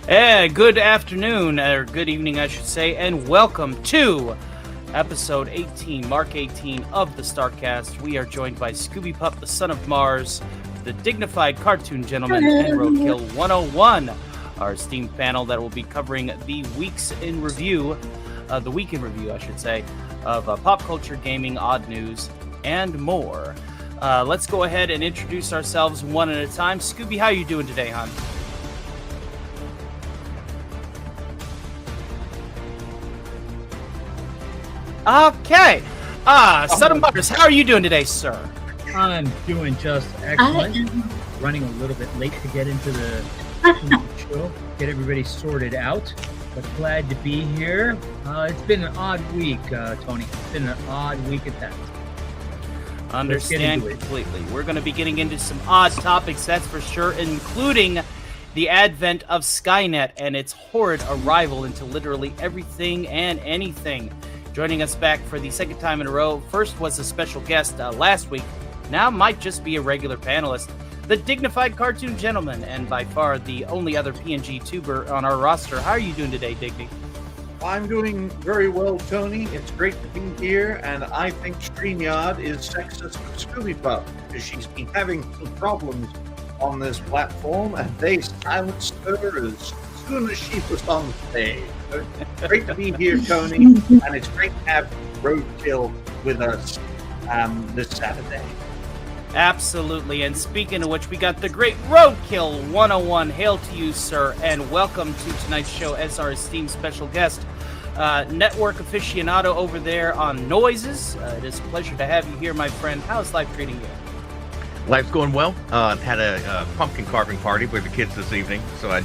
Good afternoon, or good evening, I should say, and welcome to episode 18, Mark 18 of the StarkCast. We are joined by Scooby Pup, the son of Mars, the dignified cartoon gentleman, and Roadkill 101, our esteemed panel that will be covering the week in review, I should say, of pop culture, gaming, odd news, and more. Let's go ahead and introduce ourselves one at a time. Scooby, how are you doing today, hon? Okay. Son of Mars, how are you doing today, sir? I'm doing just excellent. Running a little bit late to get into the show, get everybody sorted out, but glad to be here. It's been an odd week, Tony. It's been an odd week at that. Understand completely. We're going to be getting into some odd topics, that's for sure, including the advent of Skynet and its horrid arrival into literally everything and anything. Joining us back for the second time in a row, first was a special guest last week, now might just be a regular panelist, the dignified cartoon gentleman, and by far the only other PNG tuber on our roster. How are you doing today, Digby? I'm doing very well, Tony. It's great to be here, and I think StreamYard is sexist for Scooby Pup, because she's been having some problems on this platform, and they silenced her as soon as she was on stage. So great to be here, Tony, and it's great to have Roadkill with us this Saturday. Absolutely, and speaking of which, we got the great Roadkill 101. Hail to you, sir, and welcome to tonight's show as our esteemed special guest, network aficionado over there on Noises. It is a pleasure to have you here, my friend. How's life treating you? Life's going well. Had a pumpkin carving party with the kids this evening, so I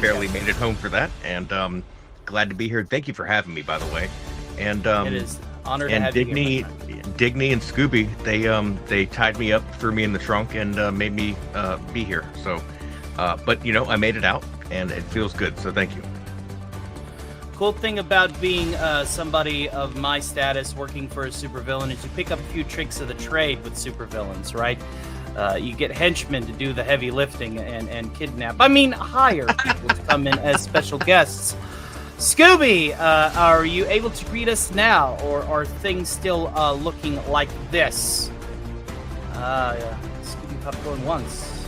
barely made it home for that, and glad to be here. Thank you for having me, by the way. And it is an honor to have you here. Digny and Scooby, they tied me up, threw me in the trunk, and made me be here. So, but I made it out, and it feels good. So thank you. Cool thing about being somebody of my status working for a supervillain is you pick up a few tricks of the trade with supervillains, right? You get henchmen to do the heavy lifting and hire people to come in as special guests. Scooby, are you able to greet us now, or are things still looking like this? Scooby Pup going once.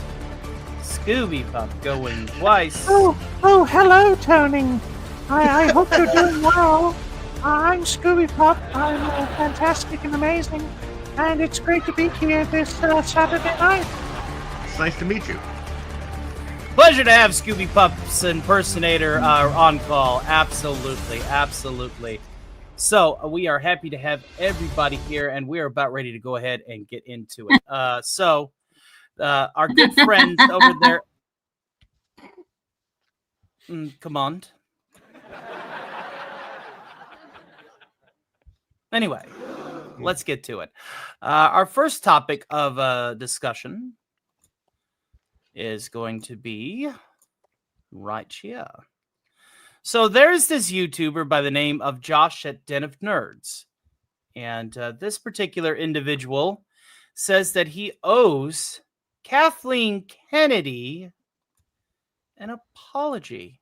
Scooby Pup going twice. Oh, hello, Tony. I hope you're doing well. I'm Scooby Pup. I'm fantastic and amazing, and it's great to be here this Saturday night. It's nice to meet you. Pleasure to have Scooby Pup's impersonator on call. Absolutely, absolutely. So we are happy to have everybody here, and we are about ready to go ahead and get into it. Our good friends over there. Come on. Anyway, let's get to it. Our first topic of discussion is going to be right here. So there's this YouTuber by the name of Josh at Den of Nerds. And this particular individual says that he owes Kathleen Kennedy an apology.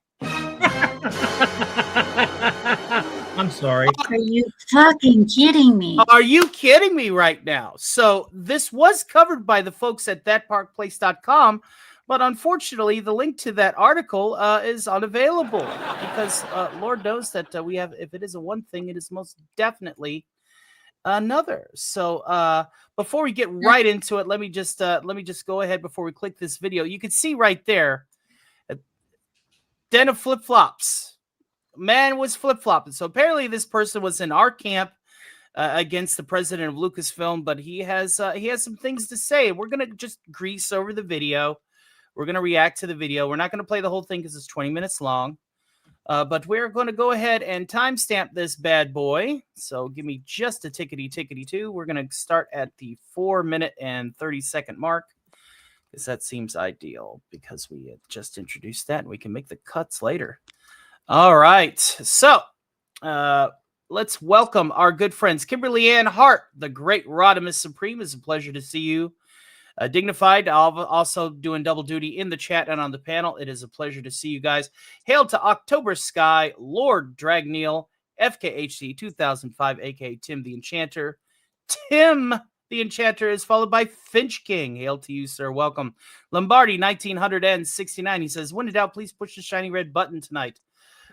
I'm sorry. Are you fucking kidding me? Are you kidding me right now? So this was covered by the folks at thatparkplace.com, but unfortunately, the link to that article is unavailable because Lord knows that we have, if it is a one thing, it is most definitely another. So before we get right into it, let me just go ahead before we click this video. You can see right there, Den of flip-flops. Man was flip-flopping. So apparently this person was in our camp against the president of Lucasfilm, but he has some things to say. We're going to just grease over the video. We're going to react to the video. We're not going to play the whole thing because it's 20 minutes long. But we're going to go ahead and timestamp this bad boy. So give me just a tickety-tickety-two. We're going to start at the 4-minute and 30-second mark, because that seems ideal, because we had just introduced that and we can make the cuts later. All right. So let's welcome our good friends, Kimberly Ann Hart, the great Rodimus Supreme. It's a pleasure to see you Dignified, also doing double duty in the chat and on the panel. It is a pleasure to see you guys. Hail to October Sky, Lord Dragneel, FKHC 2005, aka Tim the Enchanter. Tim the Enchanter is followed by Finch King. Hail to you, sir. Welcome. Lombardi 1969. He says, when in doubt, please push the shiny red button tonight.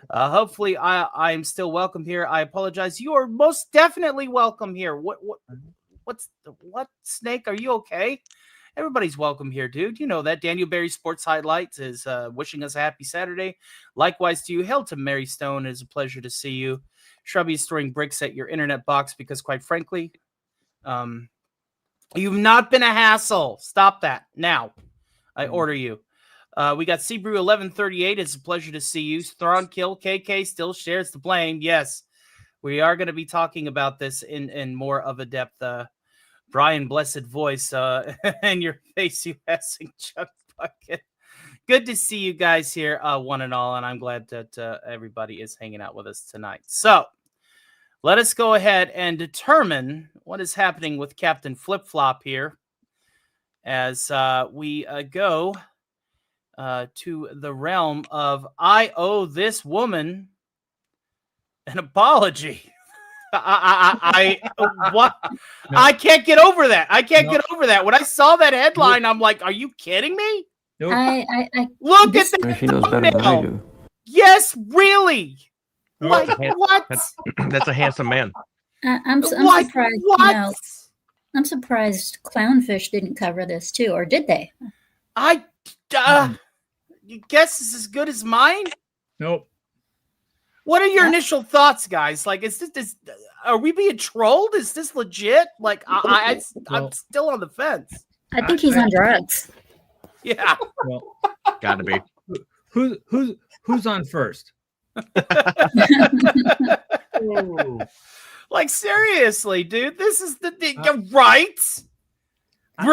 Hopefully I am still welcome here. I apologize. You are most definitely welcome here. What Snake? Are you okay? Everybody's welcome here, dude. You know that. Daniel Berry Sports Highlights is wishing us a happy Saturday. Likewise to you. Hail to Mary Stone. It is a pleasure to see you. Shrubby is throwing bricks at your internet box because, quite frankly, you've not been a hassle. Stop that now. I order you. We got Seabrew 1138. It's a pleasure to see you. Thrawn Kill KK still shares the blame. Yes, we are going to be talking about this in more of a depth. Brian, blessed voice, and your face, you passing Chuck Bucket. Good to see you guys here, one and all, and I'm glad that everybody is hanging out with us tonight. So let us go ahead and determine what is happening with Captain Flip Flop here as we go to the realm of I owe this woman an apology. What? No. I can't get over that. I can't get over that. When I saw that headline, I'm like, are you kidding me? Nope. Look at that. She knows better than I do. Yes, really. Like, what? That's a handsome man. I'm surprised. What? I'm surprised Clownfish didn't cover this too, or did they? Your guess is as good as mine? Nope. What are your initial thoughts, guys? Like, is this are we being trolled? Is this legit? Like, I'm still on the fence. I think he's on drugs. Yeah. Well, gotta be. Who's on first? Like, seriously, dude, this is the thing. Right? He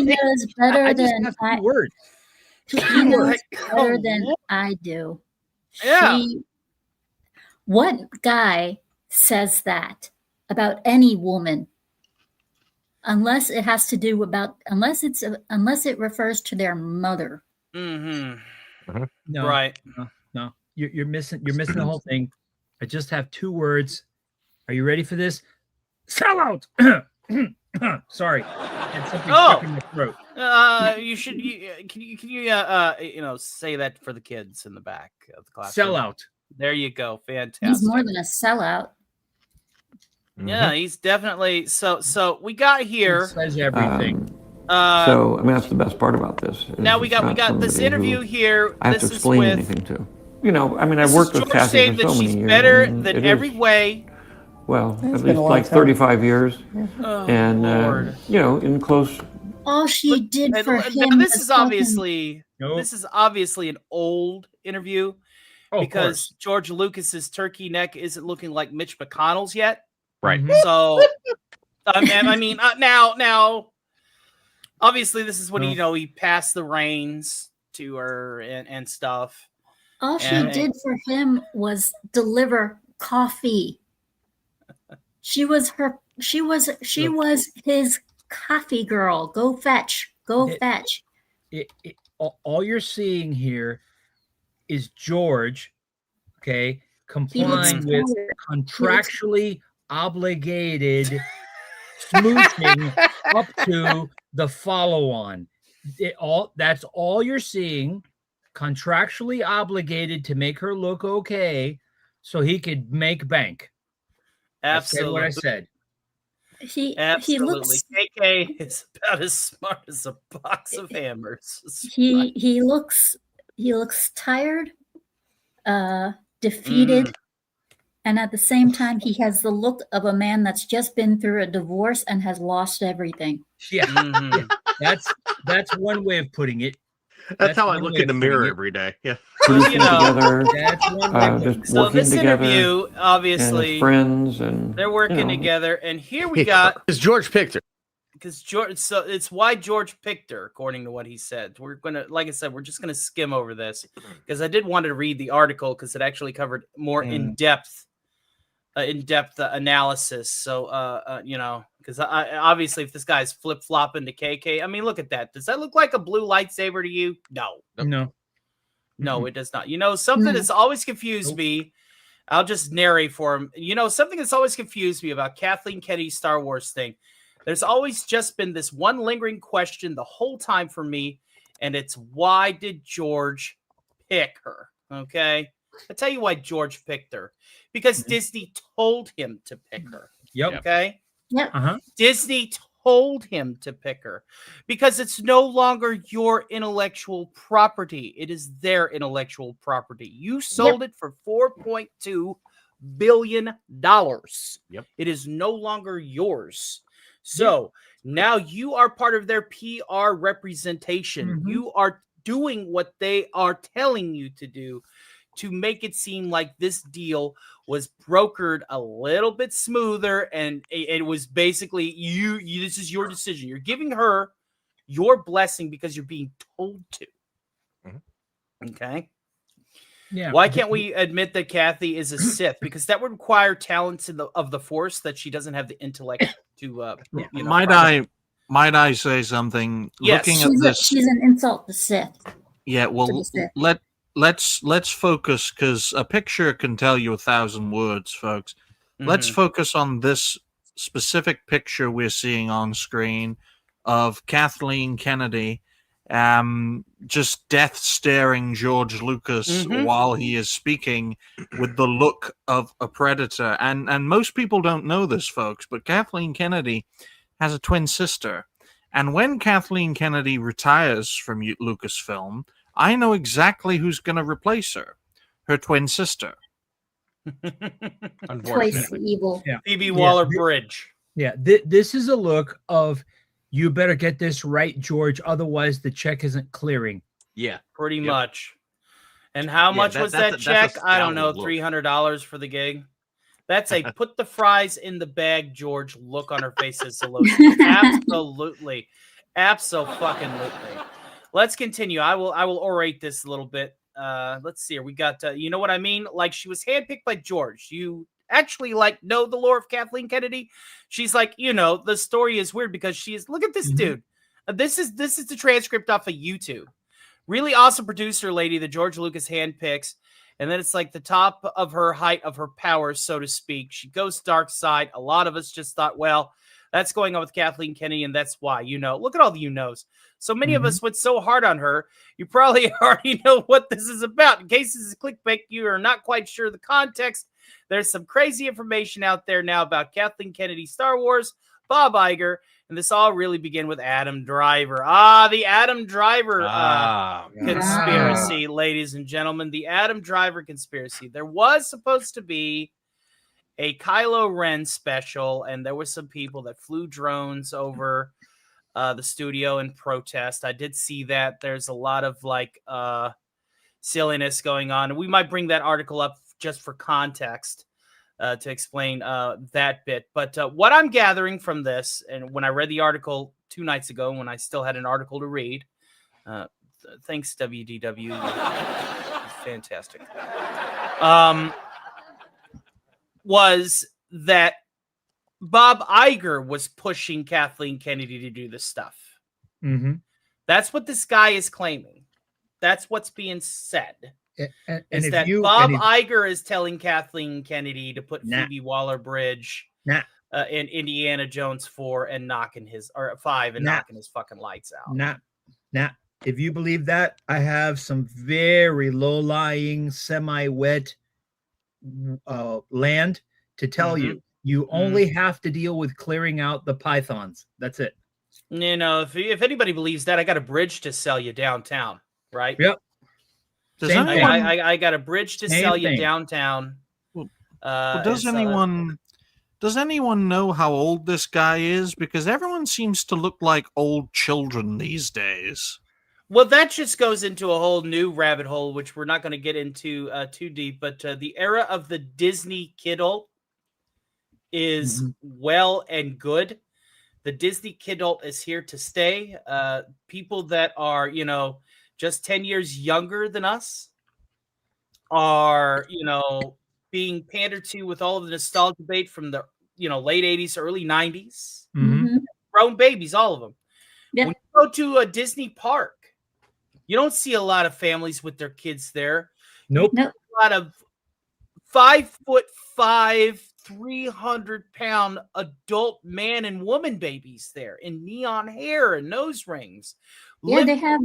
knows better than I. Words. He knows better than I do. Yeah. What guy says that about any woman? Unless it has to do unless it refers to their mother. Mm-hmm. No, right. No. You're missing the whole thing. I just have two words. Are you ready for this? Sell out. Sorry. And something stuck in my throat. You should. Can you say that for the kids in the back of the class? Sell out. There you go. Fantastic. He's more than a sellout. Yeah, he's definitely. So we got here. He says everything. So I mean, that's the best part about this. Now we got this interview here. I have to explain anything to. You know, I mean, I've worked with Cassie for so many years. Better than every way. Well, at least like 35 years, and in close. All she did for him. This is obviously an old interview because George Lucas's turkey neck isn't looking like Mitch McConnell's yet. Right. So, I mean, now, obviously, this is when he passed the reins to her and stuff. All she did for him was deliver coffee. She was his coffee girl. Go fetch. All you're seeing here is George, complying with contractually obligated smooching up to the follow-on. That's all you're seeing. Contractually obligated to make her look okay, so he could make bank. Absolutely. I said what I said. He looks. KK is about as smart as a box of hammers. He looks tired, defeated, and at the same time, he has the look of a man that's just been through a divorce and has lost everything. Yeah, that's one way of putting it. That's how I look in the mirror every day. Yeah. Together, so this interview, obviously, and friends, and they're working together, and here we got because George picked her. Because George, so it's why George picked her, according to what he said. We're gonna, like I said, we're just gonna skim over this because I did want to read the article because it actually covered more in depth analysis. So, Because obviously, if this guy's flip flopping to KK, I mean, look at that. Does that look like a blue lightsaber to you? No, No. it does not. You know, something that's always confused me. I'll just narrate for him. You know, something that's always confused me about Kathleen Kennedy's Star Wars thing. There's always just been this one lingering question the whole time for me, and it's why did George pick her? Okay, I'll tell you why George picked her. Because Disney told him to pick her. Yep. Okay. Yep. Disney told him to pick her because it's no longer your intellectual property. It is their intellectual property. You sold it for $4.2 billion. Yep. It is no longer yours. So now you are part of their PR representation. You are doing what they are telling you to do to make it seem like this deal was brokered a little bit smoother, and it was basically you. This is your decision. You're giving her your blessing because you're being told to. Okay. Yeah. Why can't we admit that Kathy is a Sith? Because that would require talents of the Force that she doesn't have the intellect to. Might I say something? Yes. Looking at this, She's an insult to Sith. yeah. Well, to the Sith. let's focus, because a picture can tell you 1,000 words, folks. Let's focus on this specific picture we're seeing on screen of Kathleen Kennedy, just death staring George Lucas while he is speaking with the look of a predator. And most people don't know this, folks, but Kathleen Kennedy has a twin sister. And when Kathleen Kennedy retires from Lucasfilm, I know exactly who's going to replace her. Her twin sister. Twice evil. Yeah. Phoebe Waller-Bridge. Yeah, this is a look of, you better get this right, George, otherwise the check isn't clearing. Yeah, pretty much. And how much was that check? I don't know, $300 for the gig. That's a put the fries in the bag, George look on her face as solution. Absolutely. Absolutely. Let's continue. I will orate this a little bit. Let's see here. We got, you know what I mean? Like, she was handpicked by George. You actually know the lore of Kathleen Kennedy. She's like, the story is weird because she is, look at this dude. This is the transcript off of YouTube. Really awesome producer lady that George Lucas handpicks. And then it's like the top of her height of her powers, so to speak. She goes dark side. A lot of us just thought, well, that's going on with Kathleen Kennedy, and that's why, look at all the knows. So many of us went so hard on her, you probably already know what this is about. In case this is clickbait, you are not quite sure the context. There's some crazy information out there now about Kathleen Kennedy, Star Wars, Bob Iger, and this all really began with Adam Driver. The Adam Driver conspiracy, ladies and gentlemen. The Adam Driver conspiracy. There was supposed to be a Kylo Ren special, and there were some people that flew drones over the studio in protest. I did see that. There's a lot of silliness going on. We might bring that article up just for context to explain that bit. But what I'm gathering from this, and when I read the article 2 nights ago, when I still had an article to read, thanks WDW, fantastic, was that Bob Iger was pushing Kathleen Kennedy to do this stuff. That's what this guy is claiming. That's what's being said. And is that Bob Iger is telling Kathleen Kennedy to put Phoebe Waller-Bridge in Indiana Jones 4 and knocking his 5 and knocking his fucking lights out. If you believe that, I have some very low-lying, semi-wet land to tell you. You only have to deal with clearing out the pythons. That's it. If anybody believes that, I got a bridge to sell you downtown, right? Yep. I got a bridge to sell you downtown. Does anyone know how old this guy is? Because everyone seems to look like old children these days. Well, that just goes into a whole new rabbit hole, which we're not going to get into too deep. But the era of the Disney kidult is well and good. The Disney kidult is here to stay. People that are, just 10 years younger than us are, being pandered to with all of the nostalgia debate from the late 80s, early 90s. Mm-hmm. Grown babies, all of them. Yep. When you go to a Disney park, you don't see a lot of families with their kids there. Nope. Nope. A lot of 5'5", 300-pound adult man and woman babies there in neon hair and nose rings. Yeah, they have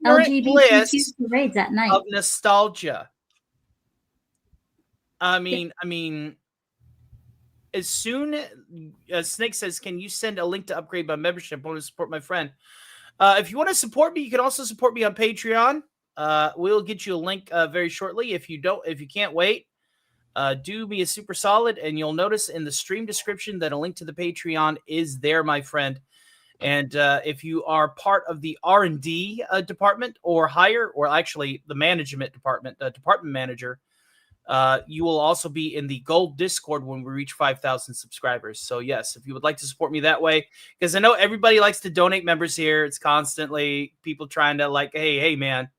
LGBTQ parades at night. Of nostalgia. I mean, as soon as Snake says, can you send a link to upgrade my membership? I want to support my friend. If you want to support me, you can also support me on Patreon. We'll get you a link very shortly. If you can't wait, do me a super solid, and you'll notice in the stream description that a link to the Patreon is there, my friend. And if you are part of the R&D department or higher, or actually the management department, department manager, you will also be in the gold Discord when we reach 5,000 subscribers. So yes, if you would like to support me that way, because I know everybody likes to donate members here. It's constantly people trying to hey man,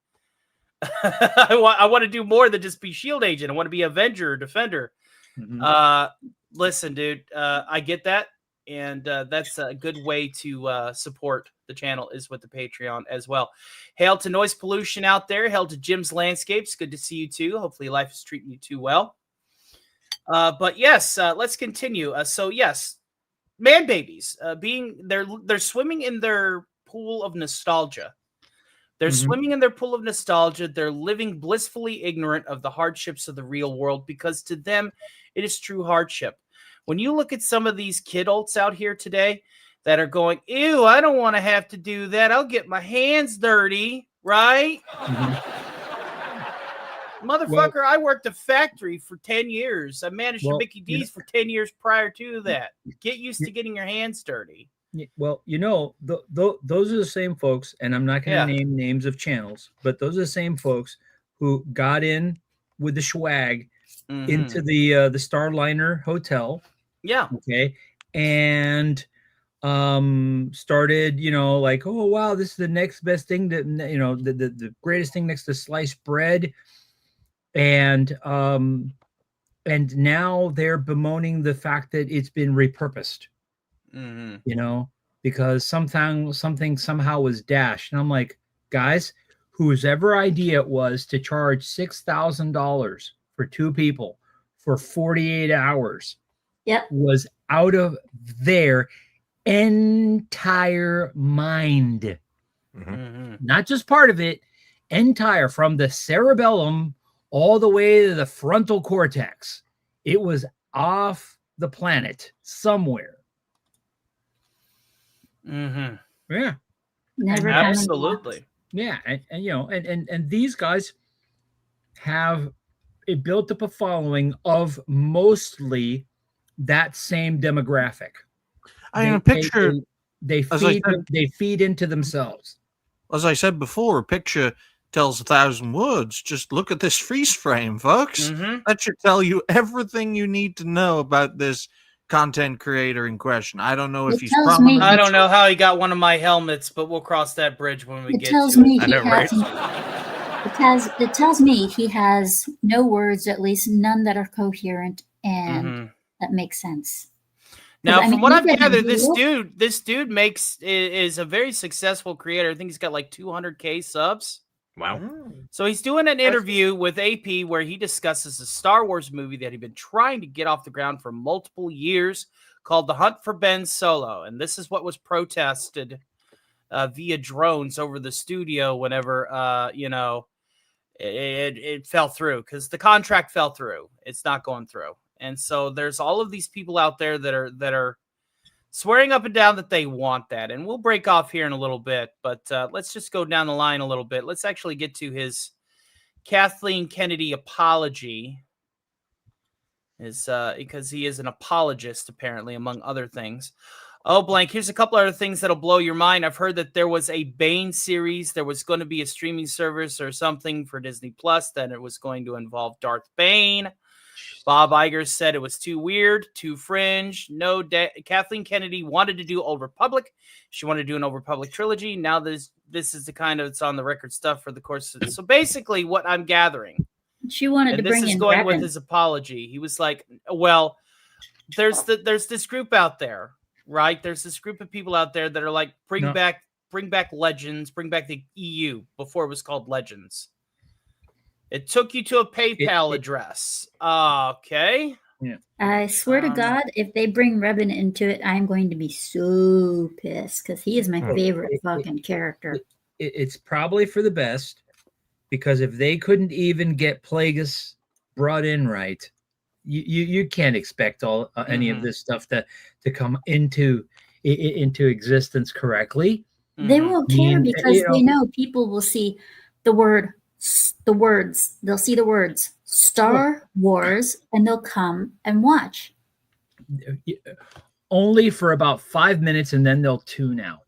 I want to do more than just be shield agent. I want to be Avenger or Defender. Mm-hmm. Listen, dude, I get that. And that's a good way to support the channel is with the Patreon as well. Hail to Noise Pollution out there. Hail to Jim's Landscapes. Good to see you too. Hopefully life is treating you too well. But yes, let's continue. So yes, man babies they're swimming in their pool of nostalgia. They're swimming in their pool of nostalgia. They're living blissfully ignorant of the hardships of the real world because to them it is true hardship. When you look at some of these kidults out here today that are going, ew, I don't want to have to do that. I'll get my hands dirty, right? Motherfucker, I worked a factory for 10 years. I managed Mickey D's for 10 years prior to that. Get used to getting your hands dirty. Well, those are the same folks, and I'm not going to name names of channels, but those are the same folks who got in with the swag into the Starliner Hotel. Yeah. Okay. And started, oh wow, this is the next best thing that the greatest thing next to sliced bread. And now they're bemoaning the fact that it's been repurposed. Because something somehow was dashed. And I'm like, guys, whosever idea it was to charge $6,000 for 2 people for 48 hours was out of their entire mind. Not just part of it, entire, from the cerebellum all the way to the frontal cortex. It was off the planet somewhere. Yeah. Never absolutely. Yeah. And these guys have built up a following of mostly that same demographic. They feed into themselves. As I said before, a picture tells 1,000 words. Just look at this freeze frame, folks. That should tell you everything you need to know about this content creator in question. I don't know if he's prominent. I don't know how he got one of my helmets, but we'll cross that bridge when we get to it. I know, right? It tells me he has no words, at least none that are coherent, and that makes sense. Now, from what I've gathered, this dude is a very successful creator. I think he's got like 200K subs. Wow. So he's doing an interview with AP where he discusses a Star Wars movie that he'd been trying to get off the ground for multiple years called The Hunt for Ben Solo. And this is what was protested via drones over the studio whenever, it fell through because the contract fell through. It's not going through. And so there's all of these people out there that are swearing up and down that they want that. And we'll break off here in a little bit, but let's just go down the line a little bit. Let's actually get to his Kathleen Kennedy apology, because he is an apologist, apparently, among other things. Oh, blank. Here's a couple other things that'll blow your mind. I've heard that there was a Bane series. There was going to be a streaming service or something for Disney Plus, that it was going to involve Darth Bane. Bob Iger said it was too weird, too fringe. Kathleen Kennedy wanted to do Old Republic. She wanted to do an Old Republic trilogy. Now this is the kind of, it's on the record stuff for the course. So basically what I'm gathering. She wanted to bring in this is going with his apology. He was like, well, there's this group out there, right? There's this group of people out there that are like, bring back Legends, bring back the EU before it was called Legends. It took you to a PayPal address. Okay. Yeah. I swear to God, if they bring Revan into it, I'm going to be so pissed because he is my favorite fucking character. It's probably for the best, because if they couldn't even get Plagueis brought in right, you can't expect any of this stuff to come into existence correctly. They won't care because they know people will see the words. They'll see the words Star Wars and they'll come and watch. Only for about 5 minutes and then they'll tune out.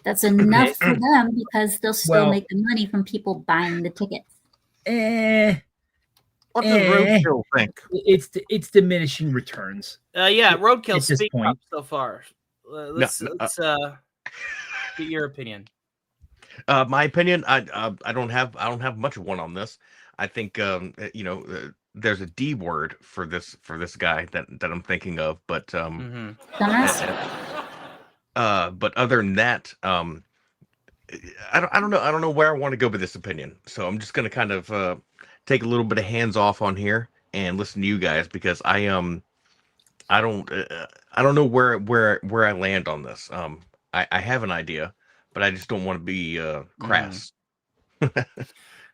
That's enough for them because they'll still make the money from people buying the tickets. What does Roadkill think? It's diminishing returns. Roadkill, speak up so far. Let's get your opinion. My opinion, I don't have much of one on this. I think there's a D word for this guy that I'm thinking of, but but other than that, I don't know where I want to go with this opinion. So I'm just gonna kind of take a little bit of hands off on here and listen to you guys, because I don't know where I land on this. I have an idea, but I just don't want to be crass.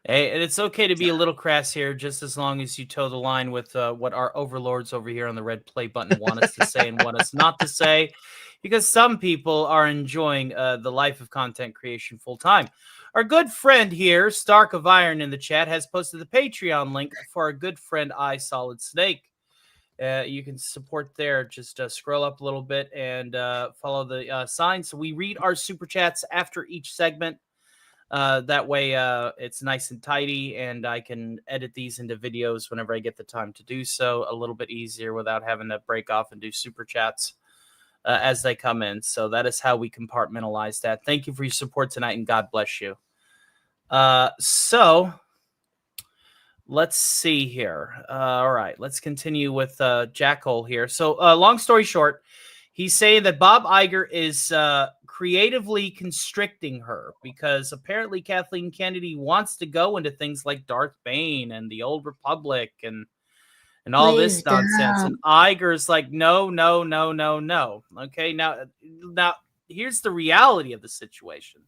Hey, and it's okay to be a little crass here, just as long as you toe the line with what our overlords over here on the red play button want us to say and want us not to say, because some people are enjoying the life of content creation full time. Our good friend here, Stark of Iron, in the chat has posted the Patreon link for our good friend Solid Snake. You can support there. Just scroll up a little bit and follow the sign. So we read our super chats after each segment. That way it's nice and tidy, and I can edit these into videos whenever I get the time to do so a little bit easier without having to break off and do super chats as they come in. So that is how we compartmentalize that. Thank you for your support tonight, and God bless you. So let's see here. All right, let's continue with Jackhole here. So long story short, he's saying that Bob Iger is creatively constricting her because apparently Kathleen Kennedy wants to go into things like Darth Bane and the Old Republic and all this nonsense. And Iger's like, no. Okay, now here's the reality of the situation.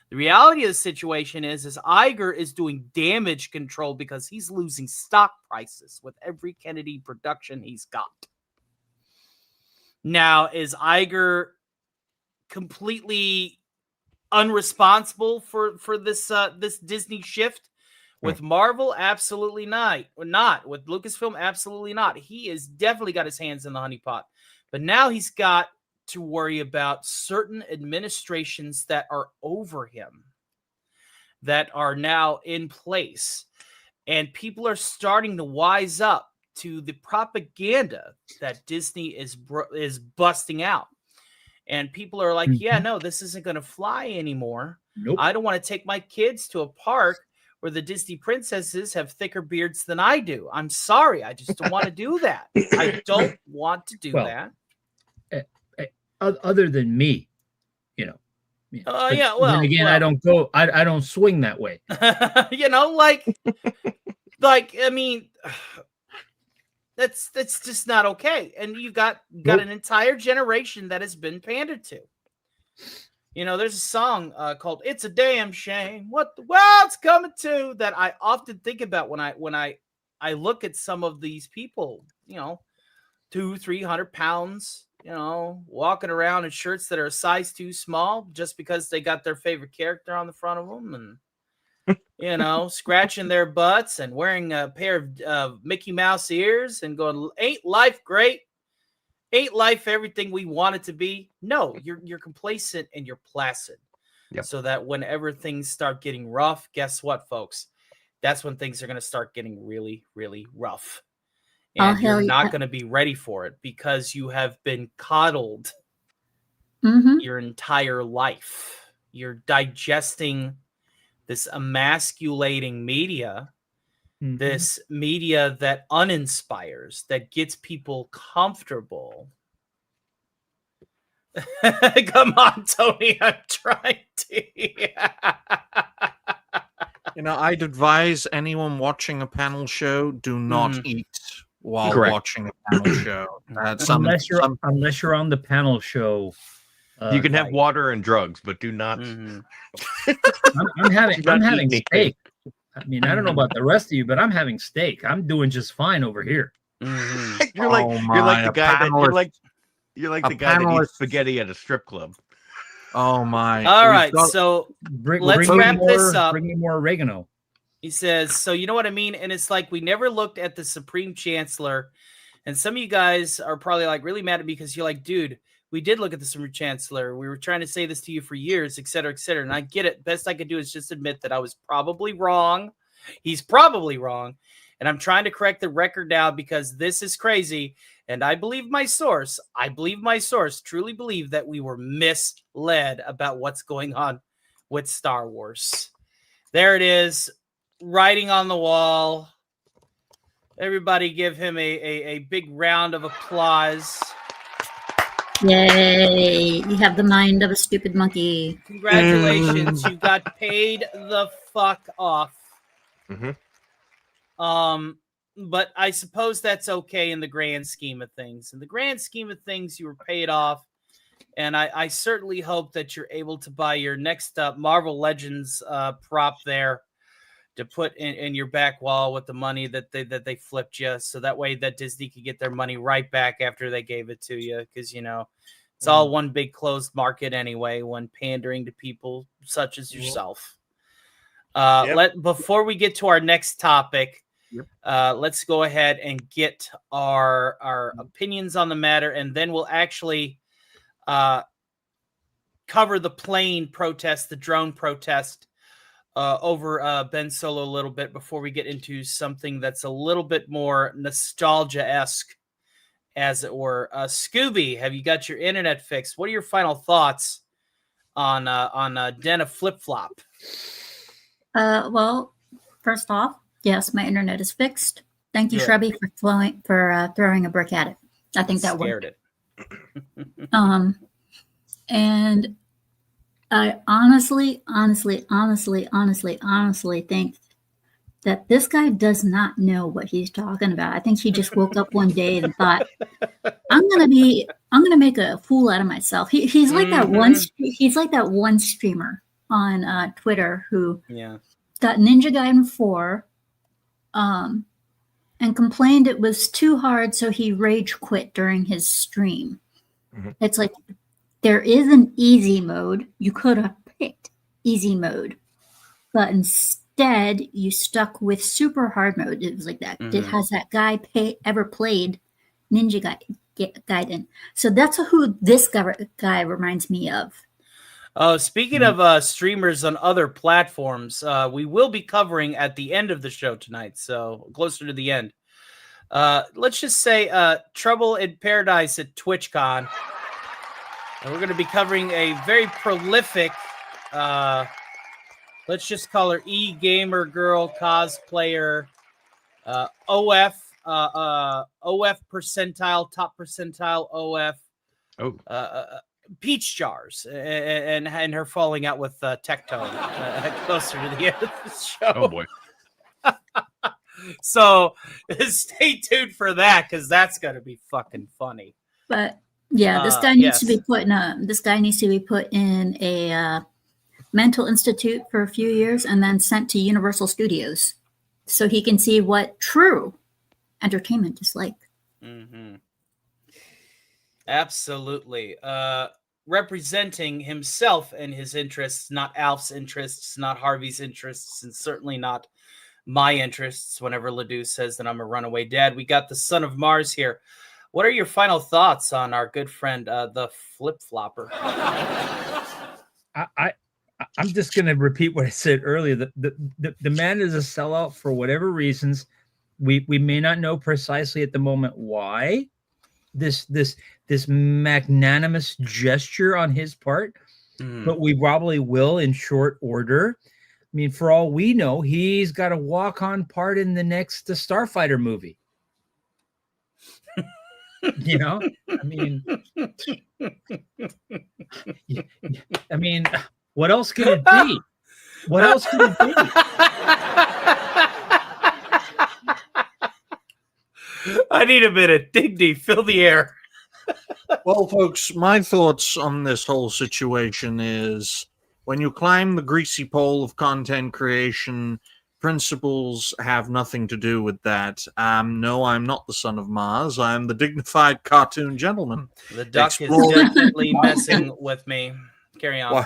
The reality of the situation is Iger is doing damage control because he's losing stock prices with every Kennedy production he's got. Now, is Iger completely unresponsible for this Disney shift? With Marvel, absolutely not. With Lucasfilm, absolutely not. He has definitely got his hands in the honeypot. But now he's got to worry about certain administrations that are over him, that are now in place. And people are starting to wise up to the propaganda that Disney is busting out. And people are like, yeah, no, this isn't going to fly anymore. Nope. I don't want to take my kids to a park where the Disney princesses have thicker beards than I do. I'm sorry. I just don't want to do that. I don't want to do that. Other than me, Well, again, I don't go. I don't swing that way. I mean, that's just not okay. And you got an entire generation that has been pandered to. There's a song called "It's a Damn Shame What the World's Coming To" that I often think about when I look at some of these people, 200-300 pounds, walking around in shirts that are a size too small just because they got their favorite character on the front of them, and scratching their butts and wearing a pair of Mickey Mouse ears and going, "Ain't life great? Ain't life everything we want it to be?" No, you're complacent and you're placid. Yep. So that whenever things start getting rough, guess what, folks? That's when things are going to start getting really, really rough. And you're not going to be ready for it because you have been coddled your entire life. You're digesting this emasculating media this media that uninspires, that gets people comfortable. Come on, Tony, I'm trying to. I'd advise anyone watching a panel show, do not eat while watching a panel show. Unless you're on the panel show. You can have water and drugs, but do not. I'm having steak. I mean, I don't know about the rest of you, but I'm having steak. I'm doing just fine over here. You're like the guy that that eats spaghetti at a strip club. Oh my! All right, so let's wrap this up. Bring me more oregano. He says, so you know what I mean? And it's like, we never looked at the Supreme Chancellor. And some of you guys are probably like really mad at me because you're like, dude, we did look at the Supreme Chancellor. We were trying to say this to you for years, et cetera, et cetera. And I get it. Best I could do is just admit that I was probably wrong. He's probably wrong. And I'm trying to correct the record now because this is crazy. And I believe my source. Truly believe that we were misled about what's going on with Star Wars. There it is. Writing on the wall. Everybody give him a big round of applause. Yay. You have the mind of a stupid monkey. Congratulations. You got paid the fuck off. But I suppose that's okay in the grand scheme of things. In the grand scheme of things, you were paid off. And I certainly hope that you're able to buy your next Marvel Legends prop there to put in your back wall with the money that they flipped you, so that way that Disney could get their money right back after they gave it to you, because it's all one big closed market anyway when pandering to people such as yourself. Before we get to our next topic, let's go ahead and get our opinions on the matter, and then we'll actually cover the plane protest, the drone protest, over Ben Solo a little bit before we get into something that's a little bit more nostalgia-esque, as it were. Scooby, have you got your internet fixed? What are your final thoughts on Den of Flip Flop? Well, first off, yes, my internet is fixed. Thank you, Shrubby, for throwing a brick at it. I think that worked. It. And I honestly think that this guy does not know what he's talking about. I think he just woke up one day and thought, I'm gonna make a fool out of myself. He's like that one streamer on Twitter who got Ninja Gaiden 4 and complained it was too hard, so he rage quit during his stream. It's like, there is an easy mode. You could have picked easy mode, but instead you stuck with super hard mode. It was like that. Has that guy ever played Ninja Gaiden? So that's who this guy reminds me of. Oh, speaking of streamers on other platforms, we will be covering at the end of the show tonight, so closer to the end. Let's just say Trouble in Paradise at TwitchCon. And we're going to be covering a very prolific, let's just call her E-gamer girl cosplayer, OF percentile, top percentile OF. Peach Jars and her falling out with Tectone closer to the end of the show. Oh boy. So stay tuned for that, because that's going to be fucking funny. But yeah, this guy needs to be put in a mental institute for a few years and then sent to Universal Studios so he can see what true entertainment is like. Absolutely. Representing himself and his interests, not Alf's interests, not Harvey's interests, and certainly not my interests whenever Ledoux says that I'm a runaway dad. We got the Son of Mars here. What are your final thoughts on our good friend, the Flip Flopper? I'm just going to repeat what I said earlier. The man is a sellout for whatever reasons. We may not know precisely at the moment why. This magnanimous gesture on his part, but we probably will in short order. mean, for all we know, he's got a walk-on part in the next Starfighter movie. You know, I mean, what else could it be? What else could it be? I need a minute. Dignity, fill the air. Well, folks, my thoughts on this whole situation is when you climb the greasy pole of content creation, principles have nothing to do with that. No, I'm not the son of Mars. I'm the dignified cartoon gentleman. The duck is definitely messing with me. Carry on.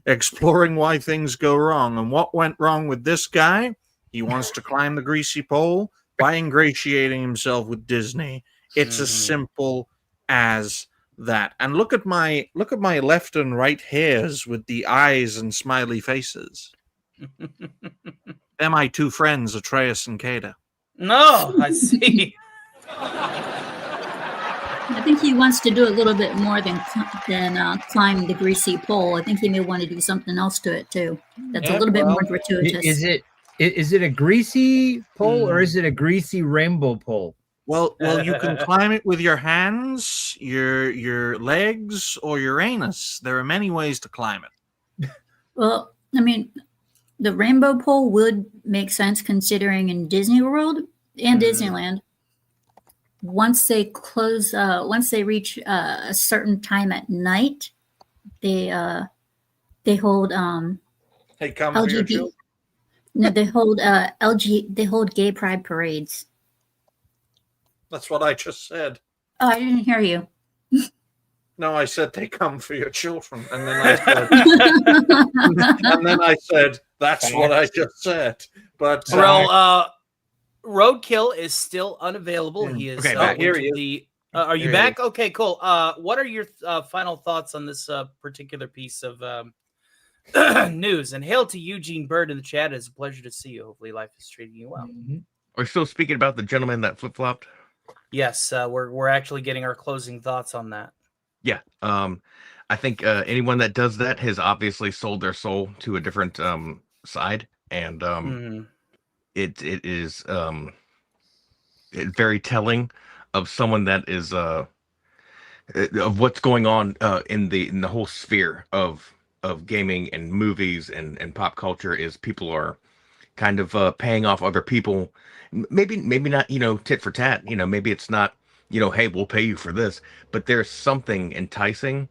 Exploring why things go wrong. And what went wrong with this guy? He wants to climb the greasy pole by ingratiating himself with Disney. It's as simple as that. And look at my left and right hairs with the eyes and smiley faces. They're my two friends, Atreus and Kada. No, I see. I think he wants to do a little bit more than climb the greasy pole. I think he may want to do something else to it too. That's a little bit more gratuitous. Is it a greasy pole or is it a greasy rainbow pole? Well, you can climb it with your hands, your legs, or your anus. There are many ways to climb it. Well, I mean, the rainbow pole would make sense considering in Disney World and Disneyland, once they reach a certain time at night, they hold Hey, come for your children. No, they hold gay pride parades. That's what I just said. Oh, I didn't hear you. No, I said they come for your children, and then I said, that's what I just said. But Roadkill is still unavailable. He is back. Here he is. Are you back? Okay, cool. What are your final thoughts on this particular piece of news? And hail to Eugene Bird in the chat. It's a pleasure to see you. Hopefully life is treating you well. Are we still speaking about the gentleman that flip-flopped? Yes, we're actually getting our closing thoughts on that. Yeah. I think anyone that does that has obviously sold their soul to a different side, and it is very telling of someone that is of what's going on in the whole sphere of gaming and movies and pop culture. Is people are kind of paying off other people, maybe not, tit for tat, maybe it's not, hey, we'll pay you for this, but there's something enticing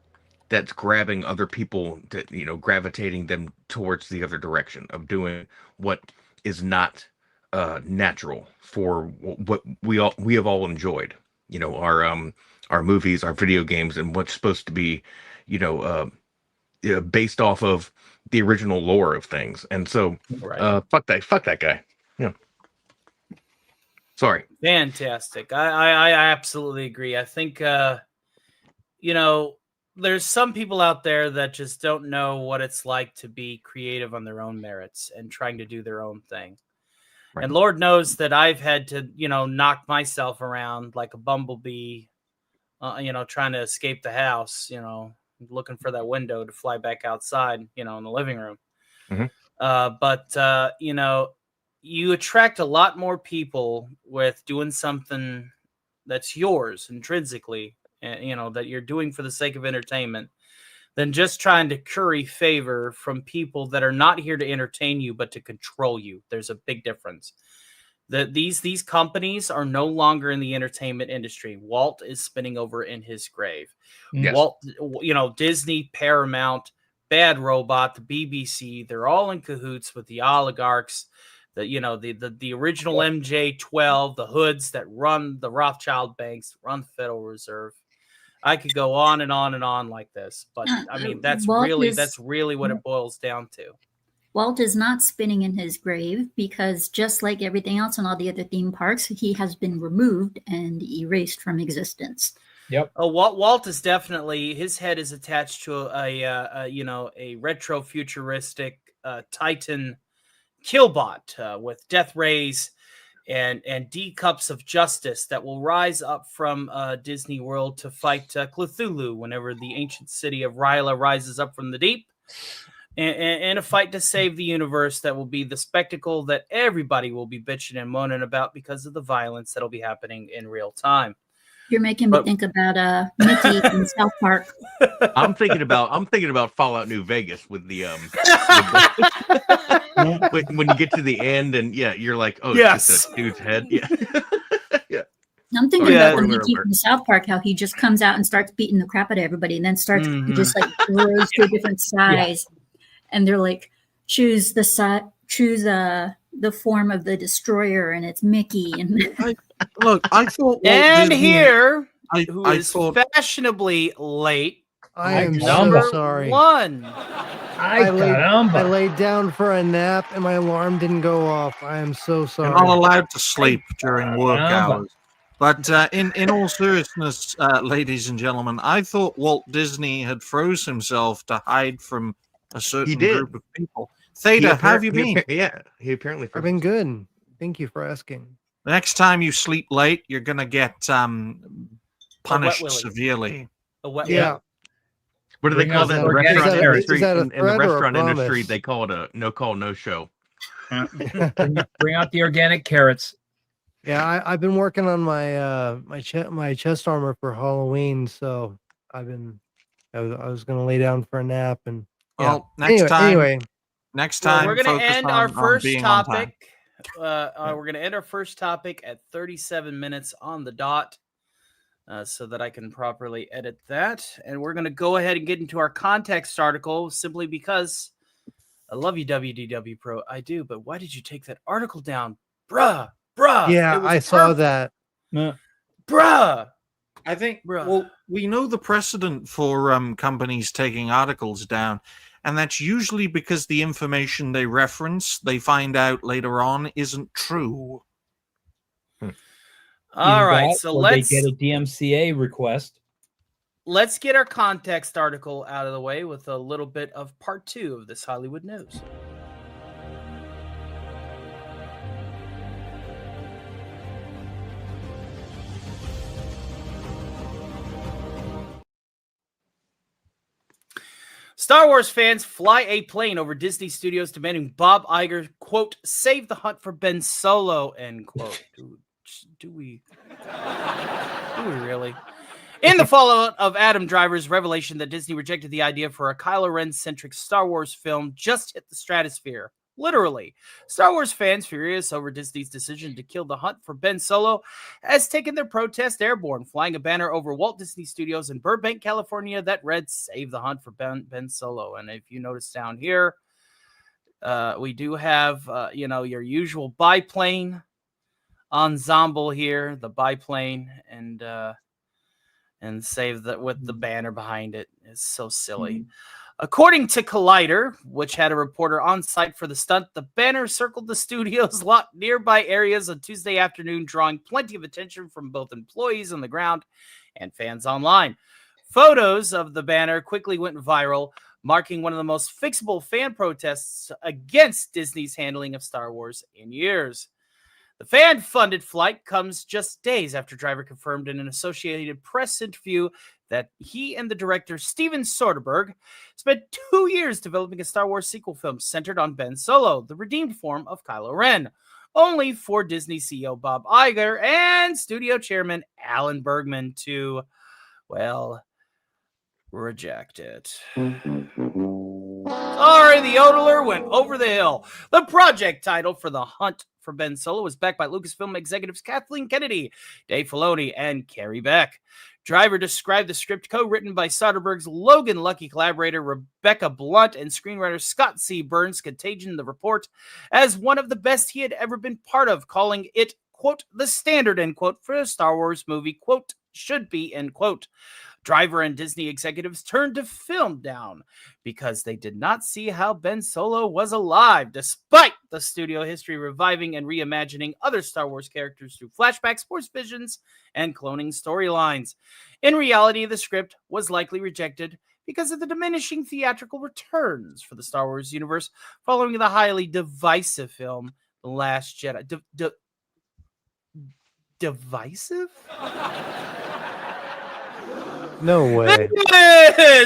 that's grabbing other people, to, gravitating them towards the other direction of doing what is not natural for what we have all enjoyed, our movies, our video games, and what's supposed to be, based off of the original lore of things. And so fuck that guy. Yeah. Sorry. Fantastic. I absolutely agree. I think there's some people out there that just don't know what it's like to be creative on their own merits and trying to do their own thing. Right. And Lord knows that I've had to, knock myself around like a bumblebee, trying to escape the house, looking for that window to fly back outside, in the living room. But you attract a lot more people with doing something that's yours intrinsically, that you're doing for the sake of entertainment, than just trying to curry favor from people that are not here to entertain you, but to control you. There's a big difference. These companies are no longer in the entertainment industry. Walt is spinning over in his grave. Yes. Walt, Disney, Paramount, Bad Robot, the BBC, they're all in cahoots with the oligarchs, the original MJ12, the hoods that run the Rothschild banks, run the Federal Reserve. I could go on and on and on like this, but I mean, that's really what it boils down to. Walt is not spinning in his grave because just like everything else in all the other theme parks, he has been removed and erased from existence. Yep. Walt is definitely, his head is attached to a retro futuristic Titan killbot with death rays and D cups of justice that will rise up from Disney World to fight Cthulhu whenever the ancient city of Ryla rises up from the deep. in a fight to save the universe that will be the spectacle that everybody will be bitching and moaning about because of the violence that'll be happening in real time. You're making me think about Mickey in South Park. I'm thinking about Fallout New Vegas with the when you get to the end and you're like, oh, yes, it's just a dude's head. Yeah. Yeah. I'm thinking about the Mickey from South Park, how he just comes out and starts beating the crap out of everybody, and then starts he just like grows to a different size, and they're like, choose the form of the destroyer, and it's Mickey. And I thought, and here, who is fashionably late? I am so sorry. I laid down for a nap and my alarm didn't go off. I am so sorry. You're not allowed to sleep during work hours. But in all seriousness, ladies and gentlemen, I thought Walt Disney had froze himself to hide from a certain group of people. Theta, how have you been? He apparently froze. I've been good. Thank you for asking. The next time you sleep late, you're going to get punished severely. What do they call that in the restaurant industry? In the restaurant industry, they call it a no call, no show. Bring out the organic carrots. Yeah, I've been working on my my chest armor for Halloween, so I was gonna lay down for a nap and next time we're gonna end our first topic. We're gonna end our first topic at 37 minutes on the dot. So that I can properly edit that. And we're going to go ahead and get into our context article simply because I love you, WDW Pro. I do, but why did you take that article down? Bruh. Yeah, I saw that. Bruh. I think, well, we know the precedent for companies taking articles down, and that's usually because the information they reference, they find out later on, isn't true. All right, so let's get a DMCA request. Let's get our context article out of the way with a little bit of part 2 of this Hollywood news. Star Wars fans fly a plane over Disney Studios demanding Bob Iger, quote, save the hunt for Ben Solo, end quote. Do we really? In the fallout of Adam Driver's revelation that Disney rejected the idea for a Kylo Ren-centric Star Wars film just hit the stratosphere. Literally. Star Wars fans, furious over Disney's decision to kill the hunt for Ben Solo, has taken their protest airborne, flying a banner over Walt Disney Studios in Burbank, California that read, save the hunt for Ben Solo. And if you notice down here, we do have, your usual biplane ensemble here, the biplane, and save that with the banner behind it is so silly. According to Collider, which had a reporter on site for the stunt, the banner circled the studio's lot nearby areas on Tuesday afternoon, drawing plenty of attention from both employees on the ground and fans online. Photos of the banner quickly went viral, marking one of the most fixable fan protests against Disney's handling of Star Wars in years. The fan-funded flight comes just days after Driver confirmed in an Associated Press interview that he and the director Steven Soderbergh spent 2 years developing a Star Wars sequel film centered on Ben Solo, the redeemed form of Kylo Ren, only for Disney CEO Bob Iger and studio chairman Alan Bergman to, reject it. Sorry, the yodeler went over the hill. The project title for The Hunt for Ben Solo was backed by Lucasfilm executives Kathleen Kennedy, Dave Filoni, and Carrie Beck. Driver described the script co-written by Soderbergh's Logan Lucky collaborator Rebecca Blunt and screenwriter Scott C. Burns' Contagion the Report as one of the best he had ever been part of, calling it, quote, the standard, end quote, for a Star Wars movie, quote, should be, end quote. Driver and Disney executives turned to film down because they did not see how Ben Solo was alive, despite the studio history reviving and reimagining other Star Wars characters through flashbacks, force visions, and cloning storylines. In reality, the script was likely rejected because of the diminishing theatrical returns for the Star Wars universe following the highly divisive film The Last Jedi. Divisive? No way.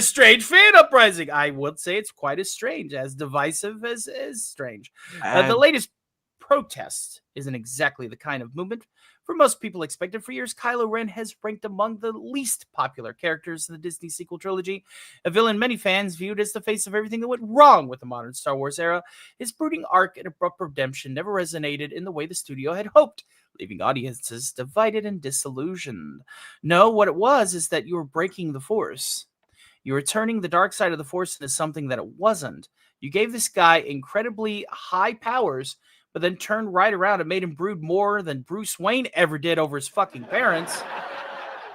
Strange fan uprising. I would say it's quite as strange, as divisive as strange. The latest protest isn't exactly the kind of movement for most people expected. For years, Kylo Ren has ranked among the least popular characters in the Disney sequel trilogy, a villain many fans viewed as the face of everything that went wrong with the modern Star Wars era. His brooding arc and abrupt redemption never resonated in the way the studio had hoped, leaving audiences divided and disillusioned. No, what it was is that you were breaking the Force. You were turning the dark side of the Force into something that it wasn't. You gave this guy incredibly high powers, but then turned right around and made him brood more than Bruce Wayne ever did over his fucking parents,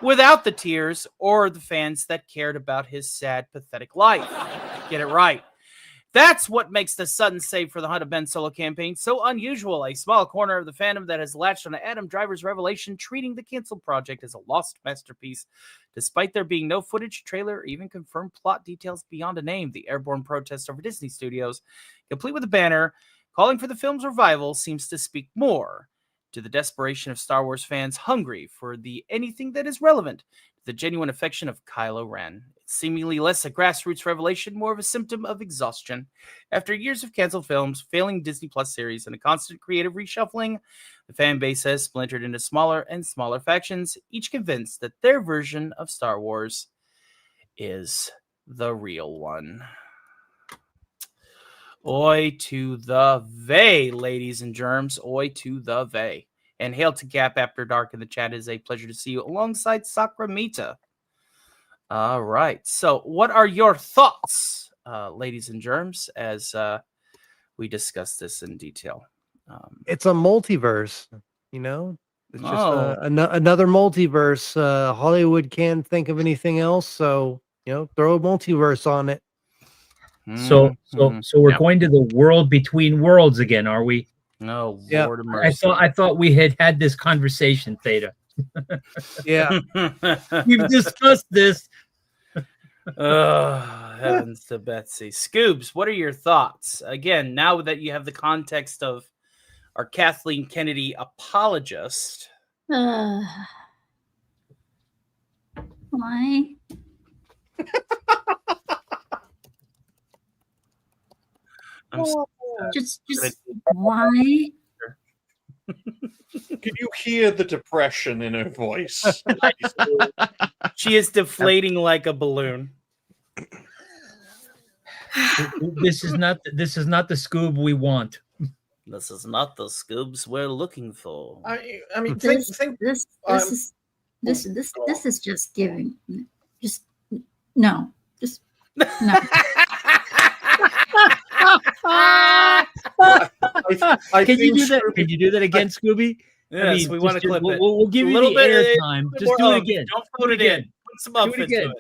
without the tears or the fans that cared about his sad, pathetic life. Get it right. That's what makes the sudden save for the Hunt of Ben Solo campaign so unusual. A small corner of the fandom that has latched on to Adam Driver's revelation, treating the canceled project as a lost masterpiece, despite there being no footage, trailer, or even confirmed plot details beyond a name. The airborne protest over Disney Studios, complete with a banner calling for the film's revival, seems to speak more to the desperation of Star Wars fans hungry for anything that is relevant to the genuine affection of Kylo Ren. It's seemingly less a grassroots revelation, more of a symptom of exhaustion. After years of canceled films, failing Disney Plus series, and a constant creative reshuffling, the fan base has splintered into smaller and smaller factions, each convinced that their version of Star Wars is the real one. Oi to the vey, ladies and germs. Oi to the vey. And hail to Gap After Dark in the chat. It is a pleasure to see you alongside Sakramita. All right. So what are your thoughts, ladies and germs, as we discuss this in detail? It's a multiverse, you know? It's just another multiverse. Hollywood can't think of anything else, so, you know, throw a multiverse on it. So we're going to the world between worlds again, are we? No, yeah. Lord of mercy. I thought we had this conversation, Theta. Yeah. We've discussed this. Oh, heavens to Betsy. Scoobs, what are your thoughts? Again, now that you have the context of our Kathleen Kennedy apologist. Why? Just why? Can you hear the depression in her voice? She is deflating like a balloon. This is not the Scoob we want. This is not the Scoobs we're looking for. I mean, This think is just giving. Just no. Just no. Can you do that? Can you do that again, Scooby? Yes, we want to clip it. We'll give you a little bit of time. Just do it again. Don't put it in. Put some do it again.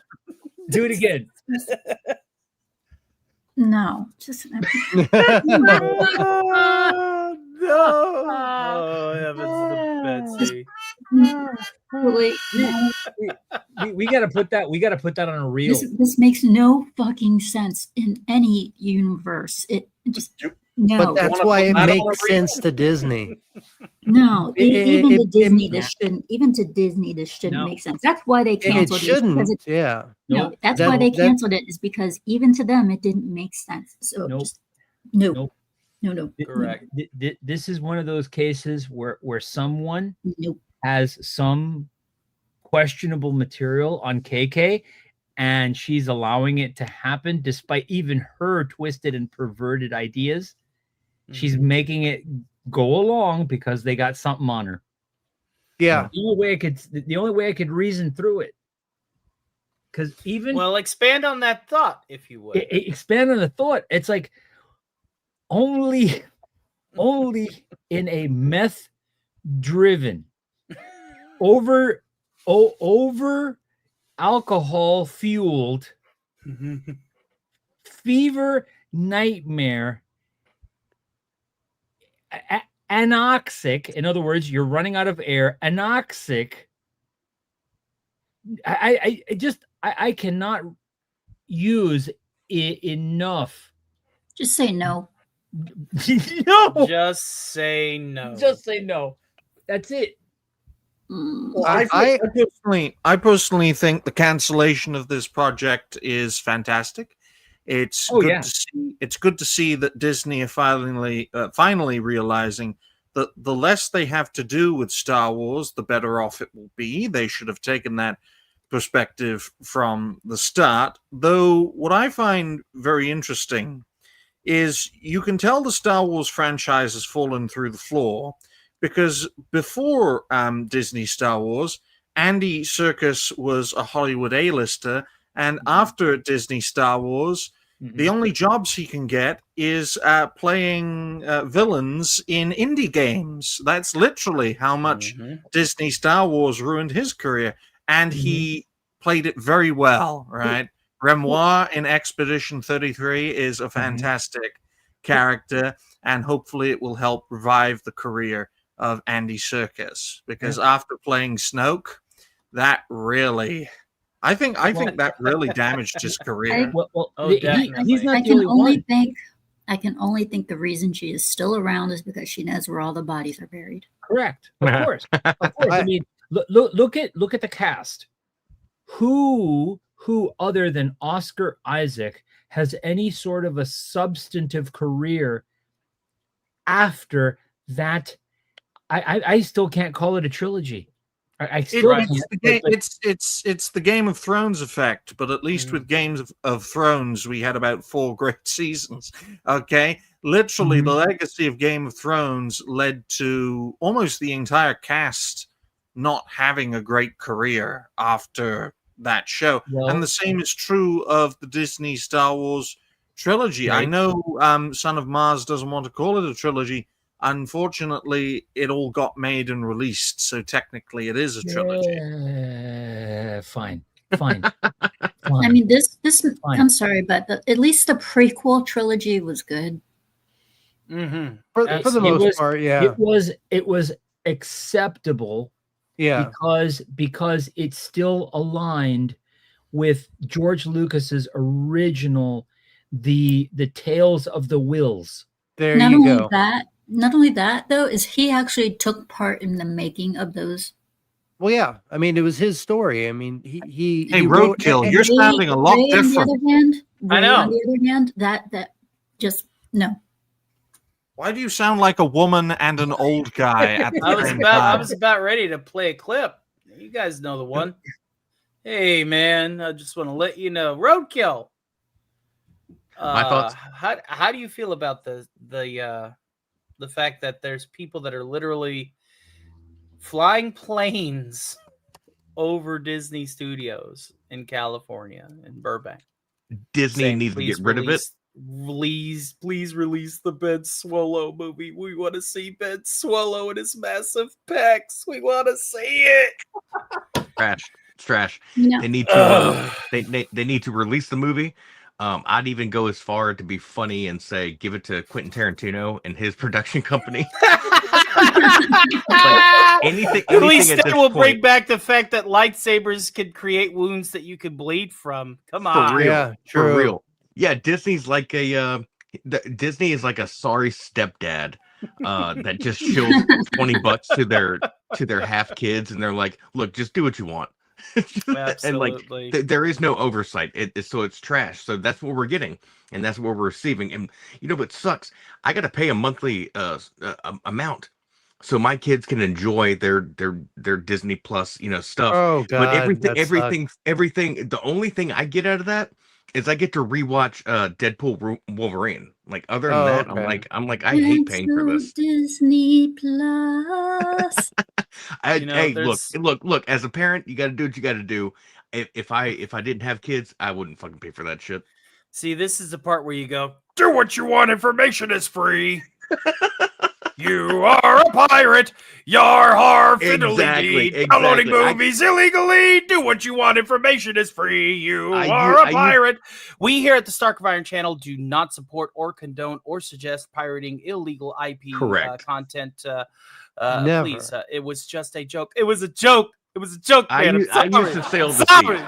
Do it again. No, just no. Oh, heavens to Betsy. Wait, we got to put that. We got to put that on a reel. This makes no fucking sense in any universe. It just no. But that's why it makes sense to Disney. No, even to Disney, this shouldn't make sense. That's why they canceled it. Shouldn't. Yeah. No, that's why they canceled it. Is because even to them, it didn't make sense. So no. Correct. This is one of those cases where someone has some questionable material on KK, and she's allowing it to happen despite even her twisted and perverted ideas. Mm-hmm. She's making it go along because they got something on her. Yeah. The only way I could reason through it. Because expand on that thought, if you would. Expand on the thought. It's like only in a meth-driven, over alcohol-fueled fever nightmare, anoxic. In other words, you're running out of air. Anoxic. I cannot use it enough. Just say no. No. Just say no. Just say no. That's it. Well, I personally think the cancellation of this project is fantastic. It's good to see. It's good to see that Disney are finally realizing that the less they have to do with Star Wars, the better off it will be. They should have taken that perspective from the start. Though what I find very interesting is you can tell the Star Wars franchise has fallen through the floor because before Disney Star Wars, Andy Serkis was a Hollywood A-lister, and after Disney Star Wars, the only jobs he can get is playing villains in indie games. That's literally how much Disney Star Wars ruined his career, and he played it very well, right? Renoir in Expedition 33 is a fantastic character, and hopefully it will help revive the career of Andy Serkis, because after playing Snoke, that really, I think that really damaged his career. He's not the only one. I can only think the reason she is still around is because she knows where all the bodies are buried. Correct, of course, of course. I mean, look at the cast. Who other than Oscar Isaac has any sort of a substantive career after that? I still can't call it a trilogy. I still it's the Game of Thrones effect, but at least with Games of Thrones, we had about 4 great seasons. Okay, literally, the legacy of Game of Thrones led to almost the entire cast not having a great career after that show, and the same is true of the Disney Star Wars trilogy. Right. I know Son of Mars doesn't want to call it a trilogy. Unfortunately, it all got made and released, so technically it is a trilogy. Fine. I mean, this. I'm sorry, but at least the prequel trilogy was good. For the most part, yeah. It was acceptable. Yeah, because it still aligned with George Lucas's original, the Tales of the Wills. There you go. Not only that, though, is he actually took part in the making of those. Well, yeah. I mean, it was his story. I mean, he Roadkill. You're sounding a lot different. I know. On the other hand, that just no. Why do you sound like a woman and an old guy at the same time? I was about ready to play a clip. You guys know the one. Hey, man, I just want to let you know, Roadkill. My thoughts. How do you feel about the fact that there's people that are literally flying planes over Disney Studios in California, in Burbank? Disney needs to get rid of it. Please release the Ben Swallow movie. We want to see Ben Swallow and his massive pecs. We want to see it. Trash. No. They need to. They need to release the movie. I'd even go as far to be funny and say, give it to Quentin Tarantino and his production company. anything at least at it will bring back the fact that lightsabers can create wounds that you can bleed from. Come on, for real. Yeah, true. For real. Yeah, Disney's like Disney is like a sorry stepdad that just shills $20 to their half kids, and they're like, look, just do what you want. And like there is no oversight. So it's trash. So that's what we're getting, and that's what we're receiving. And you know what sucks? I got to pay a monthly amount so my kids can enjoy their Disney Plus stuff. Oh God! But everything. The only thing I get out of that is I get to rewatch Deadpool Wolverine. Like other than that, okay. I'm like I hate paying for this. Disney Plus. Hey, look. As a parent, you got to do what you got to do. If I didn't have kids, I wouldn't fucking pay for that shit. See, this is the part where you go, do what you want. Information is free. You are a pirate. Yar har fiddly. Exactly. Downloading movies illegally. Do what you want. Information is free. You are a pirate. We here at the Stark of Iron channel do not support or condone or suggest pirating illegal IP content. Never. Please, it was just a joke. It was a joke. It was a joke, man. I used to sail the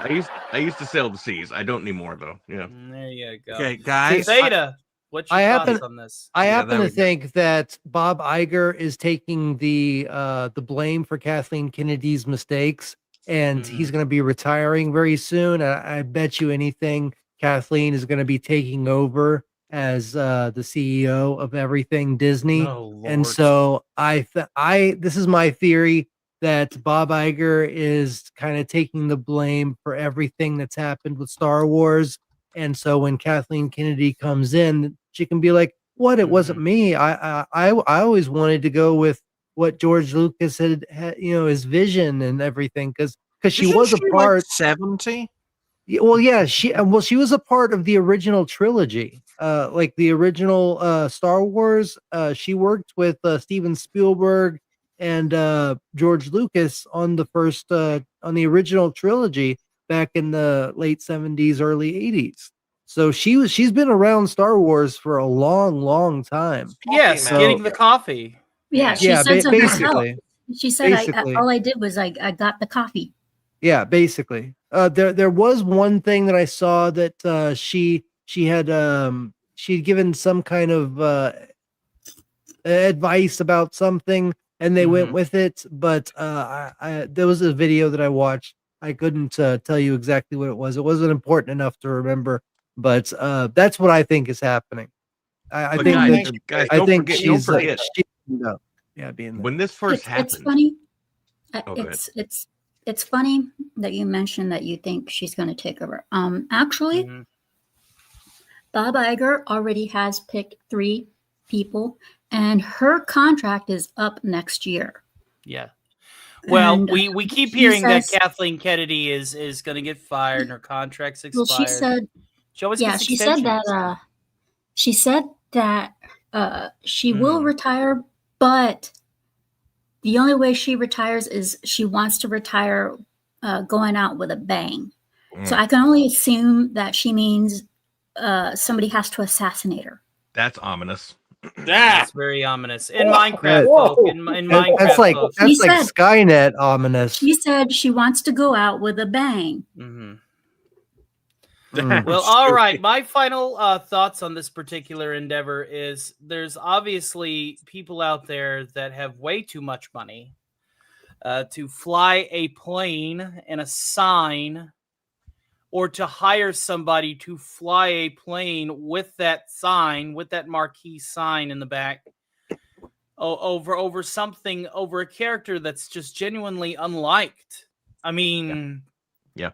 seas. I used to sail the seas. I don't anymore though. Yeah. There you go. Okay, guys. Zeta. What's your thoughts on this? I happen to think that Bob Iger is taking the blame for Kathleen Kennedy's mistakes, and he's going to be retiring very soon. I bet you anything, Kathleen is going to be taking over as the CEO of everything Disney. Oh, and so this is my theory that Bob Iger is kind of taking the blame for everything that's happened with Star Wars. And so when Kathleen Kennedy comes in, she can be like, "What? It wasn't me. I always wanted to go with what George Lucas had his vision and everything, because she was a part." Like 70. Well, yeah, she was a part of the original trilogy, like the original Star Wars. She worked with Steven Spielberg and George Lucas on the original trilogy back in the late 70s, early 80s. So she's been around Star Wars for a long time. Yes, getting the coffee. Yeah, she said so herself. She said, basically. all I did was I got the coffee. Yeah, basically. There was one thing that I saw that she'd given some kind of advice about something, and they went with it. But there was a video that I watched. I couldn't tell you exactly what it was. It wasn't important enough to remember. But that's what I think is happening. I think she's being when this first happened. It's funny. It's funny that you mentioned that you think she's going to take over. Actually, Bob Iger already has picked 3 people, and her contract is up next year. Yeah. Well, and, we keep hearing that Kathleen Kennedy is going to get fired and her contract's expired. Well, she said, she said that she will retire, but the only way she retires is she wants to retire going out with a bang. So I can only assume that she means somebody has to assassinate her. That's ominous. That's very ominous. In Minecraft, folk. In Minecraft, that's like Skynet ominous. She said she wants to go out with a bang. Well, all right. My final thoughts on this particular endeavor is there's obviously people out there that have way too much money to fly a plane and a sign, or to hire somebody to fly a plane with that sign, with that marquee sign in the back, over a character that's just genuinely unliked. I mean, yeah.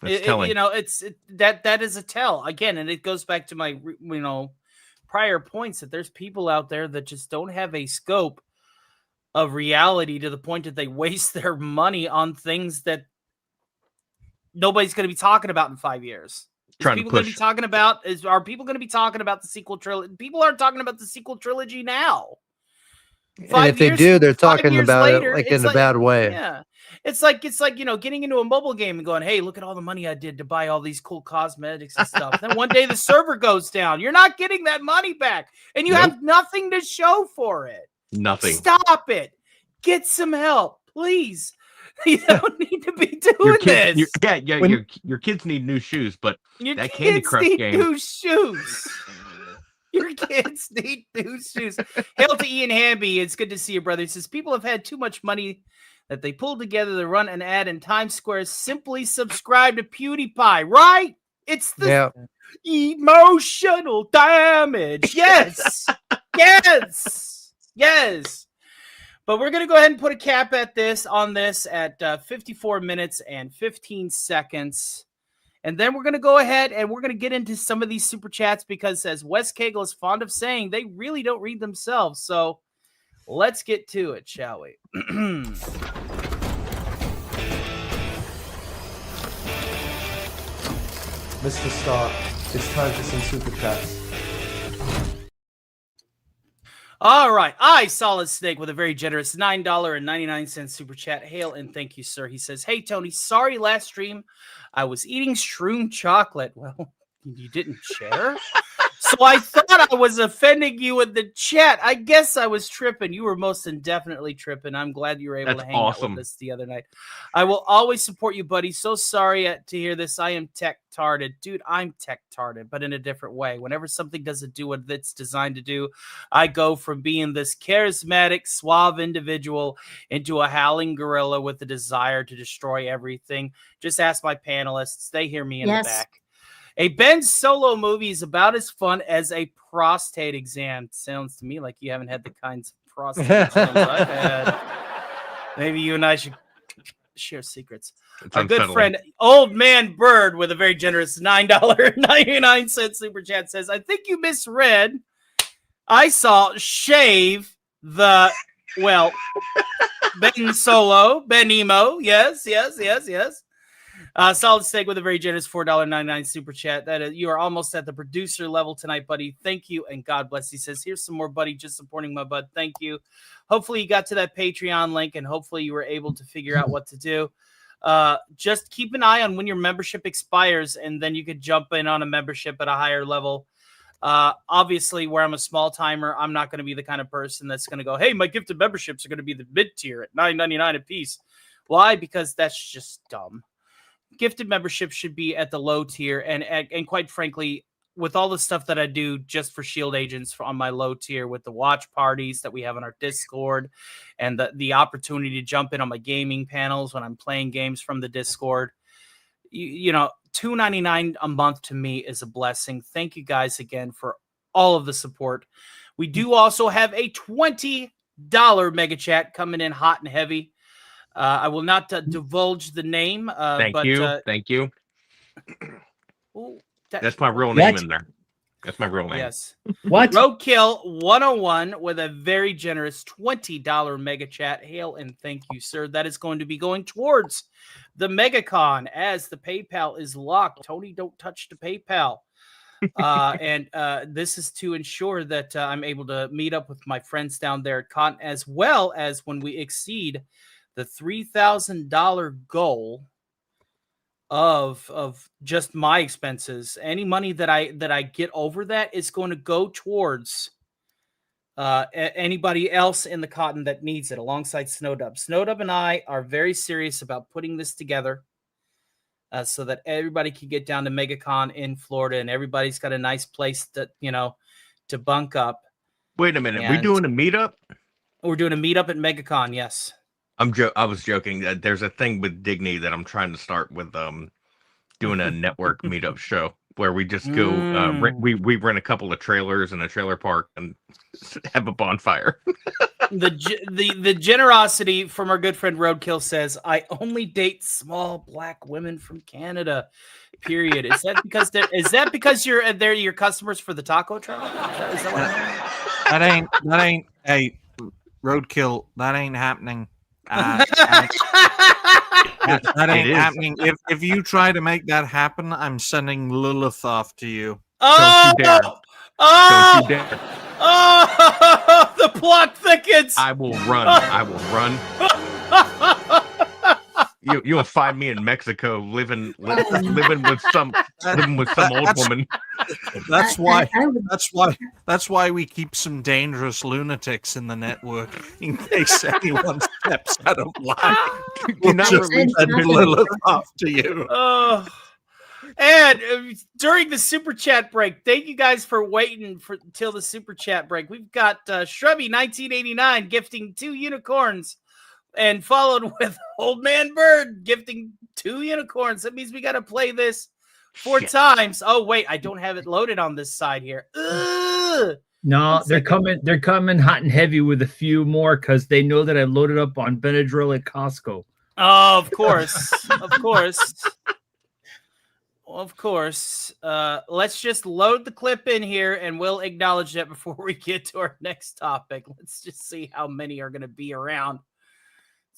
That's telling. That is a tell again, and it goes back to my prior points that there's people out there that just don't have a scope of reality to the point that they waste their money on things that nobody's going to be talking about in 5 years. Are people going to be talking about the sequel trilogy? People aren't talking about the sequel trilogy now. And if they do, they're talking about it in a bad way. Yeah. It's like getting into a mobile game and going, "Hey, look at all the money I did to buy all these cool cosmetics and stuff." Then one day the server goes down. You're not getting that money back, and you have nothing to show for it. Nothing. Stop it. Get some help, please. You don't need to be doing this. Your kids need new shoes, but that Candy Crush game. New shoes. Your kids need new shoes. Hail to Ian Hamby. It's good to see you, brother. He says, people have had too much money that they pulled together to run an ad in Times Square. Simply subscribe to PewDiePie, right? It's the emotional damage. Yes. Yes. But we're going to go ahead and put a cap on this at 54 minutes and 15 seconds. And then we're going to go ahead and we're going to get into some of these super chats because, as Wes Cagle is fond of saying, they really don't read themselves. So let's get to it, shall we? Mr. Stark, it's time for some super chats. All right. I Solid Snake with a very generous $9.99 super chat. Hail and thank you, sir. He says, "Hey, Tony, sorry last stream I was eating shroom chocolate." Well, you didn't share. So I thought I was offending you in the chat. I guess I was tripping. You were most indefinitely tripping. I'm glad you were able to hang out with us the other night. I will always support you, buddy. So sorry to hear this. I am tech-tarded. Dude, I'm tech-tarded, but in a different way. Whenever something doesn't do what it's designed to do, I go from being this charismatic, suave individual into a howling gorilla with the desire to destroy everything. Just ask my panelists. They hear me in the back. A Ben Solo movie is about as fun as a prostate exam. Sounds to me like you haven't had the kinds of prostate exams I've had. Maybe you and I should share secrets. Our good friend, Old Man Bird, with a very generous $9.99 super chat says, I think you misread. I saw shave the, well, Ben Solo, Ben Emo. Yes. Solid Steak with a very generous $4.99 super chat. That is, you are almost at the producer level tonight, buddy. Thank you, and God bless. He says, here's some more, buddy, just supporting my bud. Thank you. Hopefully you got to that Patreon link, and hopefully you were able to figure out what to do. Just keep an eye on when your membership expires, and then you could jump in on a membership at a higher level. Obviously, where I'm a small timer, I'm not going to be the kind of person that's going to go, hey, my gifted memberships are going to be the mid tier at $9.99 a piece. Why? Because that's just dumb. Gifted membership should be at the low tier, and quite frankly, with all the stuff that I do just for Shield agents on my low tier, with the watch parties that we have on our Discord, and the opportunity to jump in on my gaming panels when I'm playing games from the Discord, you know, $2.99 a month to me is a blessing. Thank you guys again for all of the support. We do also have a $20 mega chat coming in hot and heavy. I will not divulge the name. Thank you. Ooh, that's my real name in there. That's my real name. Yes. What? Roadkill 101 with a very generous $20 mega chat. Hail and thank you, sir. That is going to be going towards the MegaCon as the PayPal is locked. Tony, don't touch the PayPal. And this is to ensure that I'm able to meet up with my friends down there at Con, as well as when we exceed the $3,000 goal of just my expenses. Any money that I get over that is going to go towards anybody else in the cotton that needs it, alongside Snowdub. Snowdub and I are very serious about putting this together so that everybody can get down to MegaCon in Florida, and everybody's got a nice place to bunk up. Wait a minute, we doing a meetup? We're doing a meetup at MegaCon, yes. I was joking. There's a thing with Digny that I'm trying to start with doing a network meetup show where we just go we rent a couple of trailers in a trailer park and have a bonfire. The generosity from our good friend Roadkill says, I only date small black women from Canada. Period. Is that because they're your customers for the taco truck? Is that what that ain't a Roadkill. That ain't happening. That ain't happening. If you try to make that happen, I'm sending Lilith off to you. Oh! Don't you dare. Don't you dare. Oh, the plot thickens. I will run. You'll find me in Mexico living with some old woman. That's why we keep some dangerous lunatics in the network in case anyone steps out of line. Do not release Lilith off to you. Oh. And during the super chat break, thank you guys for waiting till the super chat break. We've got Shrubby 1989 gifting 2 unicorns, and followed with Old Man Bird gifting 2 unicorns. That means we got to play this 4 times. Oh wait, I don't have it loaded on this side here. Ugh. No, they're coming hot and heavy with a few more because they know that I loaded up on Benadryl at Costco. Oh, of course, of course. Let's just load the clip in here, and we'll acknowledge that before we get to our next topic. Let's just see how many are going to be around.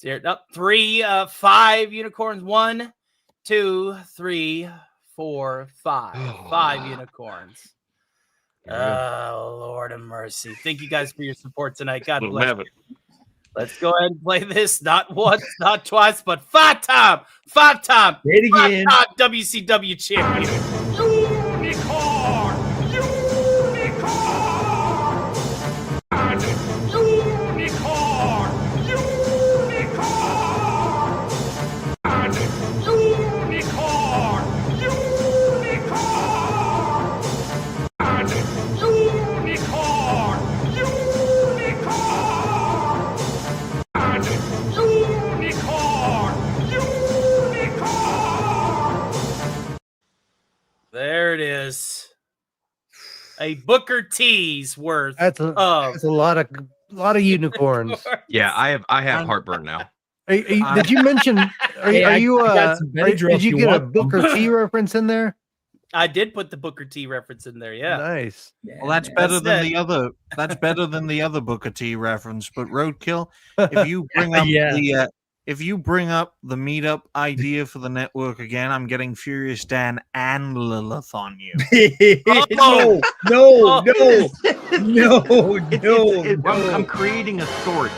3, 5 unicorns. 1, 2, 3, 4, 5. 5 unicorns. Oh, Lord of mercy. Thank you guys for your support tonight. God bless you. Let's go ahead and play this not once, not twice, but 5 times. 5 times. Say it again. 5-time WCW champion. Unicorn! A Booker T's worth. That's a lot of unicorns. Yeah, I have heartburn now. Did you mention? Did you get a Booker T reference in there? I did put the Booker T reference in there. Yeah, nice. Well, that's better than the other. That's better than the other Booker T reference. But Roadkill, if you bring up if you bring up the meetup idea for the network again, I'm getting Furious Dan and Lilith on you. No. I'm creating a story.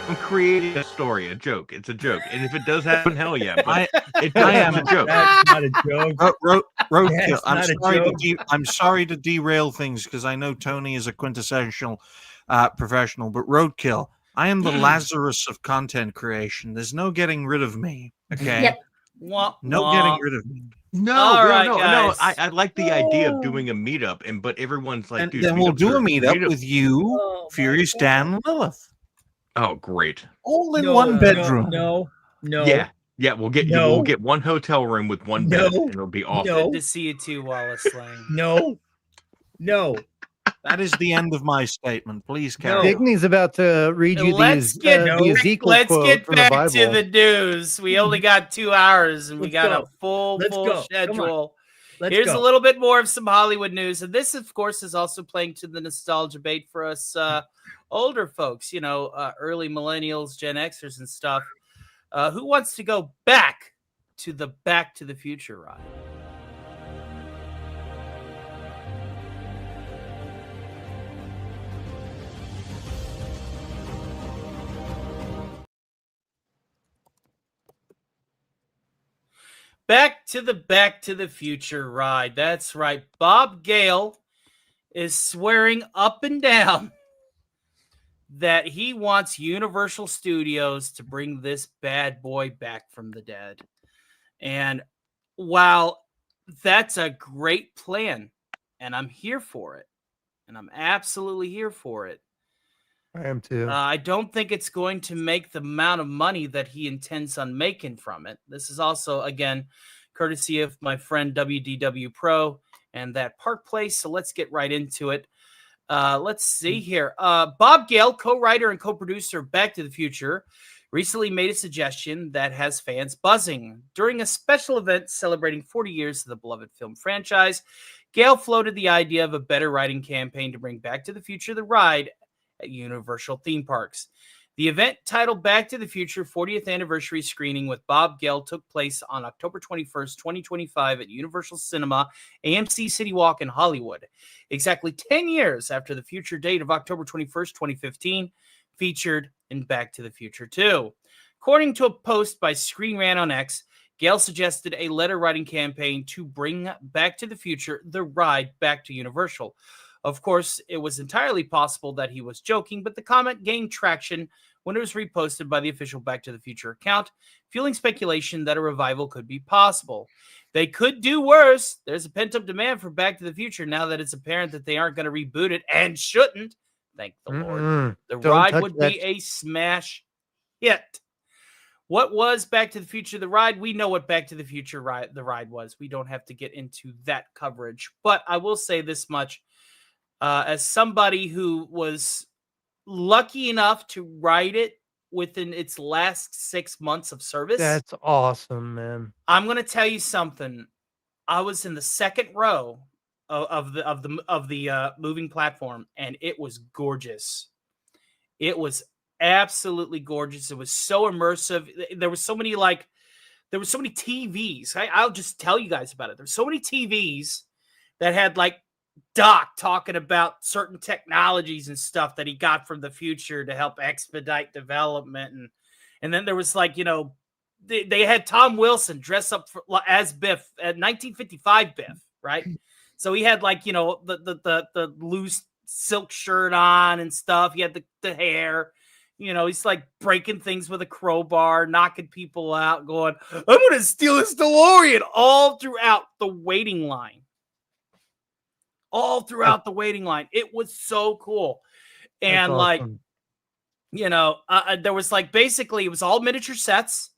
I'm creating a story, a joke. It's a joke, and if it does happen, hell yeah! But I am a joke. That's not a joke. Roadkill. I'm sorry to derail things because I know Tony is a quintessential professional, but Roadkill, I am the Lazarus of content creation. There's no getting rid of me. Okay. Yep. No getting rid of me. No, I like the idea of doing a meetup, but everyone's like, dude, then we'll do a meetup with you, Furious Dan, and Lilith. Oh, great! All in one bedroom. No. Yeah. We'll get one hotel room with one bed, and it'll be awesome. Good to see you too, Wallace Lang. No. That is the end of my statement. Please carry on. Digny's about to read you the Ezekiel quote from the Bible. To the news. We only got 2 hours, and we got a full schedule. Here's a little bit more of some Hollywood news, and this, of course, is also playing to the nostalgia bait for us older folks. Early millennials, Gen Xers, and stuff. Who wants to go back to the Future ride? Back to the Future ride. That's right. Bob Gale is swearing up and down that he wants Universal Studios to bring this bad boy back from the dead. And while that's a great plan, and I'm here for it, and I'm absolutely here for it, I am too. I don't think it's going to make the amount of money that he intends on making from it. This is also, again, courtesy of my friend WDW Pro and that Park Place. So let's get right into it. Let's see here. Bob Gale, co-writer and co-producer of Back to the Future, recently made a suggestion that has fans buzzing. During a special event celebrating 40 years of the beloved film franchise, Gale floated the idea of a better writing campaign to bring Back to the Future the ride at Universal theme parks. The event, titled Back to the Future 40th Anniversary Screening with Bob Gale, took place on October 21st, 2025 at Universal Cinema, AMC City Walk in Hollywood. Exactly 10 years after the future date of October 21st, 2015, featured in Back to the Future 2. According to a post by Screen Rant on X, Gale suggested a letter writing campaign to bring Back to the Future the ride back to Universal. Of course, it was entirely possible that he was joking, but the comment gained traction when it was reposted by the official Back to the Future account, fueling speculation that a revival could be possible. They could do worse. There's a pent-up demand for Back to the Future now that it's apparent that they aren't going to reboot it and shouldn't. Thank the Lord. The ride would be a smash hit. What was Back to the Future the ride? We know what Back to the Future the ride was. We don't have to get into that coverage. But I will say this much. As somebody who was lucky enough to write it within its last 6 months of service. That's awesome, man. I'm going to tell you something. I was in the second row of the moving platform, and it was gorgeous. It was absolutely gorgeous. It was so immersive. There were so many TVs. I'll just tell you guys about it. There's so many TVs that had Doc talking about certain technologies and stuff that he got from the future to help expedite development. And then there was they had Tom Wilson dress up as Biff at 1955 Biff, right? So he had the loose silk shirt on and stuff. He had the hair, he's breaking things with a crowbar, knocking people out, going, I'm going to steal his DeLorean all throughout the waiting line. All throughout the waiting line. It was so cool. And awesome. There was basically it was all miniature sets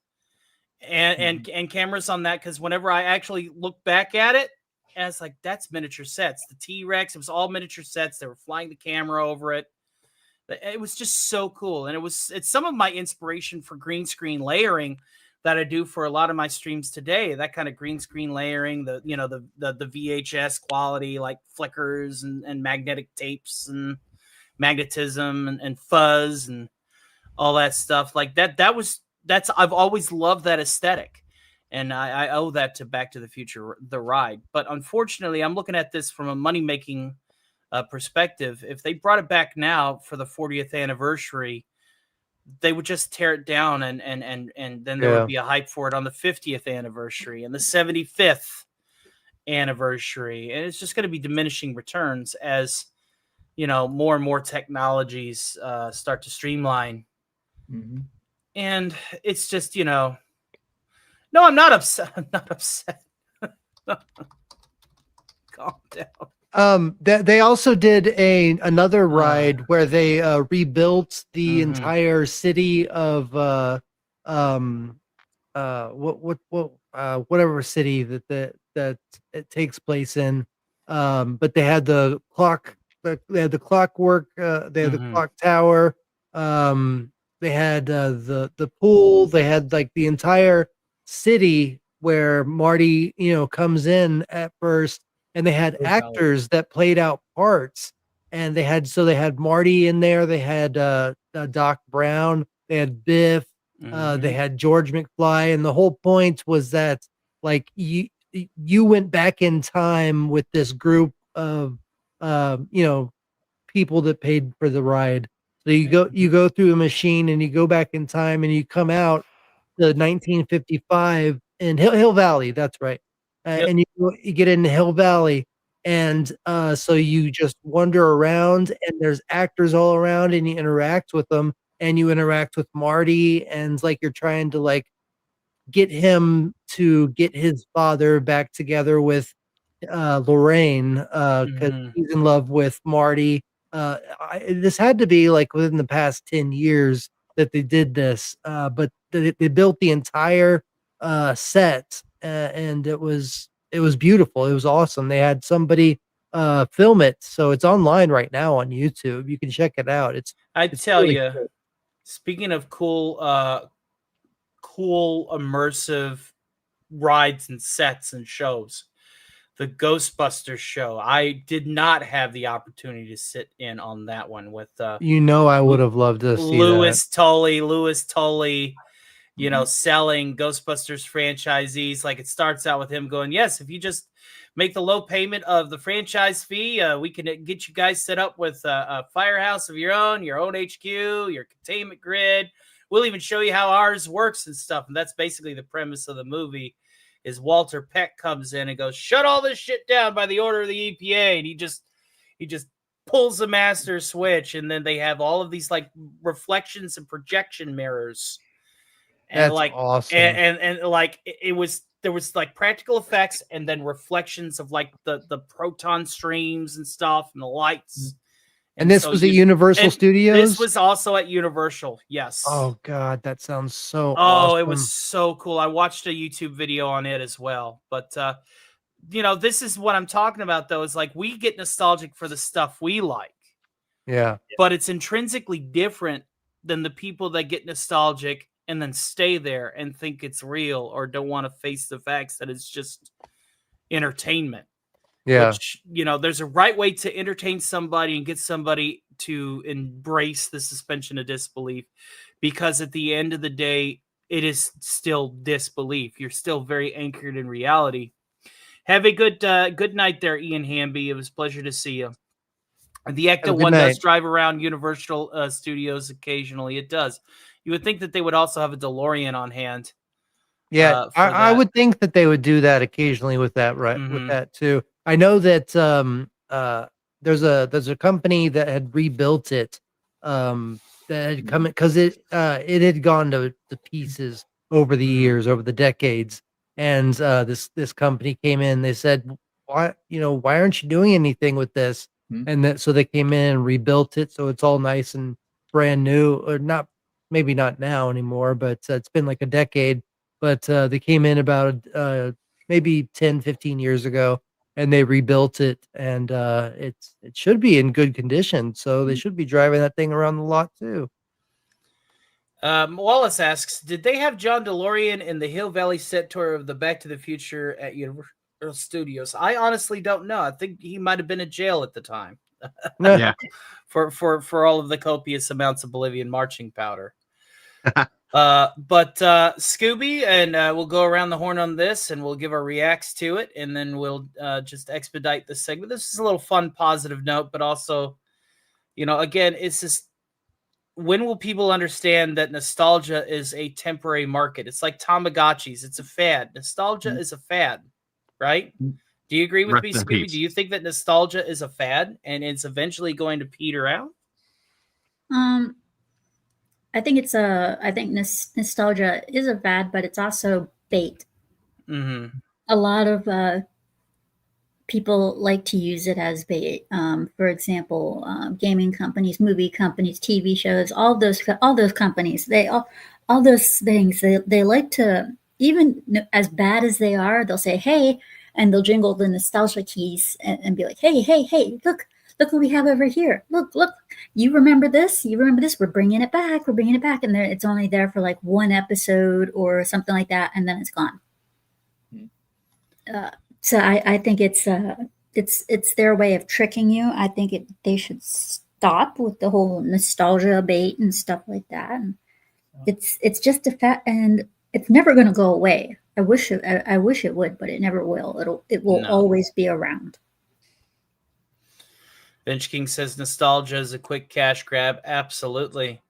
and cameras on that. Cause whenever I actually look back at it, And it's like, that's miniature sets. The T-Rex, it was all miniature sets. They were flying the camera over it. It was just so cool. And it's some of my inspiration for green screen layering that I do for a lot of my streams today. That kind of green screen layering, the VHS quality, like flickers and magnetic tapes and magnetism and fuzz and all that stuff like that. I've always loved that aesthetic. And I owe that to Back to the Future, the ride. But unfortunately, I'm looking at this from a money-making perspective. If they brought it back now for the 40th anniversary, they would just tear it down, and then there would be a hype for it on the 50th anniversary and the 75th anniversary. And it's just going to be diminishing returns as, more and more technologies start to streamline. Mm-hmm. And it's just, no, I'm not upset. I'm not upset. Calm down. They also did another ride where they rebuilt the entire city of whatever city that it takes place in. But they had the clock, they had the clockwork, they had the clock tower, they had the pool, they had like the entire city where Marty comes in at first. And they had actors that played out parts, and they had Marty in there. They had Doc Brown. They had Biff. They had George McFly, and the whole point was that like you went back in time with this group of people that paid for the ride. So you go through a machine and you go back in time and you come out to 1955 in Hill Valley. That's right. And you get into Hill Valley, and so you just wander around, and there's actors all around, and you interact with them, and you interact with Marty, and like you're trying to like get him to get his father back together with Lorraine because he's in love with Marty. This had to be like within the past 10 years that they did this, but they built the entire set. And it was beautiful. It was awesome. They had somebody film it, so it's online right now on YouTube. You can check it out. It's tell really you, cool. Speaking of cool immersive rides and sets and shows, the Ghostbusters show. I did not have the opportunity to sit in on that one with I would have loved to see Louis Tully. Selling Ghostbusters franchisees. Like, it starts out with him going, yes, if you just make the low payment of the franchise fee, we can get you guys set up with a firehouse of your own HQ, your containment grid. We'll even show you how ours works and stuff. And that's basically the premise of the movie, is Walter Peck comes in and goes, shut all this shit down by the order of the EPA. And he just pulls the master switch. And then they have all of these like reflections and projection mirrors. And That's like awesome. And like there was like practical effects and then reflections of like the proton streams and stuff and the lights. And this was at Universal Studios? This was also at Universal, yes. Oh God, that sounds so awesome. It was so cool. I watched a YouTube video on it as well. But this is what I'm talking about though, is like we get nostalgic for the stuff we like. Yeah. But it's intrinsically different than the people that get nostalgic and then stay there and think it's real or don't want to face the facts that it's just entertainment. Yeah. Which, there's a right way to entertain somebody and get somebody to embrace the suspension of disbelief, because at the end of the day, it is still disbelief. You're still very anchored in reality. Have a good night there, Ian Hamby. It was a pleasure to see you. The Ecto One does drive around Universal Studios occasionally. It does. You would think that they would also have a DeLorean on hand. Yeah, I would think that they would do that occasionally with that, right? With that too. I know that there's a company that had rebuilt it that had come because it had gone to pieces over the years, over the decades, and this company came in. They said, why aren't you doing anything with this? And so they came in and rebuilt it, so it's all nice and brand new, or not. Maybe not now anymore, but it's been like a decade. But they came in about maybe 10, 15 years ago, and they rebuilt it, and it should be in good condition. So they should be driving that thing around the lot too. Wallace asks, did they have John DeLorean in the Hill Valley set tour of the Back to the Future at Universal Studios? I honestly don't know. I think he might have been in jail at the time. Yeah. For all of the copious amounts of Bolivian marching powder. But Scooby, and we'll go around the horn on this, and we'll give our reacts to it, and then we'll just expedite this segment. This is a little fun, positive note, but also, again, it's just, when will people understand that nostalgia is a temporary market? It's like Tamagotchis. It's a fad. Nostalgia is a fad, right? Do you agree with me, Scooby? Do you think that nostalgia is a fad and it's eventually going to peter out? I think nostalgia is a fad, but it's also bait. Mm-hmm. A lot of people like to use it as bait. For example, gaming companies, movie companies, TV shows, all those companies, all those things, they like to, even as bad as they are, they'll say, hey, and they'll jingle the nostalgia keys and be like, hey, look what we have over here. Look, you remember this? We're bringing it back. And it's only there for like one episode or something like that, and then it's gone. So I think it's their way of tricking you. I think they should stop with the whole nostalgia bait and stuff like that. And it's just a fact, and it's never going to go away. I wish it would, but it never will. It will always be around. Bench King says nostalgia is a quick cash grab. Absolutely.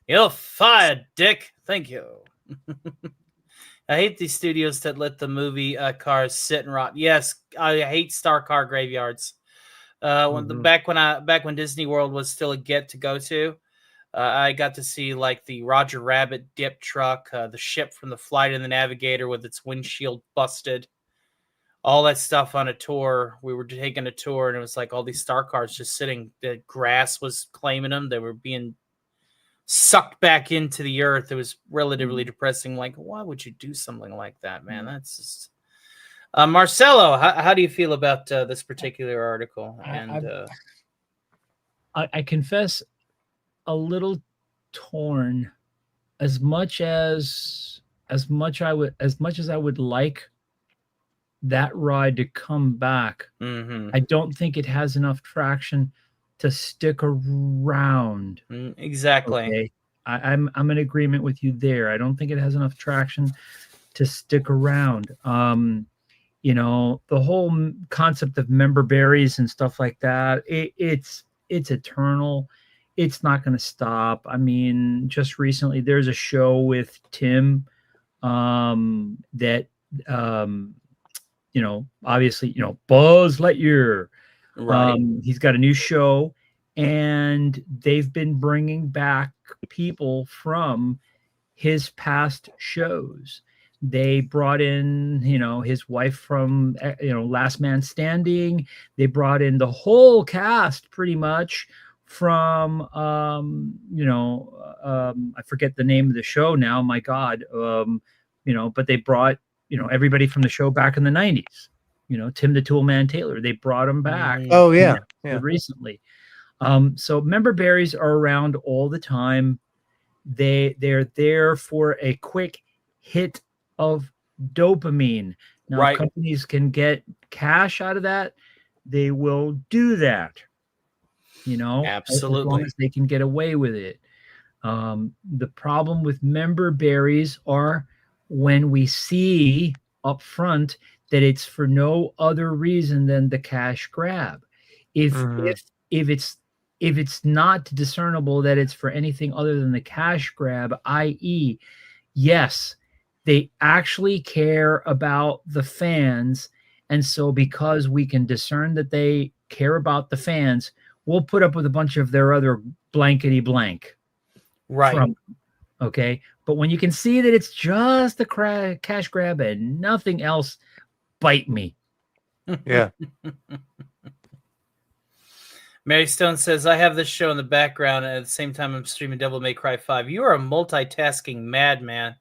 You're fired, Dick. Thank you. I hate these studios that let the movie cars sit and rot. Yes, I hate star car graveyards. Back when Disney World was still a get to go to, I got to see like the Roger Rabbit dip truck, the ship from the Flight of the Navigator with its windshield busted, all that stuff on a tour. We were taking a tour, and it was like all these star cars just sitting. The grass was claiming them. They were being sucked back into the earth. It was relatively depressing. Like, why would you do something like that, man? That's just... Marcelo, how do you feel about this particular article? And I confess, a little torn. As much as I would like that ride to come back, I don't think it has enough traction to stick around. Exactly. Okay? I'm in agreement with you there. I don't think it has enough traction to stick around. The whole concept of member berries and stuff like that, it's eternal. It's not going to stop. I mean, just recently there's a show with Tim that obviously, Buzz Lightyear. Right. He's got a new show, and they've been bringing back people from his past shows. They brought in, his wife from, Last Man Standing. They brought in the whole cast pretty much from, I forget the name of the show now. My God. But they brought, everybody from the show back in the 90s. Tim the Toolman Taylor. They brought him back. Oh yeah, recently. So member berries are around all the time. They're there for a quick hit of dopamine. Now, right. If companies can get cash out of that, they will do that. Absolutely. As long as they can get away with it. The problem with member berries are when we see up front that it's for no other reason than the cash grab. If it's not discernible that it's for anything other than the cash grab, i.e., yes, they actually care about the fans, and so because we can discern that they care about the fans, we'll put up with a bunch of their other blankety blank. Right. Okay. But when you can see that it's just a cash grab and nothing else, bite me. Yeah. Mary Stone says, I have this show in the background, and at the same time I'm streaming Devil May Cry 5. You are a multitasking madman.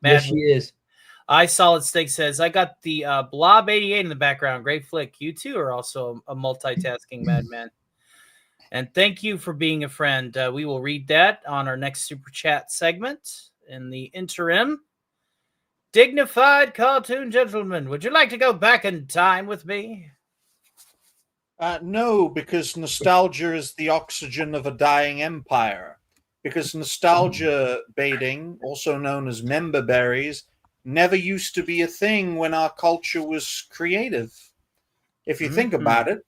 Yes, she is. I Solid Steak says, I got the Blob 88 in the background. Great flick. You too are also a multitasking madman. And thank you for being a friend. We will read that on our next Super Chat segment. In the interim, dignified cartoon gentleman, would you like to go back in time with me? No, because nostalgia is the oxygen of a dying empire. Because nostalgia baiting, also known as member berries, never used to be a thing when our culture was creative. If you think about it,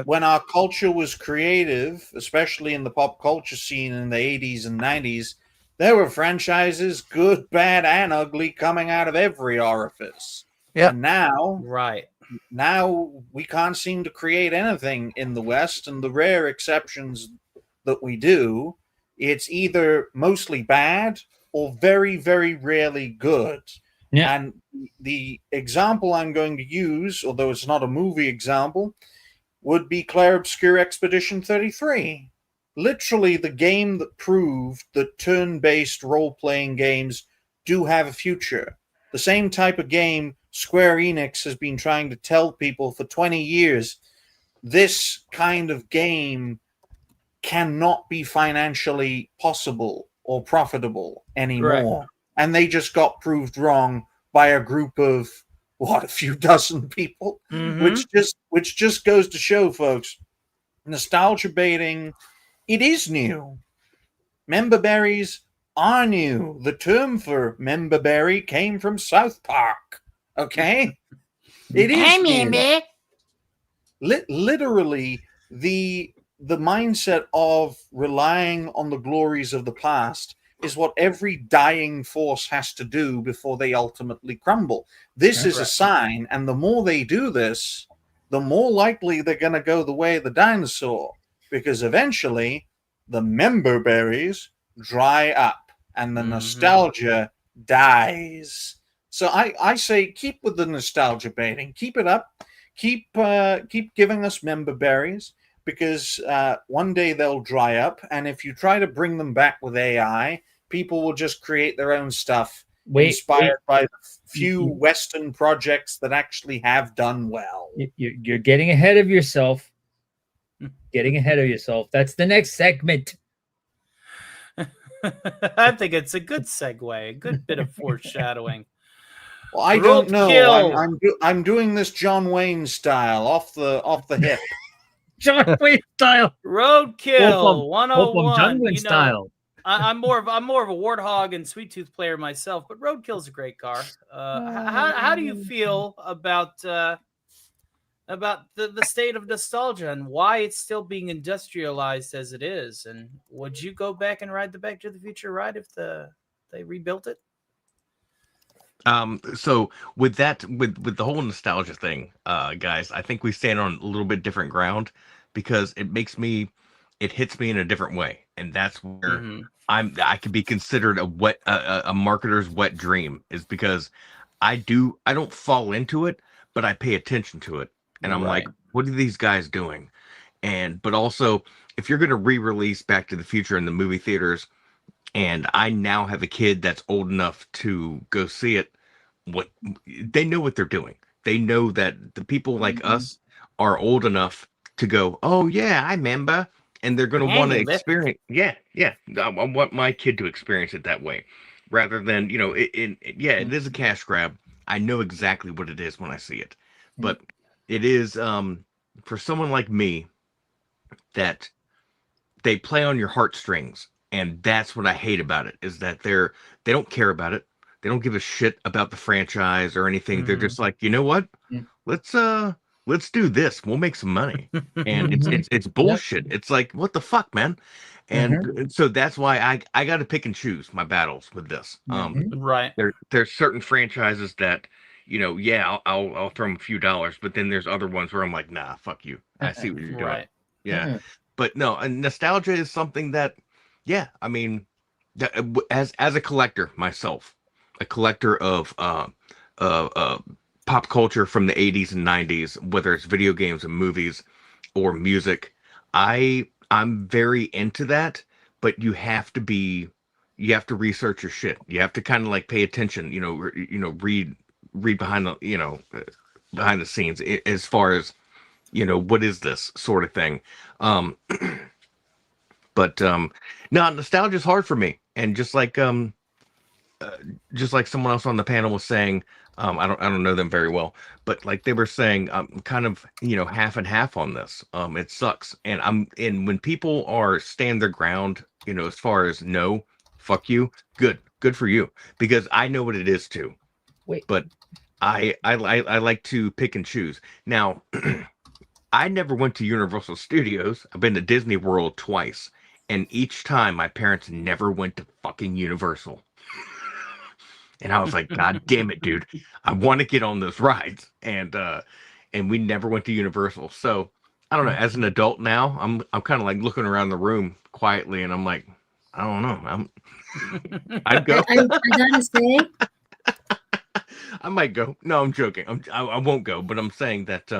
when our culture was creative, especially in the pop culture scene in the 80s and 90s, there were franchises, good, bad, and ugly, coming out of every orifice. Yeah. And now, right. Now we can't seem to create anything in the West, and the rare exceptions that we do, it's either mostly bad or very, very rarely good. Yeah. And the example I'm going to use, although it's not a movie example, would be Clair Obscure Expedition 33. Literally the game that proved that turn-based role-playing games do have a future. The same type of game Square Enix has been trying to tell people for 20 years. This kind of game cannot be financially possible or profitable anymore. Right. And they just got proved wrong by a group of, a few dozen people, which just goes to show, folks, nostalgia baiting, it is new. Member berries are new. The term for member berry came from South Park. Okay? It is new. Literally, the mindset of relying on the glories of the past is what every dying force has to do before they ultimately crumble. This is a sign, and the more they do this, the more likely they're going to go the way of the dinosaur, because eventually the member berries dry up and the nostalgia dies. So I say keep with the nostalgia baiting. Keep it up. Keep giving us member berries, because one day they'll dry up, and if you try to bring them back with AI, people will just create their own stuff inspired by the few Western projects that actually have done well. You're getting ahead of yourself. Getting ahead of yourself. That's the next segment. I think it's a good segue, a good bit of foreshadowing. Well, I don't know. I'm doing this John Wayne style, off the hip. John Wayne style. Roadkill 101. John Wayne style. I'm more of a Warthog and Sweet Tooth player myself, but Roadkill's a great car. How do you feel about the state of nostalgia and why it's still being industrialized as it is? And would you go back and ride the Back to the Future ride if they rebuilt it? So with the whole nostalgia thing, guys, I think we stand on a little bit different ground, because it hits me in a different way, and that's where I could be considered a marketer's wet dream, is because I don't fall into it, but I pay attention to it, and I'm like, what are these guys doing? But also, if you're going to re-release Back to the Future in the movie theaters, and I now have a kid that's old enough to go see it, they know what they're doing. They know that the people like us are old enough to go, oh yeah, I remember, and they're going to want to experience. Yeah. I want my kid to experience it that way, rather than it is a cash grab. I know exactly what it is when I see it, but it is for someone like me that they play on your heartstrings. And that's what I hate about it, is that they don't care about it. They don't give a shit about the franchise or anything. They're just like, you know what? Let's do this. We'll make some money. And it's bullshit. It's like, what the fuck, man? And so that's why I got to pick and choose my battles with this. Right. There's certain franchises that, I'll throw them a few dollars, but then there's other ones where I'm like, nah, fuck you. I see what you're doing. Right. Yeah. But no, and nostalgia is something that, yeah, I mean, as a collector myself, a collector of pop culture from the 80s and 90s, whether it's video games and movies or music, I'm very into that. But you have to be you have to research your shit. You have to kind of like pay attention. Read behind the behind the scenes as far as what is this sort of thing. But no, nostalgia is hard for me, and just like someone else on the panel was saying, I don't know them very well, but like they were saying, I'm kind of half and half on this. It sucks, and when people are stand their ground, as far as no, fuck you, good for you, because I know what it is too. Wait, but I like to pick and choose. Now, I never went to Universal Studios. I've been to Disney World twice, and each time my parents never went to fucking Universal. And I was like, God damn it, dude. I want to get on those rides. And we never went to Universal. So I don't know. As an adult now, I'm kind of like looking around the room quietly, and I'm like, I don't know. I'd go. I gotta say, I might go. No, I'm joking. I won't go. But I'm saying that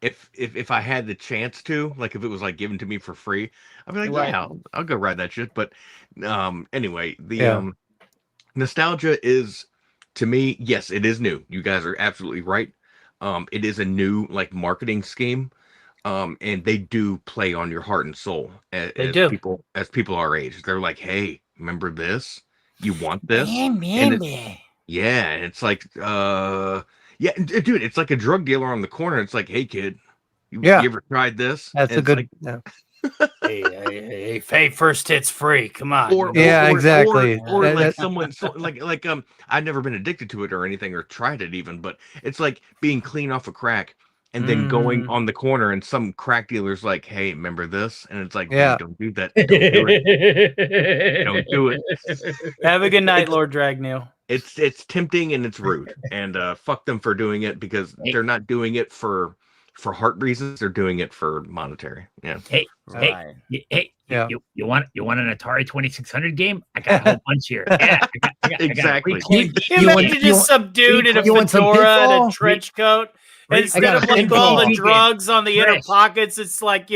if I had the chance to, like if it was like given to me for free, I'd be like, Right. yeah, I'll go ride that shit. But anyway, nostalgia is, to me, yes, it is new. You guys are absolutely right. It is a new like marketing scheme, and they do play on your heart and soul. They do. People our age, they're like, hey, remember this? You want this? And it's like, yeah, dude, it's like a drug dealer on the corner. It's like, hey, kid, you ever tried this? That's And a it's good. like, Yeah. Hey, first hits free. Come on. Exactly. Or like someone, I've never been addicted to it or anything or tried it even, but it's like being clean off of crack and then going on the corner and some crack dealer's like, hey, remember this? And it's like, Yeah. dude, don't do that. Don't do it. Don't do it. Have a good night, Lord Dragneel. It's tempting and it's rude, and fuck them for doing it, because they're not doing it for heart reasons. They're doing it for monetary. Yeah. Hey, Yeah. you want an Atari 2600 game? I got a whole bunch here. Yeah, I got Exactly. You imagine just some dude in a fedora and a trench coat. Instead of like all the drugs on the inner pockets, it's like,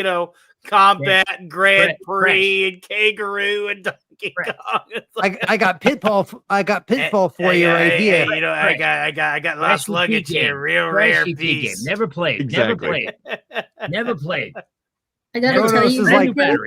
Combat and Grand Prix and Kangaroo and Donkey Kong. I got Pitfall for you right here. I got lost luggage here, real rare piece. Never played. Exactly. Never played. I gotta tell Kronos you, is right like, there,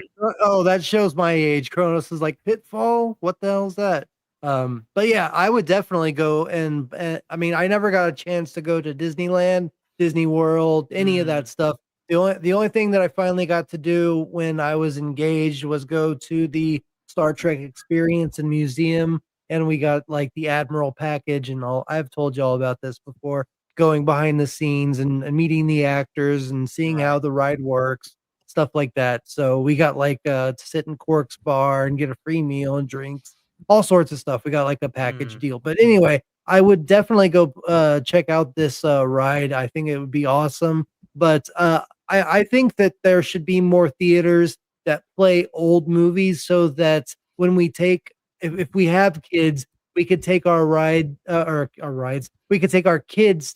oh, that shows my age. Kronos is like Pitfall. What the hell is that? But yeah, I would definitely go and I mean, I never got a chance to go to Disneyland, Disney World, any of that stuff. The only thing that I finally got to do when I was engaged was go to the Star Trek Experience and Museum, and we got like the Admiral package and all. I've told you all about this before. Going behind the scenes and meeting the actors and seeing how the ride works, stuff like that. So we got like to sit in Quark's bar and get a free meal and drinks, all sorts of stuff. We got like a package deal. But anyway, I would definitely go check out this ride. I think it would be awesome. But I think that there should be more theaters that play old movies, so that when we take, if we have kids, we could take our rides. We could take our kids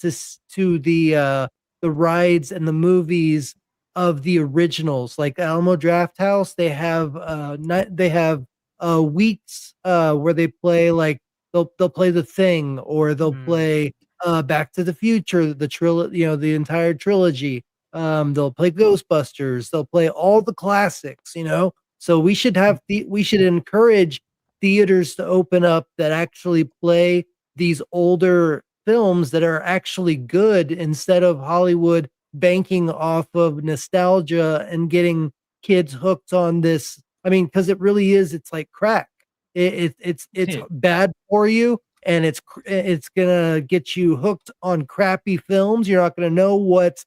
to the rides and the movies of the originals, like Alamo Drafthouse. They have weeks where they play, like they'll play The Thing, or they'll play Back to the Future, the entire trilogy. They'll play Ghostbusters. They'll play all the classics. So we should encourage theaters to open up that actually play these older films that are actually good, instead of Hollywood banking off of nostalgia and getting kids hooked on this. I mean, because it really is. It's like crack. It's bad for you, and it's gonna get you hooked on crappy films. You're not gonna know what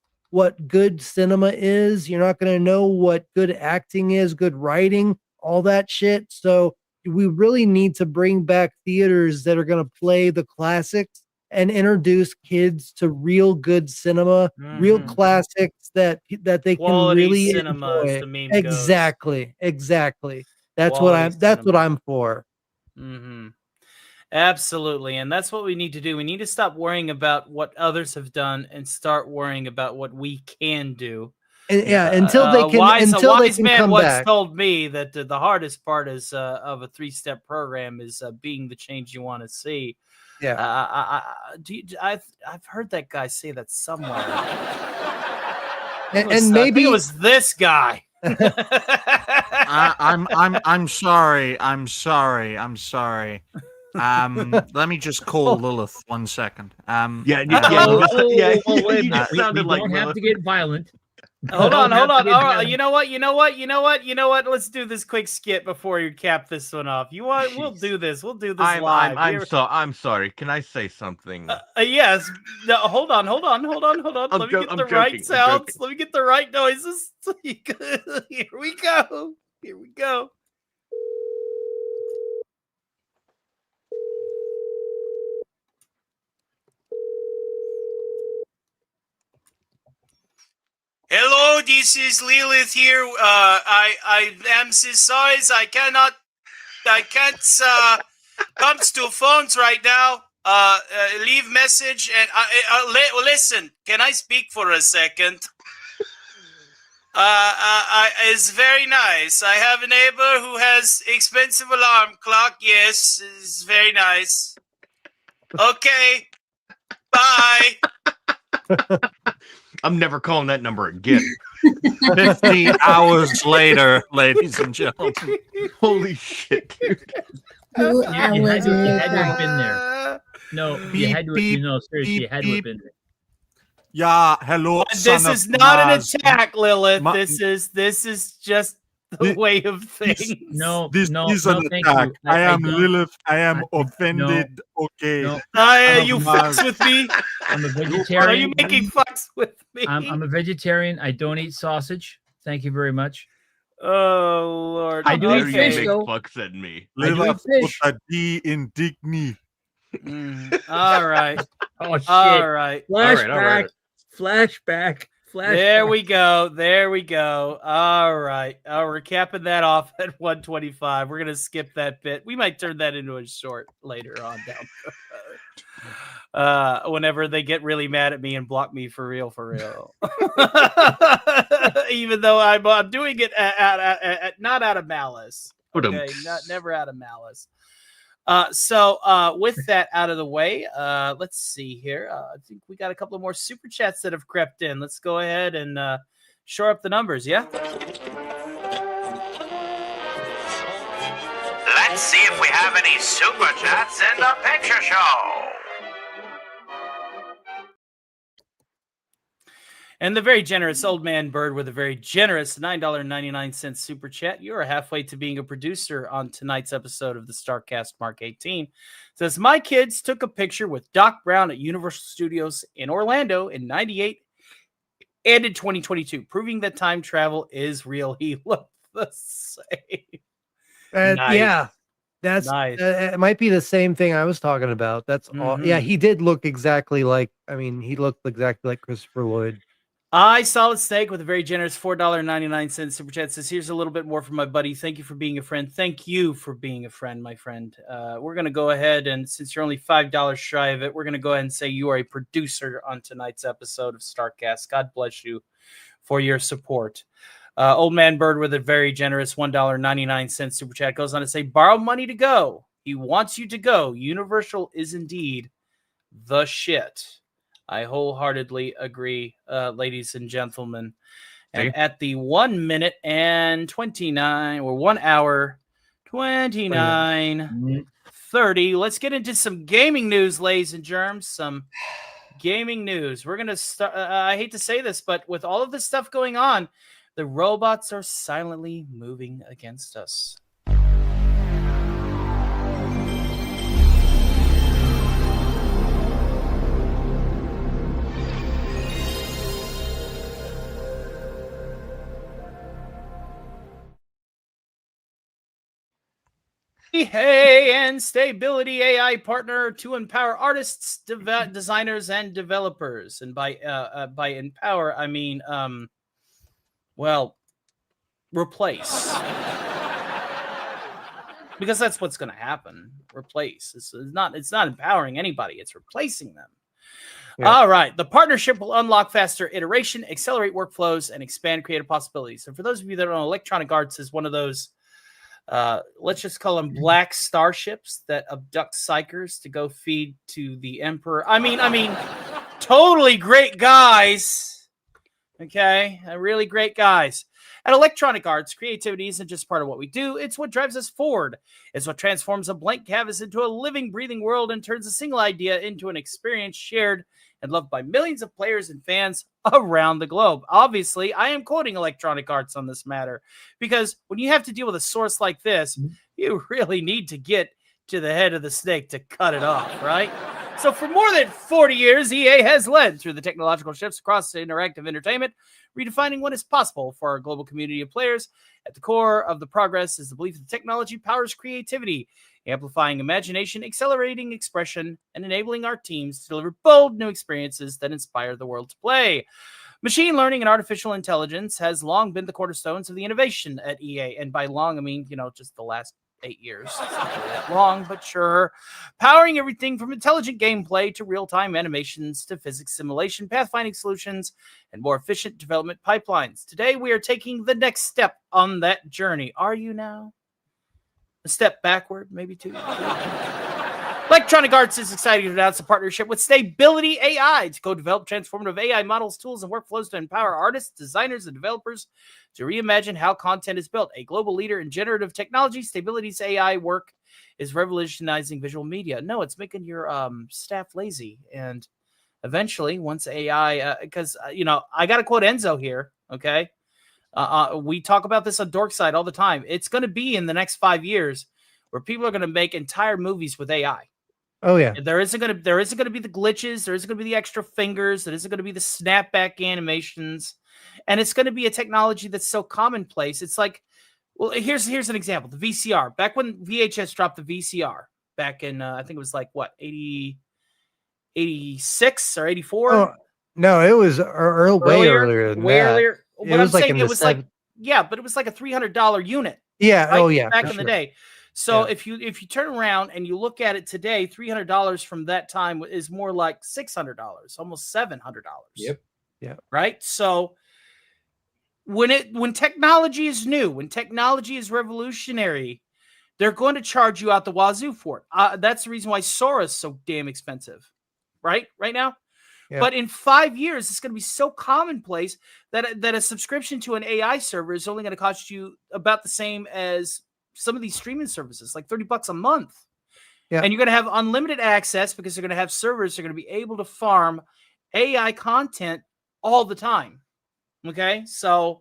good cinema is. You're not gonna know what good acting is, good writing, all that shit. So we really need to bring back theaters that are gonna play the classics and introduce kids to real good cinema, real classics that they Quality can really cinema, enjoy. as the meme goes. Exactly. That's Quality what I'm for. Mm-hmm. Absolutely. And that's what we need to do. We need to stop worrying about what others have done and start worrying about what we can do. And, until they can, a wise man come once back. told me that the hardest part is of a 3-step program is being the change you want to see. Yeah, I've heard that guy say that somewhere. and I think maybe it was this guy. I'm sorry. Let me just call Lilith 1 second. Yeah, wait a you minute. just sounded We like don't have Lilith. to get violent. Hold on. Don't have to get All right, violent. you know what? Let's do this quick skit before you cap this one off. You want? We'll do this. We'll do this live. I'm sorry. Can I say something? Yes. No, hold on. Let me get the right sounds. Let me get the right noises. Here we go. Hello, this is Lilith here. I am so sorry. I can't comes to phones right now. Leave message and listen. Can I speak for a second? It's very nice. I have a neighbor who has expensive alarm clock. Yes, it's very nice. Okay, bye. I'm never calling that number again. 50 hours later, ladies and gentlemen. Holy shit, dude. Who You had to have been there. Uh, No, you had to. Seriously, you had to have been there. Yeah, hello. This is not an attack, Lilith. This is just the way of things. No, This no, is no, an thank attack. you. I am don't- Lilith. I am I- offended. Okay. No, You fucks with me? I'm a Are vegetarian. you making fucks with me? I'm a vegetarian. I don't eat sausage. Thank you very much. Oh Lord! I do How eat dare you fish, make though. fucks at me? I do Lilith eat put fish. a D in Digny. All right. Oh shit! All right. Flashback. Flashback. There we go. All right. We're capping that off at 125. We're gonna skip that bit. We might turn that into a short later on down the road. Whenever they get really mad at me and block me for real. Even though I'm doing it not out of malice. Okay, never out of malice. So with that out of the way, let's see here. I think we got a couple of more super chats that have crept in. Let's go ahead and shore up the numbers. Yeah. Let's see if we have any super chats in the picture show. And the very generous old man bird with a very generous $9.99 super chat. You are halfway to being a producer on tonight's episode of the StarkCast Mk18. Says, my kids took a picture with Doc Brown at Universal Studios in Orlando in 98 and in 2022, proving that time travel is real. He looked the same. Nice. Yeah, that's Nice. it might be the same thing I was talking about. That's all. Yeah, he did look exactly like. I mean, he looked exactly like Christopher Lloyd. Solid Snake with a very generous $4.99 super chat says, here's a little bit more from my buddy. Thank you for being a friend. Thank you for being a friend, my friend. We're going to go ahead and since you're only $5 shy of it, we're going to go ahead and say you are a producer on tonight's episode of StarkCast. God bless you for your support. Old Man Bird with a very generous $1.99 super chat goes on to say, borrow money to go. He wants you to go. Universal is indeed the shit. I wholeheartedly agree, ladies and gentlemen. And at the 1 minute and 29 or 1 hour 29:30, let's get into some gaming news, ladies and germs. Some gaming news. We're gonna start. I hate to say this, but with all of this stuff going on, the robots are silently moving against us. Hey, and Stability AI partner to empower artists, designers, and developers. And by empower, I mean, replace. Because that's what's going to happen. Replace. It's not empowering anybody. It's replacing them. All right. The partnership will unlock faster iteration, accelerate workflows, and expand creative possibilities. So for those of you that don't know, Electronic Arts is one of those, let's just call them black starships that abduct psychers to go feed to the Emperor. I mean, totally great guys. Okay? Really great guys. At Electronic Arts, creativity isn't just part of what we do, it's what drives us forward. It's what transforms a blank canvas into a living, breathing world and turns a single idea into an experience shared and loved by millions of players and fans around the globe. Obviously, I am quoting Electronic Arts on this matter, because when you have to deal with a source like this, you really need to get to the head of the snake to cut it off, right? So for more than 40 years, EA has led through the technological shifts across interactive entertainment, redefining what is possible for our global community of players. At the core of the progress is the belief that technology powers creativity, amplifying imagination, accelerating expression, and enabling our teams to deliver bold new experiences that inspire the world to play. Machine learning and artificial intelligence has long been the cornerstones of the innovation at EA. And by long, I mean, just the last 8 years. It's not really that long, but sure. Powering everything from intelligent gameplay to real-time animations to physics simulation, pathfinding solutions, and more efficient development pipelines. Today, we are taking the next step on that journey. Are you now? A step backward, maybe two. Electronic Arts is excited to announce a partnership with Stability AI to co-develop transformative AI models, tools, and workflows to empower artists, designers, and developers to reimagine how content is built. A global leader in generative technology, Stability's AI work is revolutionizing visual media. No, it's making your staff lazy. And eventually, once AI, because, I got to quote Enzo here, okay? We talk about this on Dorkside all the time. It's going to be in the next 5 years where people are going to make entire movies with AI. Oh yeah. There isn't going to be the glitches. There isn't going to be the extra fingers. There isn't going to be the snapback animations, and it's going to be a technology that's so commonplace. It's like, well, here's an example: the VCR. Back when VHS dropped the VCR, back in I think it was like what 86 or 84. Oh, no, it was way earlier than that. Earlier. It was like it was like a $300 unit. Yeah. Right? Oh yeah. Back in the day. So if you turn around and you look at it today, $300 from that time is more like $600, almost $700. Yep. Yeah. Right. So when technology is new, when technology is revolutionary, they're going to charge you out the wazoo for it. That's the reason why Sora is so damn expensive, right now. Yeah. But in 5 years, it's going to be so commonplace that a subscription to an AI server is only going to cost you about the same as some of these streaming services, like $30 a month. Yeah. And you're going to have unlimited access because they're going to have servers that are going to be able to farm AI content all the time. Okay. So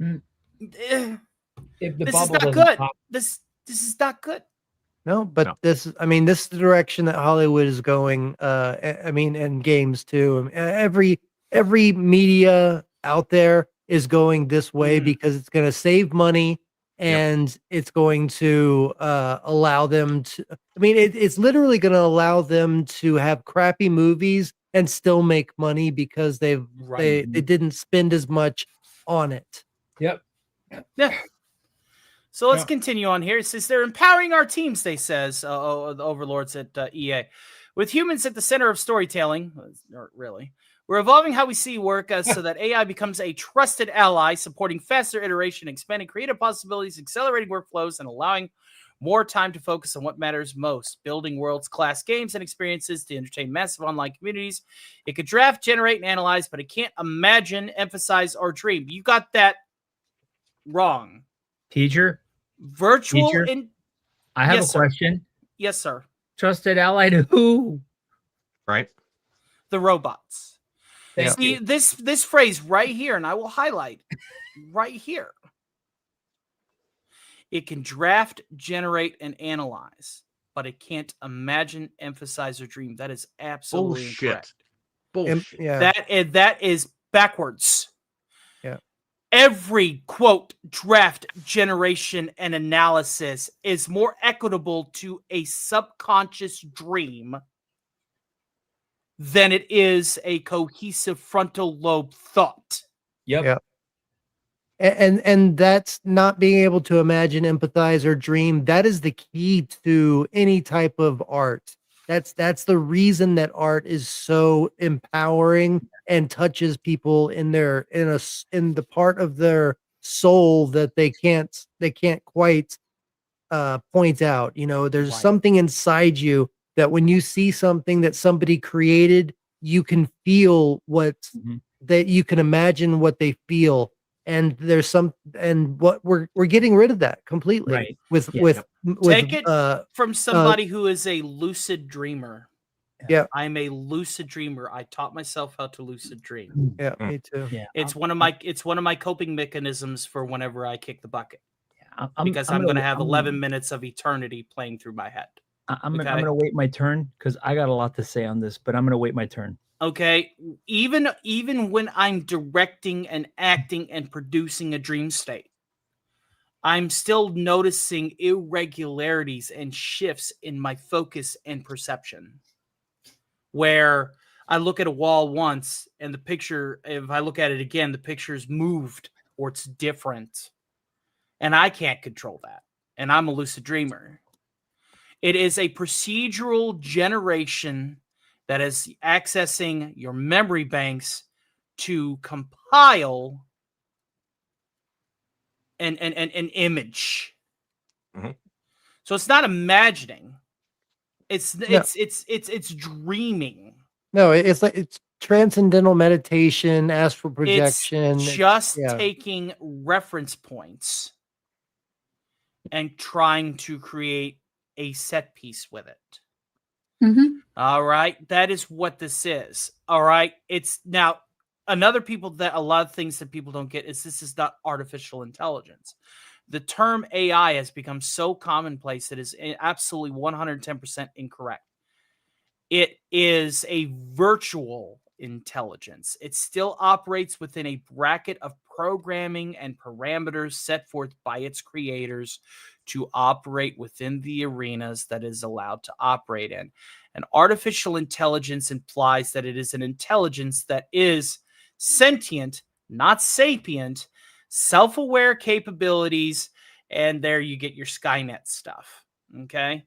if the this bubble is not good. This is not good. No, but this is the direction that Hollywood is going. And games too. Every media out there is going this way because it's going to save money. And it's going to allow them to. It's literally going to allow them to have crappy movies and still make money because they didn't spend as much on it. Yep. Yeah. So let's continue on here. It says they're empowering our teams. They says the overlords at EA, with humans at the center of storytelling. Not really. We're evolving how we see work so that AI becomes a trusted ally, supporting faster iteration, expanding creative possibilities, accelerating workflows, and allowing more time to focus on what matters most, building world-class games and experiences to entertain massive online communities. It could draft, generate, and analyze, but it can't imagine, emphasize, or dream. You got that wrong. Teacher? I have a question. Yes, sir. Trusted ally to who? Right. The robots. Thank See, you. this phrase right here, and I will highlight right here. It can draft, generate, and analyze, but it can't imagine, emphasize, or dream. That is absolutely incorrect. Bullshit. That is backwards. Yeah. Every quote, draft, generation, and analysis is more equitable to a subconscious dream than it is a cohesive frontal lobe thought. Yep. And that's not being able to imagine, empathize, or dream. That is the key to any type of art. That's the reason that art is so empowering and touches people in the part of their soul that they can't quite point out. You know, there's something inside you that when you see something that somebody created, you can feel that you can imagine what they feel. And what we're getting rid of that completely with Take it from somebody who is a lucid dreamer. Yeah, I'm a lucid dreamer. I taught myself how to lucid dream. Yeah, me too. Yeah, it's one of my coping mechanisms for whenever I kick the bucket. Because I'm going to have 11 minutes of eternity playing through my head. I'm going to wait my turn because I got a lot to say on this, but I'm going to wait my turn. Okay, even when I'm directing and acting and producing a dream state, I'm still noticing irregularities and shifts in my focus and perception. Where I look at a wall once and the picture, if I look at it again, the picture's moved or it's different. And I can't control that. And I'm a lucid dreamer. It is a procedural generation that is accessing your memory banks to compile an image. Mm-hmm. So it's not imagining. It's dreaming. No, it's transcendental meditation, astral projection. It's just taking reference points and trying to create a set piece with it. Mm-hmm. All right. That is what this is. All right. It's now a lot of things that people don't get is this is not artificial intelligence. The term AI has become so commonplace that it is absolutely 110% incorrect. It is a virtual intelligence. It still operates within a bracket of programming and parameters set forth by its creators to operate within the arenas that is allowed to operate in. And artificial intelligence implies that it is an intelligence that is sentient, not sapient, self-aware capabilities, and there you get your Skynet stuff. Okay?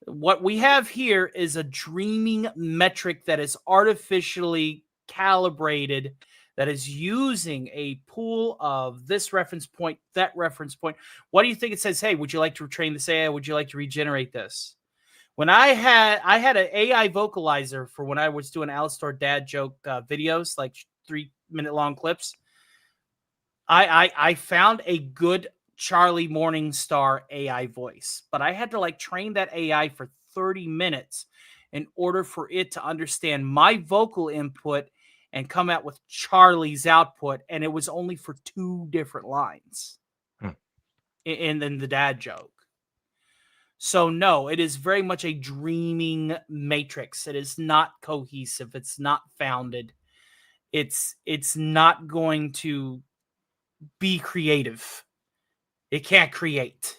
What we have here is a dreaming metric that is artificially calibrated, that is using a pool of this reference point, that reference point. What do you think it says? Hey, would you like to retrain this AI? Would you like to regenerate this? When I had an AI vocalizer for when I was doing Alistar dad joke videos, like 3-minute long clips, I found a good Charlie Morningstar AI voice, but I had to train that AI for 30 minutes in order for it to understand my vocal input and come out with Charlie's output. And it was only for 2 different lines in the dad joke. So no, it is very much a dreaming matrix. It is not cohesive. It's not founded. It's not going to be creative. It can't create.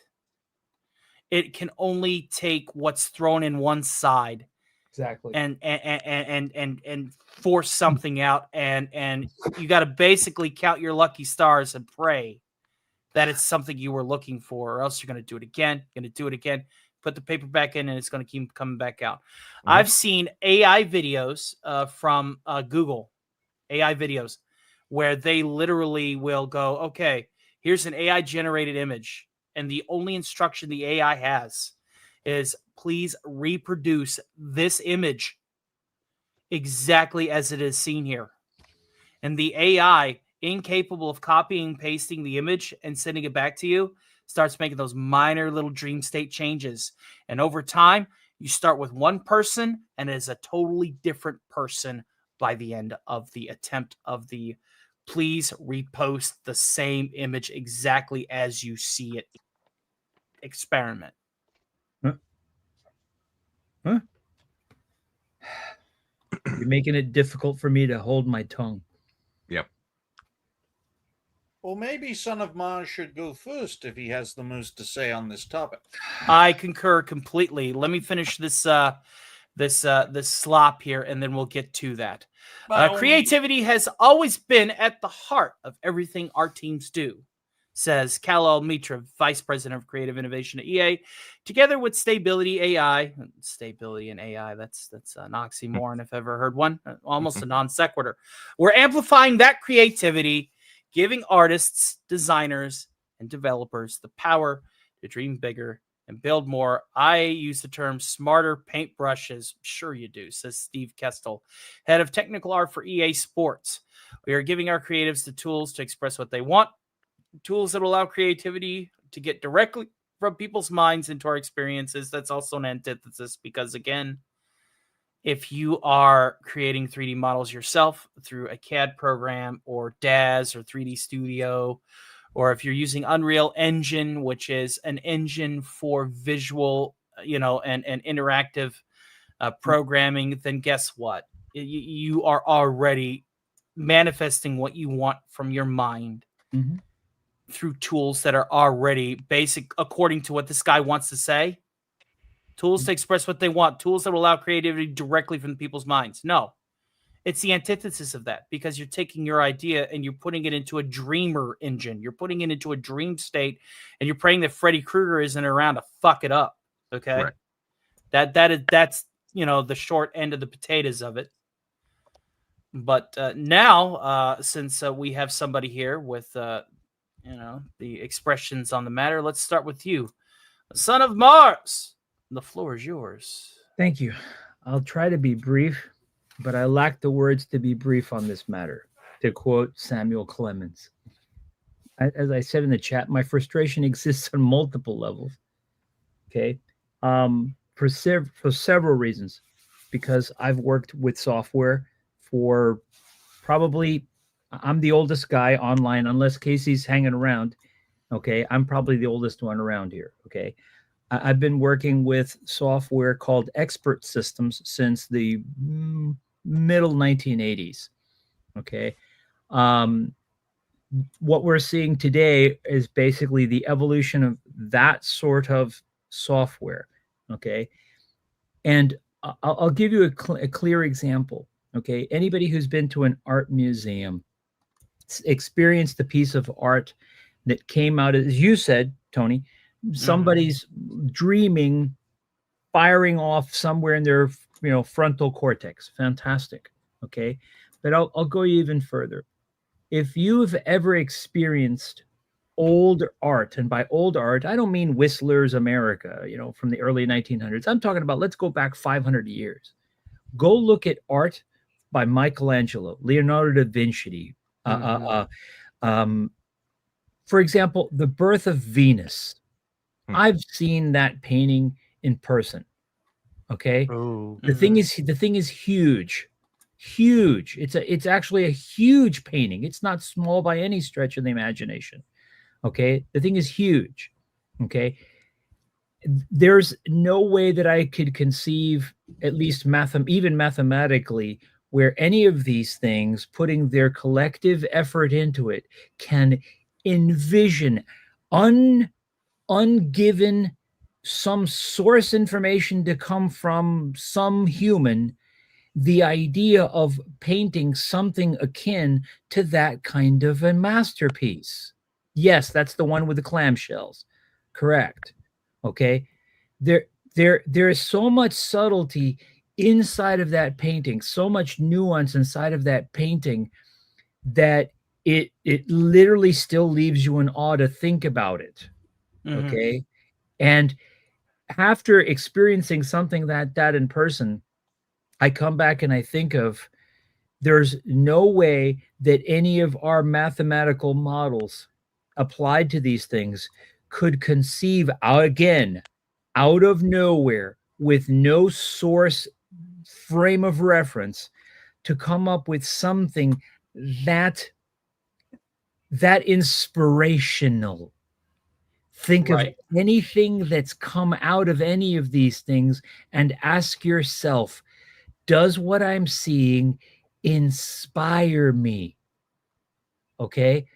It can only take what's thrown in one side, exactly, and force something out. And you got to basically count your lucky stars and pray that it's something you were looking for, or else you're going to do it again. You're going to do it again. Put the paper back in, and it's going to keep coming back out. Mm-hmm. I've seen AI videos from Google, AI videos, where they literally will go, okay, here's an AI generated image. And the only instruction the AI has is please reproduce this image exactly as it is seen here. And the AI, incapable of copying and pasting the image and sending it back to you, starts making those minor little dream state changes. And over time, you start with one person and it is a totally different person by the end of the attempt of the please repost the same image exactly as you see it experiment. Huh? You're making it difficult for me to hold my tongue. Yep. Well, maybe Son of Mars should go first if he has the most to say on this topic. I concur completely. Let me finish this this slop here, and then we'll get to that. Creativity has always been at the heart of everything our teams do. says Kal Mitra, Vice President of Creative Innovation at EA, together with Stability AI. Stability and AI, that's an oxymoron if I've ever heard one. Almost a non sequitur. We're amplifying that creativity, giving artists, designers, and developers the power to dream bigger and build more. I use the term smarter paintbrushes. Sure you do, says Steve Kestel, head of technical art for EA Sports. We are giving our creatives the tools to express what they want, tools that allow creativity to get directly from people's minds into our experiences. That's also an antithesis because, again, if you are creating 3D models yourself through a CAD program or DAZ or 3D Studio, or if you're using Unreal Engine, which is an engine for visual, and interactive programming, then guess what? You are already manifesting what you want from your mind through tools that are already basic, according to what this guy wants to say. Tools to express what they want, tools that will allow creativity directly from people's minds. No, it's the antithesis of that, because you're taking your idea and you're putting it into a dreamer engine. You're putting it into a dream state, and you're praying that Freddy Krueger isn't around to fuck it up. Okay, Right. That's the short end of the potatoes of it. But now, since we have somebody here with the expressions on the matter, let's start with you, Son of Mars. The floor is yours. Thank you. I'll try to be brief, but I lack the words to be brief on this matter, to quote Samuel Clemens. As I said in the chat, my frustration exists on multiple levels. Okay. For several reasons, because I've worked with software for probably, I'm the oldest guy online, unless Casey's hanging around. Okay. I'm probably the oldest one around here. Okay. I've been working with software called expert systems since the middle 1980s. Okay. What we're seeing today is basically the evolution of that sort of software. Okay. And I'll give you a clear example. Okay. Anybody who's been to an art museum, experienced a piece of art that came out, as you said, Tony, somebody's dreaming, firing off somewhere in their frontal cortex. Fantastic. Okay. But I'll go even further. If you've ever experienced old art, and by old art, I don't mean Whistler's America, from the early 1900s. I'm talking about, let's go back 500 years. Go look at art by Michelangelo, Leonardo da Vinci. For example, The Birth of Venus. I've seen that painting in person. Okay. The thing is huge. It's actually a huge painting. It's not small by any stretch of the imagination. Okay. The thing is huge. Okay. There's no way that I could conceive, at least even mathematically, where any of these things, putting their collective effort into it, can envision ungiven some source information to come from some human, the idea of painting something akin to that kind of a masterpiece. Yes, that's the one with the clamshells. Correct. Okay. There is so much subtlety inside of that painting, so much nuance inside of that painting, that it literally still leaves you in awe to think about it. Okay. And after experiencing something that in person, I come back and I think of, there's no way that any of our mathematical models applied to these things could conceive out of nowhere, with no source frame of reference, to come up with something that inspirational. Think of anything that's come out of any of these things and ask yourself, does what I'm seeing inspire me? Okay.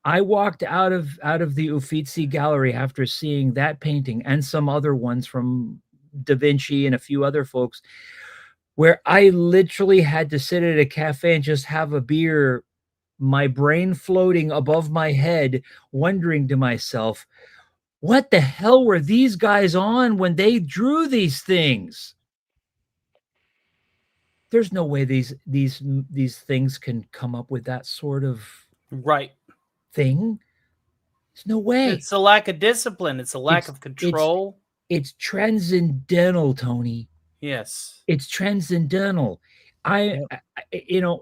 I walked out of the Uffizi Gallery after seeing that painting and some other ones from Da Vinci and a few other folks, where I literally had to sit at a cafe and just have a beer my brain floating above my head, wondering to myself, what the hell were these guys on when they drew these things? There's no way these things can come up with that sort of thing. There's no way. It's a lack of discipline. It's a lack of control. It's transcendental, Tony. Yes. It's transcendental. I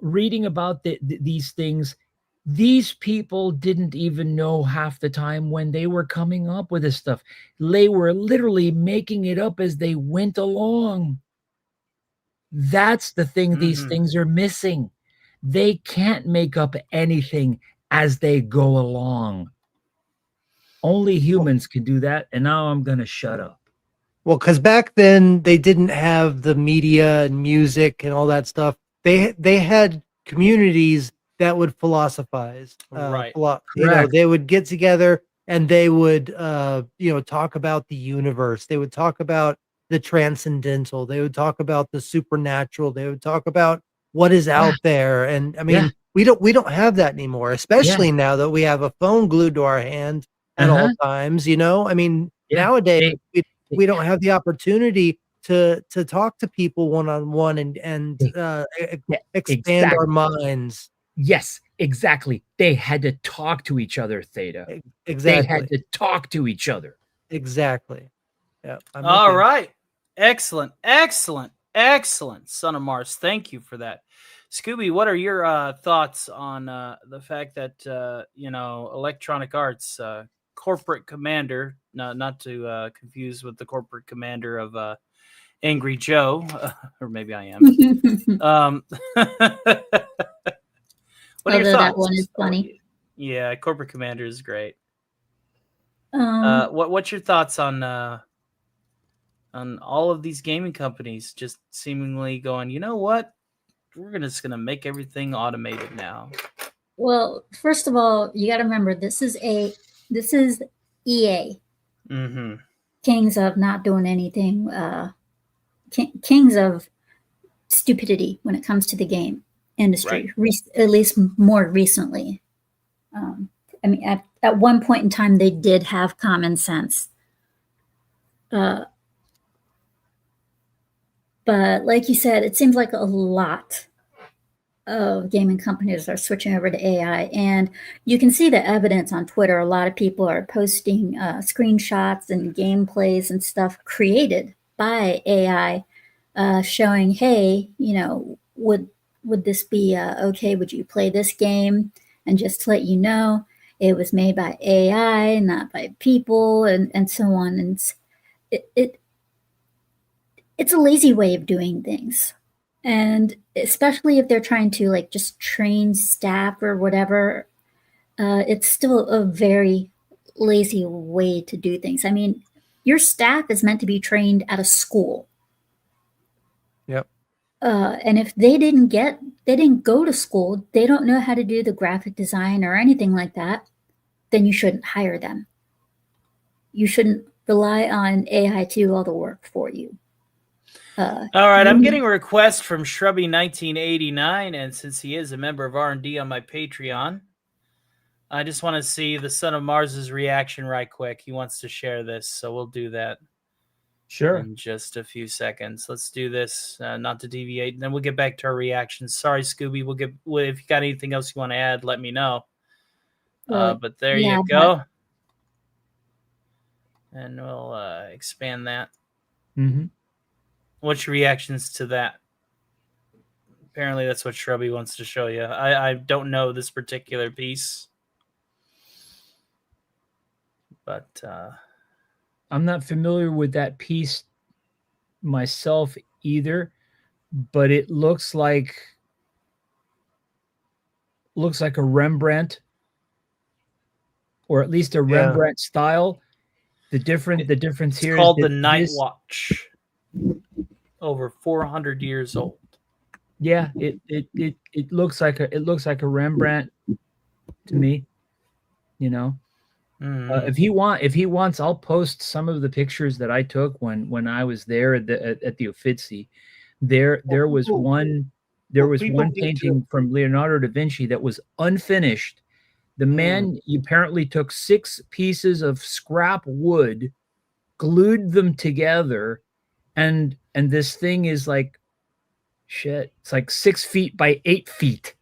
reading about these things, these people didn't even know half the time when they were coming up with this stuff. They were literally making it up as they went along. That's the thing these things are missing. They can't make up anything as they go along. Only humans can do that, and now I'm going to shut up. Well, because back then they didn't have the media and music and all that stuff. They had communities that would philosophize. Right. They would get together and they would talk about the universe. They would talk about the transcendental. They would talk about the supernatural. They would talk about what is out there. And I mean, we don't have that anymore, especially now that we have a phone glued to our hand at all times. I mean, nowadays we don't have the opportunity to talk to people one-on-one and expand our minds. Yes, exactly. They had to talk to each other, Theta. Exactly. They had to talk to each other. Exactly. Yeah. All right. Excellent. Son of Mars. Thank you for that. Scooby, what are your thoughts on the fact that Electronic Arts corporate commander, not to confuse with the corporate commander of Angry Joe, or maybe I am. What are your thoughts? That one is funny. Yeah, corporate commander is great. What's your thoughts on all of these gaming companies just seemingly going, you know what? We're just gonna make everything automated now. Well, first of all, you got to remember this is EA. Mm-hmm. Kings of not doing anything. Kings of stupidity when it comes to the game industry. Right. At least more recently. I mean, at one point in time, they did have common sense. But like you said, it seems like a lot of gaming companies are switching over to AI. And you can see the evidence on Twitter. A lot of people are posting screenshots and gameplays and stuff created by AI showing, hey, would this be okay? Would you play this game? And just to let you know, it was made by AI, not by people, and so on. And it's a lazy way of doing things. And especially if they're trying to just train staff or whatever, it's still a very lazy way to do things. I mean, your staff is meant to be trained at a school. Yep. And if they didn't go to school, they don't know how to do the graphic design or anything like that, then you shouldn't hire them. You shouldn't rely on AI to do all the work for you. All right, I'm getting a request from Shrubby1989, and since he is a member of R&D on my Patreon, I just want to see the Son of Mars's reaction right quick. He wants to share this, so we'll do that. Sure. In just a few seconds. Let's do this, not to deviate, and then we'll get back to our reactions. Sorry, Scooby. If you got anything else you want to add, let me know. But there you go. And we'll expand that. Mm-hmm. What's your reactions to that? Apparently that's what Shrubby wants to show you. I don't know this particular piece. But I'm not familiar with that piece myself either, but it looks like a Rembrandt, or at least a Rembrandt style. The difference here is called the Night Watch. Over 400 years old. Yeah, it looks like a Rembrandt to me. If he wants, I'll post some of the pictures that I took when I was there at the Uffizi. There was one There Well, was people one need painting from Leonardo da Vinci that was unfinished. The man apparently took 6 pieces of scrap wood, glued them together, and this thing is like shit. It's like 6 feet by 8 feet.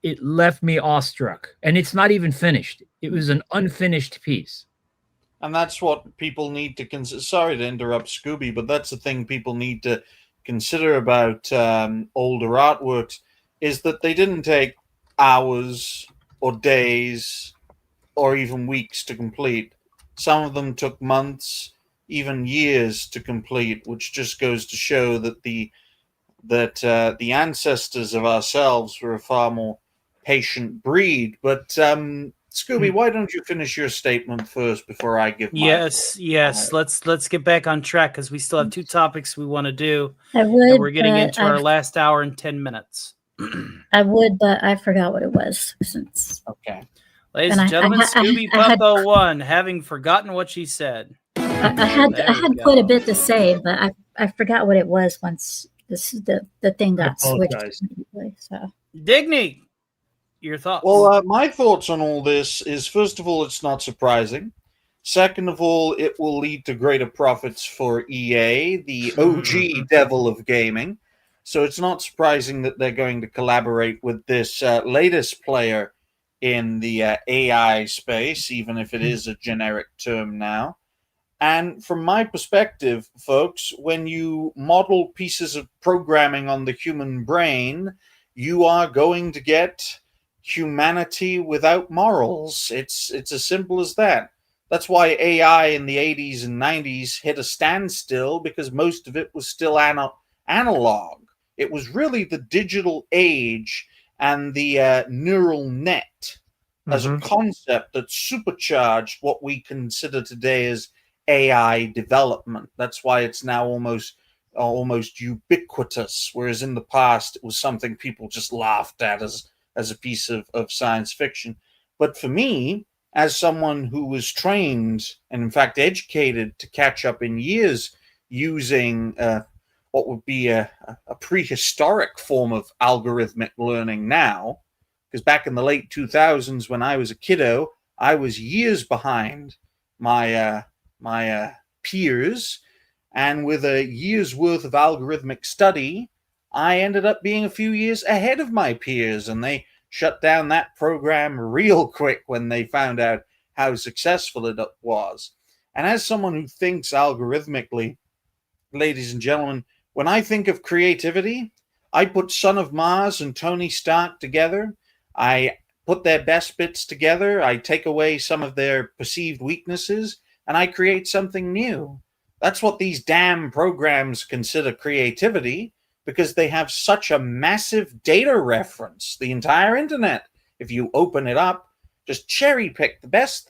It left me awestruck, and it's not even finished. It was an unfinished piece. And that's what people need to consider. Sorry to interrupt, Scooby, but that's the thing people need to consider about older artworks, is that they didn't take hours or days or even weeks to complete. Some of them took months, even years to complete, which just goes to show that the ancestors of ourselves were a far more patient breed. But Scooby, why don't you finish your statement first before I give my Yes. Let's get back on track because we still have 2 topics we want to do. I would, and we're getting into our last hour and 10 minutes. I would, but I forgot what it was. Since okay, ladies and gentlemen, Scooby Pup 01, having forgotten what she said. I had quite a bit to say, but I forgot what it was once the thing got switched. So Digny, your thoughts? Well, my thoughts on all this is, first of all, it's not surprising. Second of all, it will lead to greater profits for EA, the OG devil of gaming. So it's not surprising that they're going to collaborate with this latest player in the AI space, even if it is a generic term now. And from my perspective, folks, when you model pieces of programming on the human brain, you are going to get humanity without morals. It's as simple as that. That's why AI in the 80s and 90s hit a standstill, because most of it was still analog. It was really the digital age and the neural net as a concept that supercharged what we consider today as AI development. That's why it's now almost ubiquitous, whereas in the past it was something people just laughed at as a piece of science fiction. But for me, as someone who was trained and in fact educated to catch up in years using what would be a prehistoric form of algorithmic learning now, because back in the late 2000s when I was a kiddo, I was years behind my peers, and with a year's worth of algorithmic study, I ended up being a few years ahead of my peers, and they shut down that program real quick when they found out how successful it was. And as someone who thinks algorithmically, ladies and gentlemen, when I think of creativity, I put Son of Mars and Tony Stark together. I put their best bits together. I take away some of their perceived weaknesses, and I create something new. That's what these damn programs consider creativity, because they have such a massive data reference. The entire internet, if you open it up, just cherry pick the best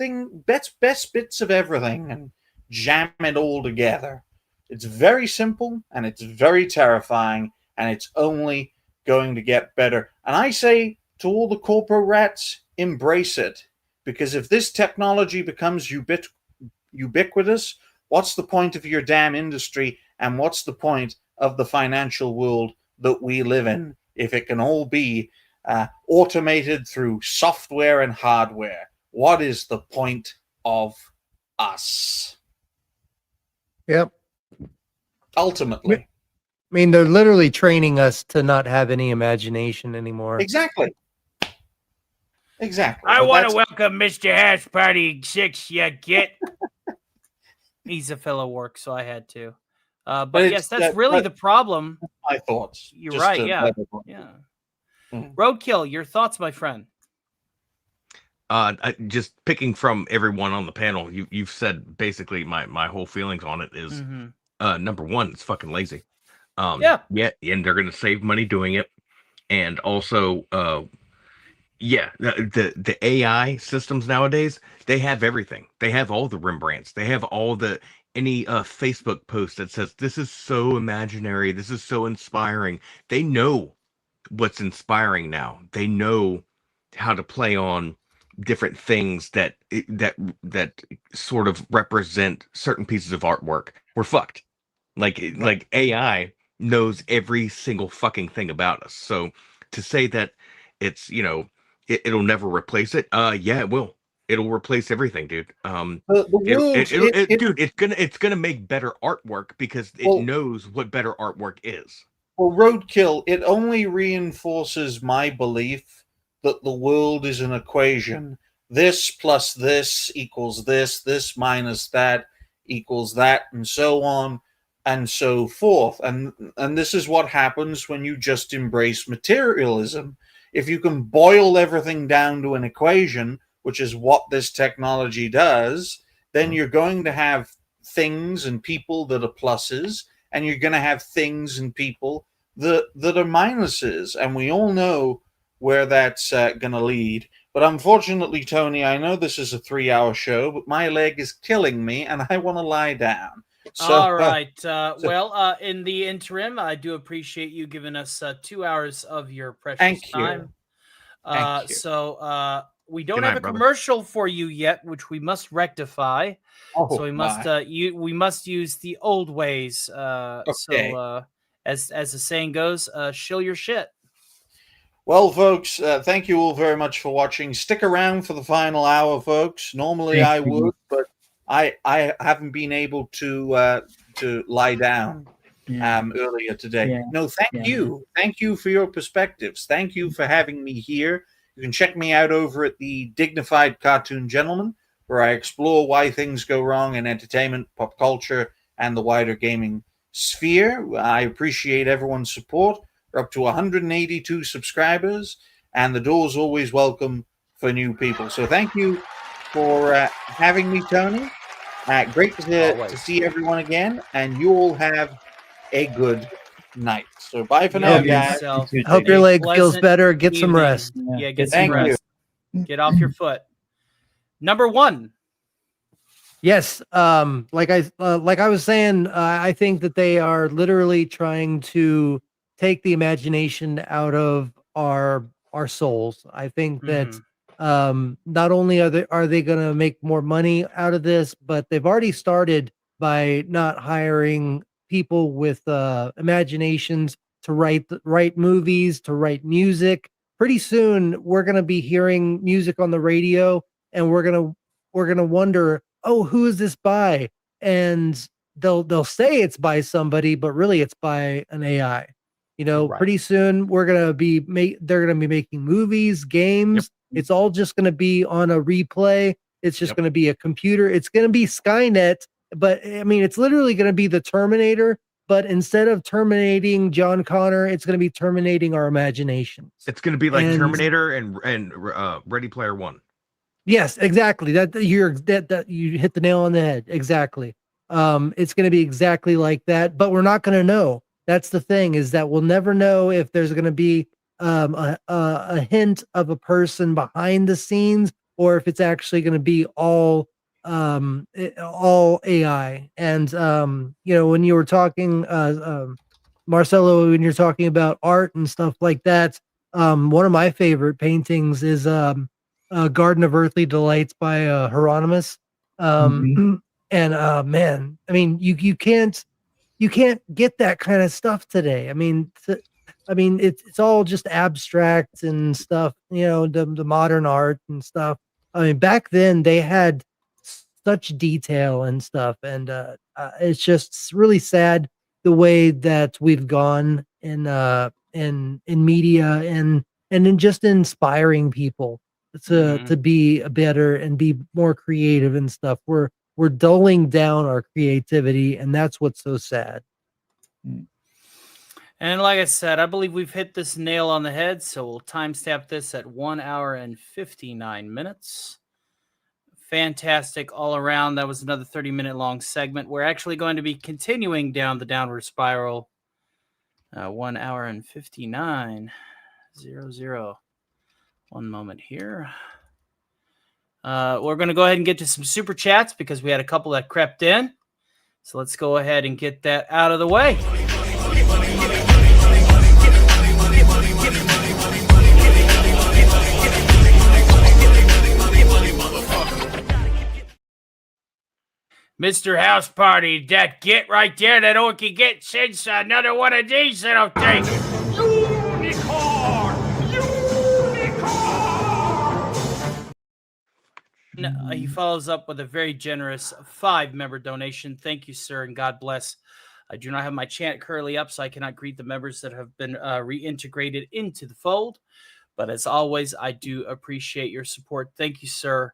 bits of everything and jam it all together. It's very simple, and it's very terrifying, and it's only going to get better. And I say to all the corpo rats, embrace it, because if this technology becomes ubiquitous, what's the point of your damn industry, and what's the point of the financial world that we live in if it can all be automated through software and hardware? What is the point of us? Yep. Ultimately. I mean, they're literally training us to not have any imagination anymore. Exactly. I want to welcome Mr. Hash Party 6, you get. He's a fellow work, so I had to. But yes, that's really the problem. My thoughts. You're right, yeah. Roadkill, your thoughts, my friend? Just picking from everyone on the panel, you've said basically my whole feelings on it is number one, it's fucking lazy. And they're gonna save money doing it, and also the AI systems nowadays, they have everything. They have all the Rembrandts, they have all any Facebook post that says this is so imaginary, this is so inspiring. They know what's inspiring now. They know how to play on different things that sort of represent certain pieces of artwork. We're fucked. Like AI knows every single fucking thing about us. So to say that it's, it'll never replace it, yeah, it will. It'll replace everything, dude. Dude, it's gonna make better artwork because it knows what better artwork is. Well, Roadkill, it only reinforces my belief that the world is an equation. This plus this equals this minus that equals that, and so on and so forth. And this is what happens when you just embrace materialism. If you can boil everything down to an equation, which is what this technology does, then you're going to have things and people that are pluses, and you're going to have things and people that are minuses. And we all know where that's going to lead. But unfortunately, Tony, I know this is a 3-hour show, but my leg is killing me, and I want to lie down. So, all right. Well, in the interim, I do appreciate you giving us 2 hours of your precious time. Thank you. So we don't have a commercial for you yet, which we must rectify. So we must we must use the old ways. Okay. So as the saying goes, shill your shit. Well, folks, thank you all very much for watching. Stick around for the final hour, folks. Normally I would, but I haven't been able to lie down earlier today. Yeah. No, thank you. Thank you for your perspectives. Thank you for having me here. You can check me out over at the Dignified Cartoon Gentleman, where I explore why things go wrong in entertainment, pop culture, and the wider gaming sphere. I appreciate everyone's support. We're up to 182 subscribers, and the door's always welcome for new people. So thank you for having me, Tony. Great to see everyone again, and you all have a good night. So bye for now, guys. Hope your leg feels better. Get some rest. Yeah, get some rest. Get off your foot. Number 1. Yes, like I was saying, I think that they are literally trying to take the imagination out of our souls. I think that not only are they going to make more money out of this, but they've already started by not hiring people with imaginations to write movies, to write music. Pretty soon, we're going to be hearing music on the radio, and we're gonna wonder, oh, who is this by? And they'll say it's by somebody, but really it's by an AI. Pretty soon they're gonna be making movies, games. Yep. It's all just gonna be on a replay. It's just gonna be a computer. It's gonna be Skynet, but I mean, it's literally gonna be the Terminator. But instead of terminating John Connor, it's gonna be terminating our imaginations. It's gonna be like Terminator and Ready Player One. Yes, exactly. That you hit the nail on the head. Exactly. It's going to be exactly like that, but we're not going to know. That's the thing, is that we'll never know if there's going to be a hint of a person behind the scenes, or if it's actually going to be all AI. And when you were talking, Marcelo, when you're talking about art and stuff like that, one of my favorite paintings is Garden of Earthly Delights by Hieronymus. And man, I mean, you can't get that kind of stuff today. I mean, it's all just abstract and stuff, the modern art and stuff. I mean, back then they had such detail and stuff, and it's just really sad the way that we've gone in media and in just inspiring people to be better and be more creative and stuff. We're dulling down our creativity, and that's what's so sad. And like I said, I believe we've hit this nail on the head, so we'll timestamp this at 1 hour and 59 minutes. Fantastic all around. That was another 30-minute long segment. We're actually going to be continuing down the downward spiral. 1 hour and 59:00. One moment here. We're going to go ahead and get to some super chats because we had a couple that crept in. So let's go ahead and get that out of the way. Mr. House Party, that get right there, that orky get since another one of these little things. He follows up with a very generous 5-member donation. Thank you, sir, and God bless. I do not have my chant currently up, so I cannot greet the members that have been reintegrated into the fold. But as always, I do appreciate your support. Thank you, sir,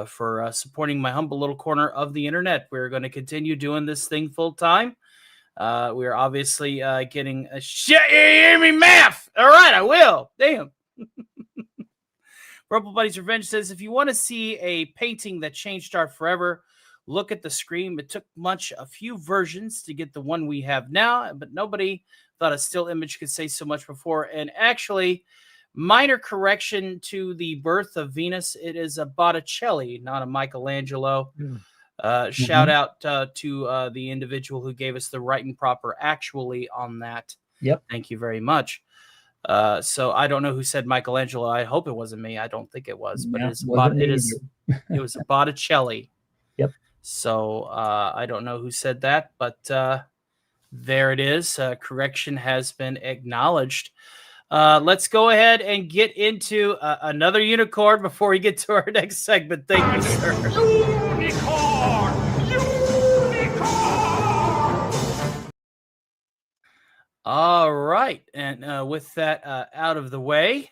for supporting my humble little corner of the internet. We're going to continue doing this thing full time. We are obviously getting a shit. You hear me, math? All right, I will. Damn. Purple Buddy's Revenge says, if you want to see a painting that changed our forever, look at the screen. It took a few versions to get the one we have now, but nobody thought a still image could say so much before. And actually, minor correction to the birth of Venus. It is a Botticelli, not a Michelangelo. Shout out to the individual who gave us the right and proper actually on that. Yep. Thank you very much. So I don't know who said Michelangelo. I hope it wasn't me. I don't think it was, but it was a Botticelli. Yep. So I don't know who said that, but there it is. Correction has been acknowledged. Let's go ahead and get into another unicorn before we get to our next segment. Thank you, sir. Unicorn! All right. And with that out of the way,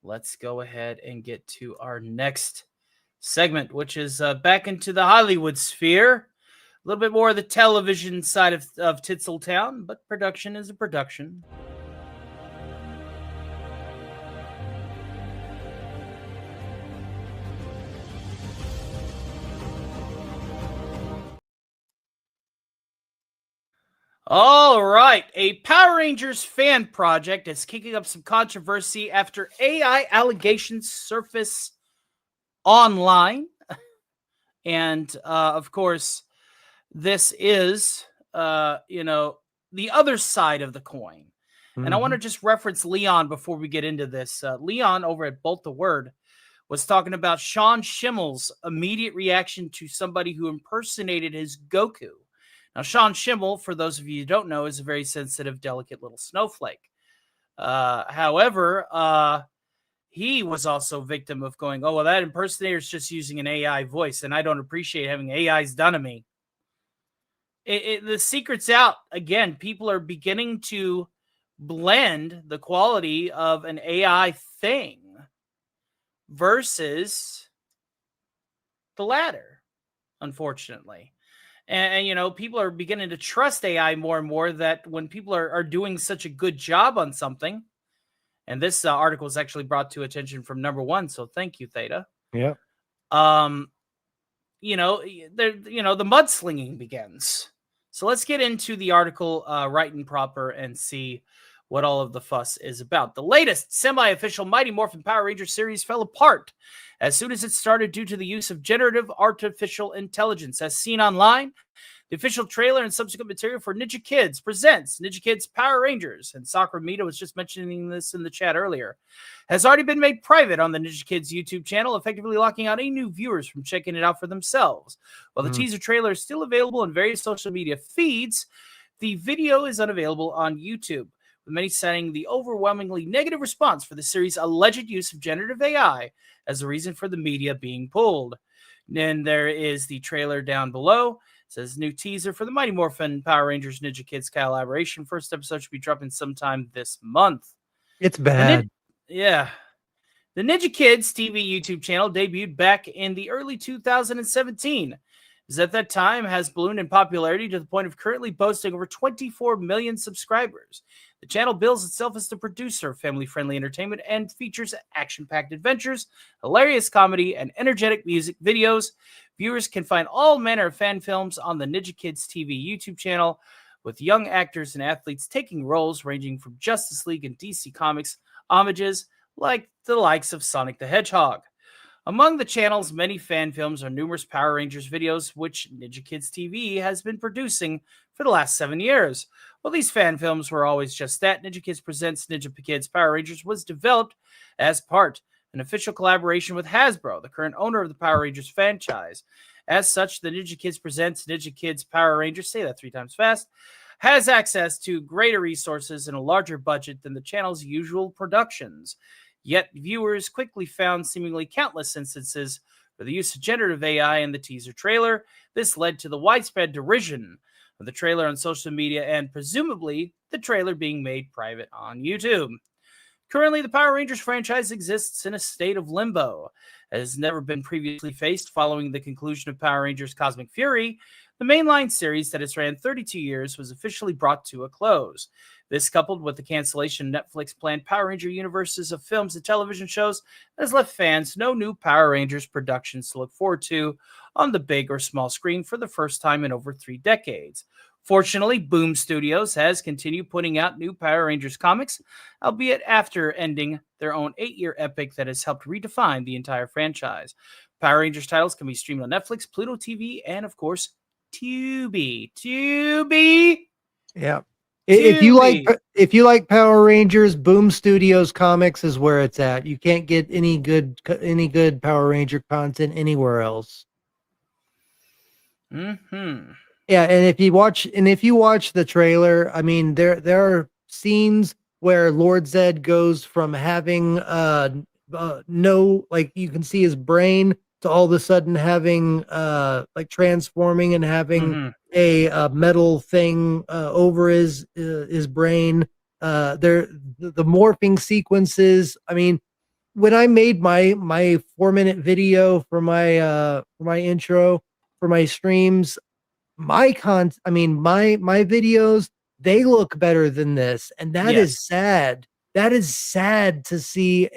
let's go ahead and get to our next segment, which is back into the Hollywood sphere. A little bit more of the television side of Tinseltown, but production is a production. All right. A Power Rangers fan project is kicking up some controversy after AI allegations surface online. And, of course, this is, the other side of the coin. Mm-hmm. And I want to just reference Leon before we get into this. Leon over at Bolt the Word was talking about Sean Schimmel's immediate reaction to somebody who impersonated his Goku. Now, Sean Schimmel, for those of you who don't know, is a very sensitive, delicate little snowflake. However, he was also a victim of going, oh, well, that impersonator is just using an AI voice, and I don't appreciate having AIs done to me. The secret's out. Again, people are beginning to blend the quality of an AI thing versus the latter, unfortunately. And people are beginning to trust AI more and more, that when people are doing such a good job on something, and this article is actually brought to attention from Number One, so thank you, Theta. Yeah. The mudslinging begins. So let's get into the article right and proper and see what all of the fuss is about. The latest semi-official Mighty Morphin Power Rangers series fell apart as soon as it started due to the use of generative artificial intelligence. As seen online, the official trailer and subsequent material for Ninja Kids presents Ninja Kids Power Rangers, and Sakura Mita was just mentioning this in the chat earlier, has already been made private on the Ninja Kids YouTube channel, effectively locking out any new viewers from checking it out for themselves. While the teaser trailer is still available in various social media feeds, the video is unavailable on YouTube, with many citing the overwhelmingly negative response for the series' alleged use of generative AI as a reason for the media being pulled. Then there is the trailer down below. It says new teaser for the Mighty Morphin Power Rangers Ninja Kids collaboration. First episode should be dropping sometime this month. It's bad. The Ninja Kids TV YouTube channel debuted back in the early 2017. At that time has ballooned in popularity to the point of currently boasting over 24 million subscribers. The channel bills itself as the producer of family-friendly entertainment and features action-packed adventures, hilarious comedy, and energetic music videos. Viewers can find all manner of fan films on the Ninja Kids TV YouTube channel, with young actors and athletes taking roles ranging from Justice League and DC Comics homages, like the likes of Sonic the Hedgehog. Among the channel's many fan films are numerous Power Rangers videos, which Ninja Kids TV has been producing for the last 7 years. While these fan films were always just that, Ninja Kids Presents Ninja Kids Power Rangers was developed as part of an official collaboration with Hasbro, the current owner of the Power Rangers franchise. As such, the Ninja Kids Presents Ninja Kids Power Rangers, say that 3 times fast, has access to greater resources and a larger budget than the channel's usual productions. Yet viewers quickly found seemingly countless instances for the use of generative AI in the teaser trailer. This led to the widespread derision of the trailer on social media and presumably the trailer being made private on YouTube. Currently, the Power Rangers franchise exists in a state of limbo. It has never been previously faced following the conclusion of Power Rangers Cosmic Fury. The mainline series that has ran 32 years was officially brought to a close. This, coupled with the cancellation of Netflix planned Power Ranger universes of films and television shows, has left fans no new Power Rangers productions to look forward to on the big or small screen for the first time in over 3 decades. Fortunately, Boom Studios has continued putting out new Power Rangers comics, albeit after ending their own 8-year epic that has helped redefine the entire franchise. Power Rangers titles can be streamed on Netflix, Pluto TV, and of course, Tubi. Yeah. If you like Power Rangers, Boom Studios comics is where it's at. You can't get any good Power Ranger content anywhere else. Mm-hmm. Yeah, and if you watch the trailer, I mean, there are scenes where Lord Zed goes from having no, like, you can see his brain to all of a sudden having like transforming and having a metal thing over his brain. The morphing sequences. I mean, when I made my 4-minute video for my intro for my streams, my videos, they look better than this, and that is sad. That is sad to see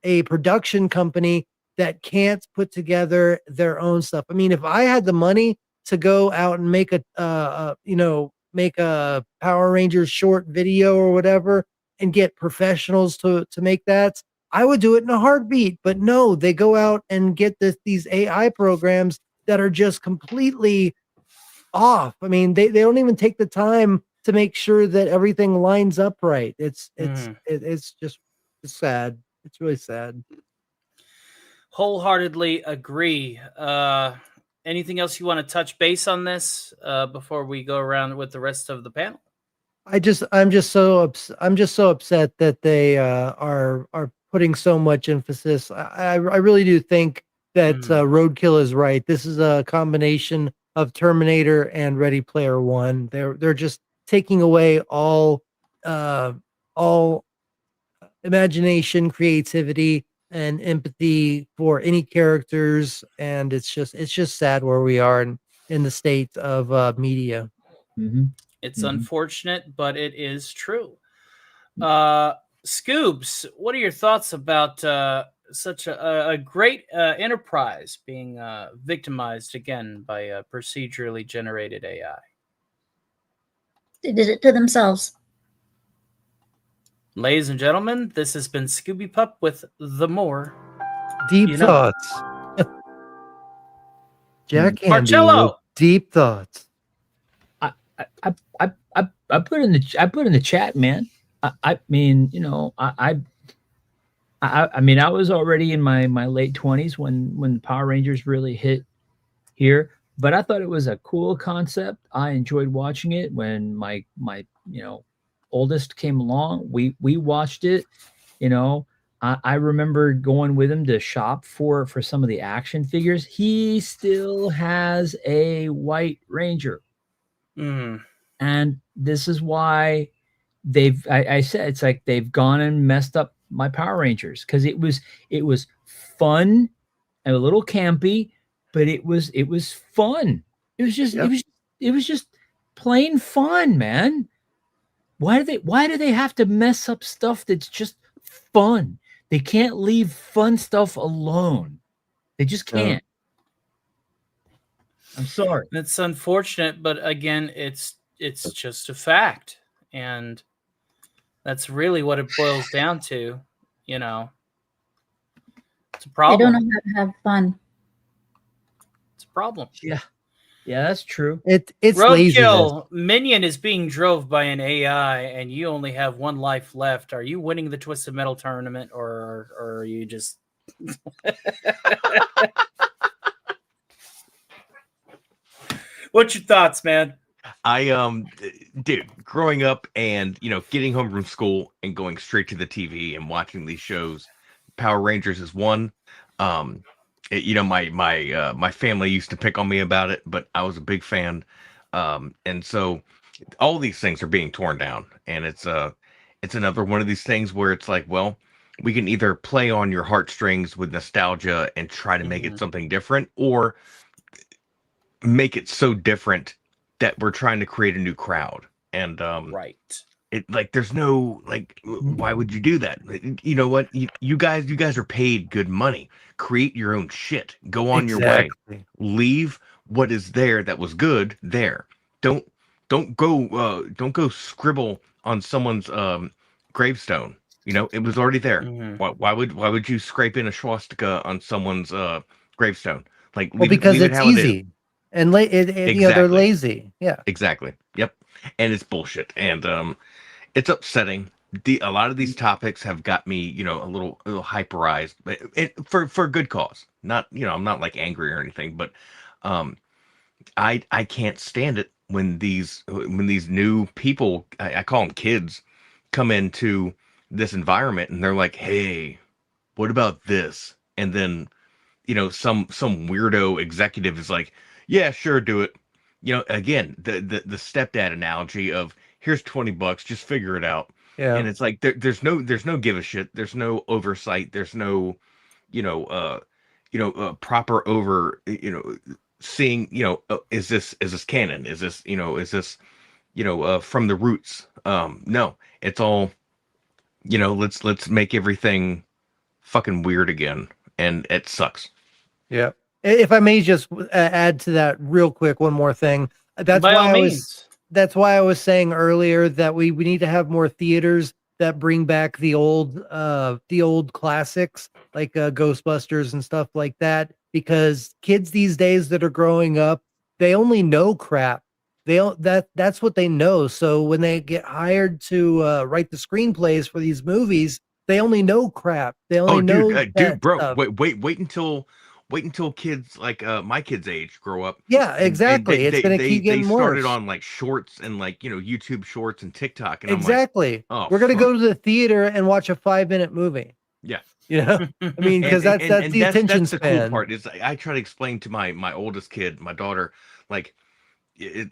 a production company that can't put together their own stuff. I mean, if I had the money to go out and make a Power Rangers short video or whatever and get professionals to make that, I would do it in a heartbeat. But no, they go out and get these AI programs that are just completely off. I mean, they don't even take the time to make sure that everything lines up right. It's sad. It's really sad. Wholeheartedly agree. Anything else you want to touch base on this before we go around with the rest of the panel? I'm just so upset that they are putting so much emphasis. I really do think that Roadkill is right. This is a combination of Terminator and Ready Player One. They're just taking away all imagination, creativity, and empathy for any characters, and it's just sad where we are in the state of media. It's unfortunate, but it is true. Scoobs, what are your thoughts about such a great enterprise being victimized again by procedurally generated AI? They did it to themselves. Ladies and gentlemen, this has been Scooby Pup with the more deep thoughts. Jack Handy Marcello, with deep thoughts. I put in the chat, man. I mean, you know, I mean, I was already in my late 20s when Power Rangers really hit here, but I thought it was a cool concept. I enjoyed watching it when my oldest came along. We watched it. You know, I remember going with him to shop for some of the action figures. He still has a White Ranger. And this is why I said it's like they've gone and messed up my Power Rangers, because it was fun and a little campy, but it was fun. It was just plain fun, man. Why do they have to mess up stuff that's just fun? They can't leave fun stuff alone. They just can't. I'm sorry. It's unfortunate, but again, it's just a fact, and that's really what it boils down to. You know, it's a problem. They don't know how to have fun. It's a problem. Yeah, that's true. It's Roadkill. Minion is being drove by an AI, and you only have 1 life left. Are you winning the Twisted Metal tournament, or are you just? What's your thoughts, man? Dude, growing up and getting home from school and going straight to the TV and watching these shows. Power Rangers is one. My family used to pick on me about it, but I was a big fan. And so all these things are being torn down, and it's another one of these things where it's like, well, we can either play on your heartstrings with nostalgia and try to make it something different, or make it so different that we're trying to create a new crowd. And right, it like there's no like, why would you do that? You know what, you guys are paid good money. Create your own shit, go on your way, leave what is there that was good there. Don't go scribble on someone's gravestone. It was already there. Why would you scrape in a swastika on someone's gravestone? Like, because it's easy. And they're lazy. Yeah, exactly. Yep. And it's bullshit. And it's upsetting. A lot of these topics have got me, a little hyperized, but for a good cause. Not, I'm not like angry or anything, but I can't stand it when these new people, I call them kids, come into this environment and they're like, hey, what about this? And then, some weirdo executive is like, yeah, sure, do it. Again, the stepdad analogy of, here's $20, just figure it out. Yeah. And it's like there's no give a shit. There's no oversight. There's no, proper over, seeing, is this canon? Is this, from the roots? No, it's all, let's make everything fucking weird again, and it sucks. Yeah. If I may just add to that real quick, one more thing. That's why I was saying earlier that we need to have more theaters that bring back the old classics like Ghostbusters and stuff like that, because kids these days that are growing up, they only know crap. That's what they know. So when they get hired to write the screenplays for these movies, they only know crap. They only know dude, bro, stuff. Wait until kids like my kids' age grow up. Yeah, exactly. It's going to keep getting worse. They started on like shorts and like, YouTube shorts and TikTok. And exactly. I'm like, we're going to go to the theater and watch a 5-minute movie. Yeah. I mean, because that's the attention span. The cool part is I try to explain to my oldest kid, my daughter, like,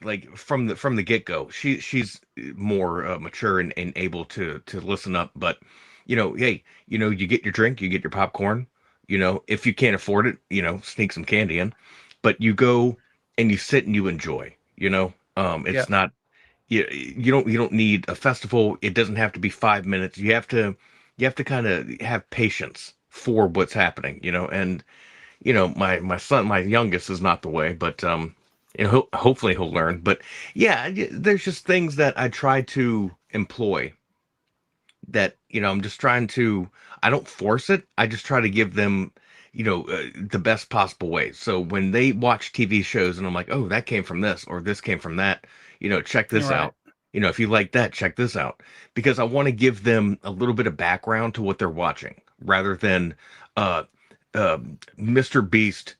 like from the get-go, she's more mature and able to listen up. But, hey, you get your drink, you get your popcorn. If you can't afford it, sneak some candy in, but you go and you sit and you enjoy, it's not, you don't need a festival. It doesn't have to be 5 minutes. You have to kind of have patience for what's happening, and, my son, my youngest is not the way, but, hopefully he'll learn. But yeah, there's just things that I try to employ that, I'm just trying to, I don't force it. I just try to give them, the best possible way. So when they watch TV shows and I'm like, oh, that came from this, or this came from that, check this out. If you like that, check this out, because I want to give them a little bit of background to what they're watching, rather than Mr. Beast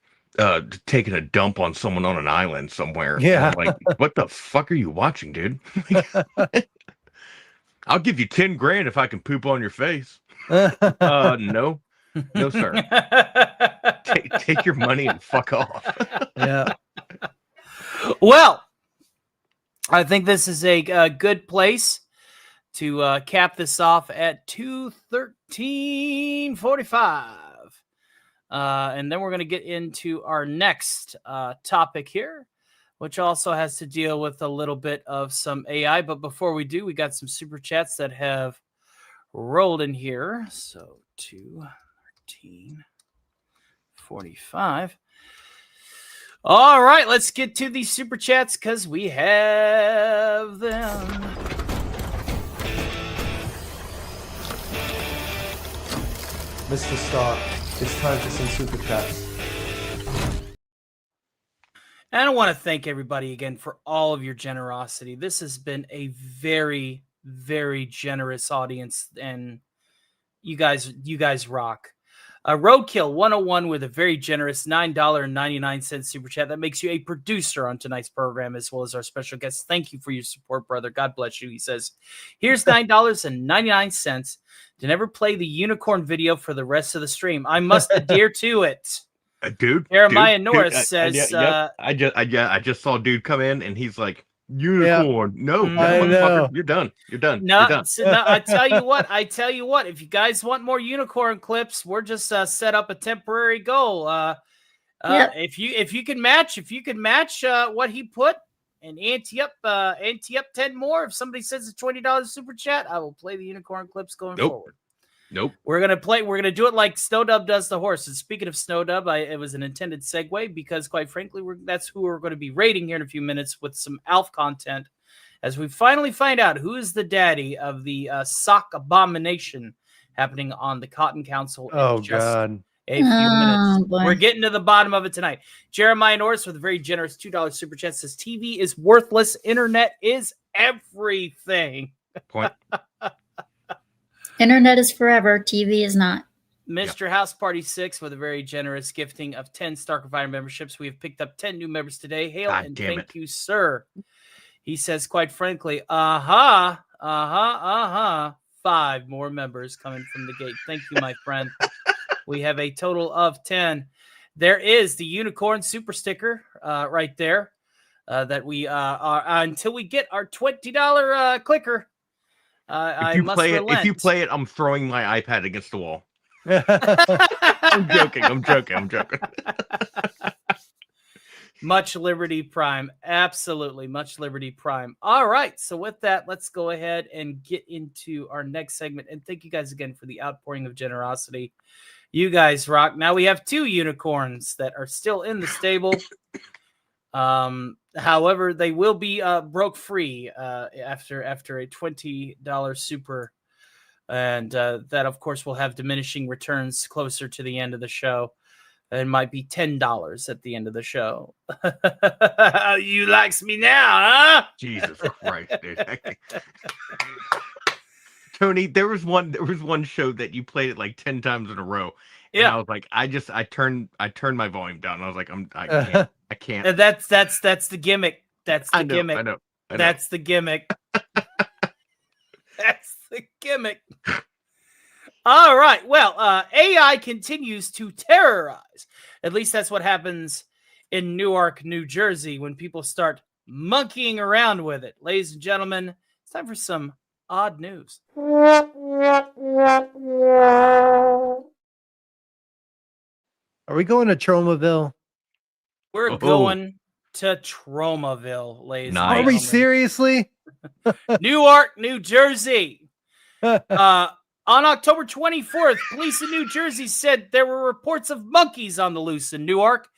taking a dump on someone on an island somewhere. Yeah. Like, what the fuck are you watching, dude? I'll give you 10 grand if I can poop on your face. No, sir. Take your money and fuck off. Yeah. Well, I think this is a good place to cap this off at 2:13:45. And then we're going to get into our next topic here, which also has to deal with a little bit of some AI. But before we do, we got some super chats that have rolled in here. So 2:13:45. All right, let's get to these super chats because we have them. Mr. Stark, it's time for some super chats. And I want to thank everybody again for all of your generosity. This has been a very, very generous audience, and you guys rock. Roadkill 101 with a very generous $9.99 super chat. That makes you a producer on tonight's program as well as our special guest. Thank you for your support, brother. God bless you. He says, here's $9.99 to never play the unicorn video for the rest of the stream. I must adhere to it. Dude, Jeremiah Norris says, I just saw dude come in and he's like, unicorn. No, I know. you're done. You're done. No, You're done. no, I tell you what, if you guys want more unicorn clips, we're just set up a temporary goal. If you can match what he put and ante up 10 more. If somebody says a $20 super chat, I will play the unicorn clips going forward. Nope. We're gonna do it like Snowdub does the horses. Speaking of Snowdub, it was an intended segue because, quite frankly, that's who we're going to be rating here in a few minutes with some ALF content, as we finally find out who is the daddy of the sock abomination happening on the Cotton Council. Oh God! A few minutes. Boy. We're getting to the bottom of it tonight. Jeremiah Norris with a very generous $2 super chat says, "TV is worthless. Internet is everything." Point. Internet is forever. TV is not. Mr. House Party 6 with a very generous gifting of 10 Starkfire memberships. We have picked up 10 new members today. Hail and thank you, sir. He says, quite frankly, 5 more members coming from the gate. Thank you, my friend. We have a total of 10. There is the unicorn super sticker right there that we are until we get our $20 clicker. If you play it, I'm throwing my iPad against the wall. I'm joking. Much Liberty Prime. Absolutely. Much Liberty Prime. All right. So with that, let's go ahead and get into our next segment. And thank you guys again for the outpouring of generosity. You guys rock. Now we have 2 unicorns that are still in the stable. However, they will be broke free after a $20 super. And that, of course, will have diminishing returns closer to the end of the show. It might be $10 at the end of the show. You likes me now, huh? Jesus Christ, dude. Tony, there was one show that you played it like 10 times in a row. And I was like, I turned my volume down. I was like, I can't. And that's the gimmick. That's the gimmick. I know. That's the gimmick. That's the gimmick. All right. Well, AI continues to terrorize. At least that's what happens in Newark, New Jersey, when people start monkeying around with it. Ladies and gentlemen, it's time for some odd news. Are we going to Tromaville? We're going to Tromaville, ladies and Are gentlemen. we seriously? Newark, New Jersey. On October 24th, police in New Jersey said there were reports of monkeys on the loose in Newark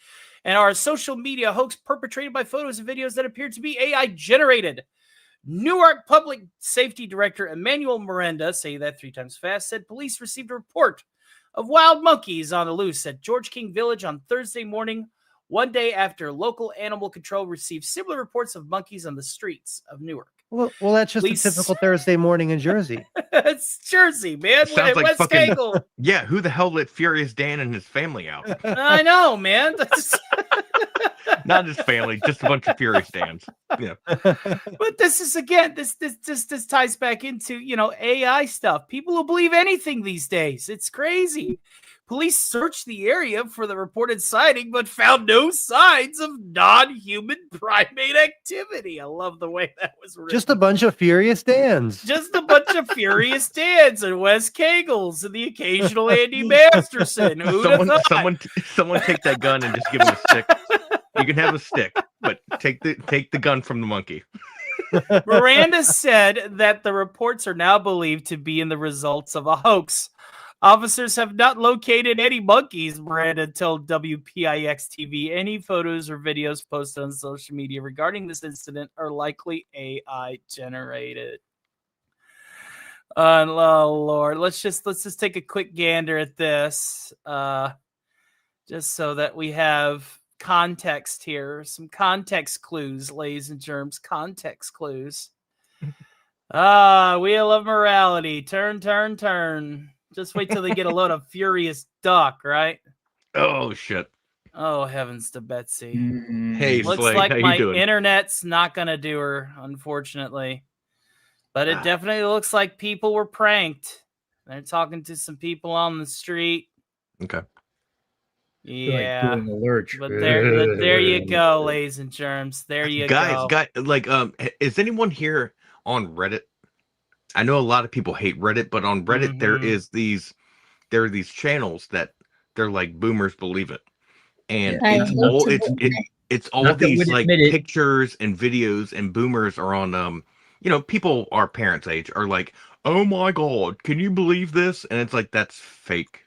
and are a social media hoax perpetrated by photos and videos that appeared to be AI generated. Newark Public Safety Director Emmanuel Miranda, say that 3 times fast, said police received a report of wild monkeys on the loose at George King Village on Thursday morning, one day after local animal control received similar reports of monkeys on the streets of Newark. Well, that's just a typical Thursday morning in Jersey. It's Jersey, man. Sounds like West fucking Kegel. Yeah. Who the hell let Furious Dan and his family out? I know, man. Not his family, just a bunch of Furious Dans. Yeah. But this is again, this ties back into AI stuff. People will believe anything these days. It's crazy. Police searched the area for the reported sighting, but found no signs of non-human primate activity. I love the way that was written. Just a bunch of Furious Dans. Just a bunch of Furious Dans and Wes Kegels and the occasional Andy Masterson. Someone take that gun and just give him a stick. You can have a stick, but take the gun from the monkey. Miranda said that the reports are now believed to be in the results of a hoax. Officers have not located any monkeys, Miranda told WPIX TV. Any photos or videos posted on social media regarding this incident are likely AI generated. Oh Lord, let's just take a quick gander at this, just so that we have context here, some context clues, ladies and germs, context clues. Wheel of morality, turn. Just wait till they get a load of Furious Duck, right? Oh shit. Oh, heavens to Betsy. Hey, Looks Slay, like how my you doing? internet's not going to do her, unfortunately. But it definitely looks like people were pranked. They're talking to some people on the street. Okay. Yeah. Like doing a lurch. But there you go, ladies and germs. There you go. Guys, like, is anyone here on Reddit? I know a lot of people hate Reddit, but on Reddit there are these channels that they're like boomers believe it, and it's all these like pictures and videos, and boomers are on people our parents' age are like, oh my god, can you believe this? And it's like, that's fake.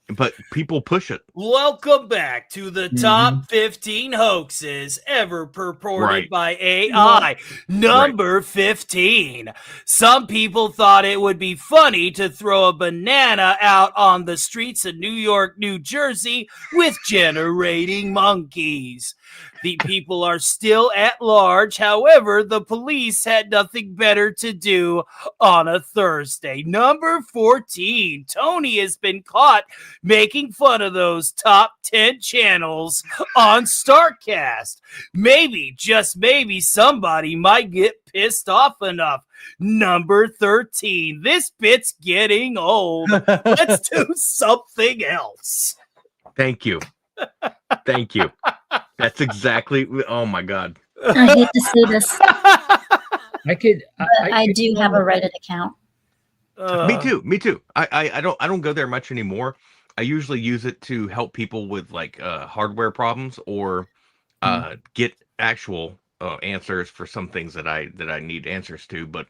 But people push it. Welcome back to the top 15 hoaxes ever purported by AI. Number 15. Some people thought it would be funny to throw a banana out on the streets of New York, New Jersey with generating monkeys. The people are still at large. However, the police had nothing better to do on a Thursday. Number 14. Tony has been caught making fun of those top 10 channels on StarkCast. Maybe, just maybe, somebody might get pissed off enough. Number 13. This bit's getting old. Let's do something else. Thank you. Thank you. That's exactly. Oh my god. I hate to say this. I do have a Reddit account. Me too. I don't go there much anymore. I usually use it to help people with like hardware problems or get actual answers for some things that I need answers to. But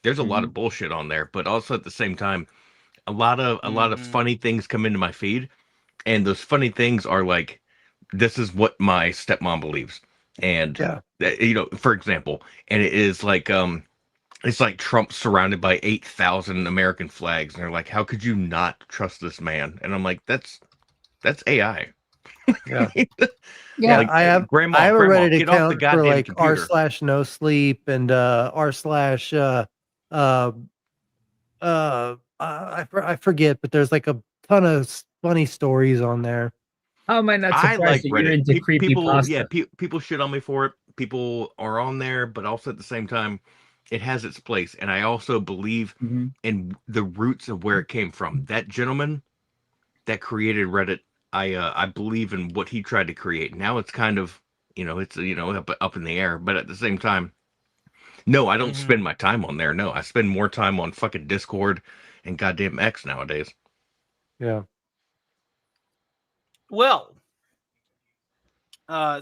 there's a lot of bullshit on there. But also at the same time, a lot of funny things come into my feed, and those funny things are like, this is what my stepmom believes, and for example, and it is like it's like Trump surrounded by 8,000 American flags, and they're like, how could you not trust this man? And I'm like, that's AI. Yeah. Like, I have a Reddit get off the account for like computer. r/no sleep and I forget, but there's like a ton of funny stories on there. How am I not surprised that you're into creepypasta? People shit on me for it. People are on there, but also at the same time, it has its place. And I also believe in the roots of where it came from. That gentleman that created Reddit, I believe in what he tried to create. Now it's kind of, it's up in the air. But at the same time, no, I don't spend my time on there. No, I spend more time on fucking Discord and goddamn X nowadays. Yeah. Well,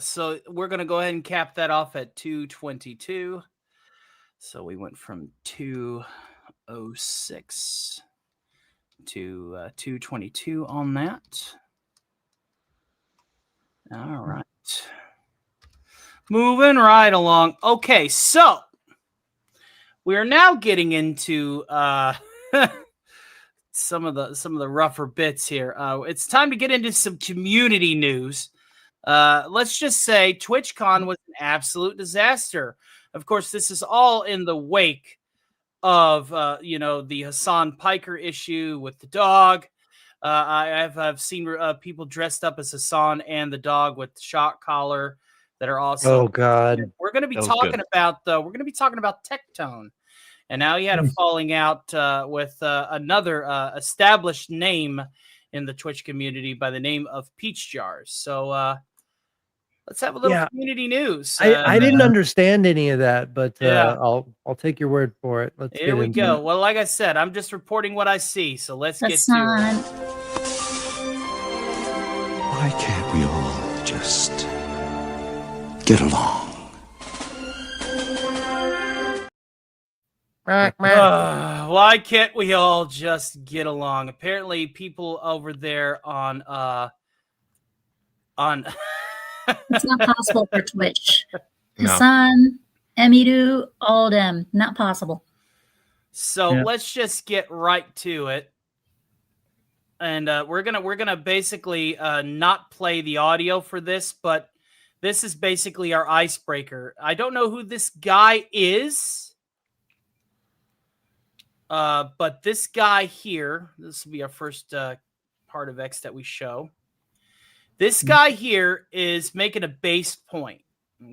so we're going to go ahead and cap that off at 222. So we went from 206 to 222 on that. All right. Moving right along. Okay, so we are now getting into some of the rougher bits here. It's time to get into some community news. Let's just say TwitchCon was an absolute disaster. Of course, this is all in the wake of the Hassan Piker issue with the dog. I've seen people dressed up as Hassan and the dog with the shock collar that are also. Oh God! We're going to be talking about Tectone. And now he had a falling out with another established name in the Twitch community by the name of Peach Jars. So let's have a little community news. I didn't understand any of that, but I'll take your word for it. Here we go. Well, like I said, I'm just reporting what I see. So let's get to it. Why can't we all just get along? Why can't we all just get along? Apparently, people over there on it's not possible for Twitch. Hassan, Emiru, all of them, not possible. So let's just get right to it, and we're gonna basically not play the audio for this, but this is basically our icebreaker. I don't know who this guy is. But this guy here, this will be our first part of X that we show. This guy here is making a base point.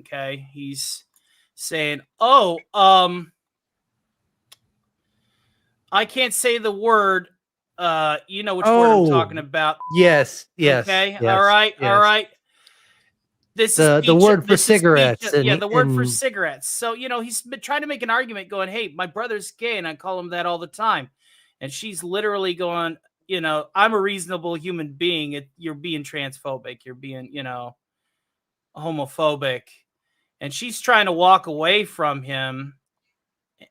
Okay, he's saying, "Oh, I can't say the word. You know which word I'm talking about." Yes. Okay. Yes, all right. yes. All right. This is The word for cigarettes. the word for cigarettes. So, he's been trying to make an argument going, hey, my brother's gay and I call him that all the time. And she's literally going, I'm a reasonable human being. You're being transphobic. You're being, homophobic. And she's trying to walk away from him.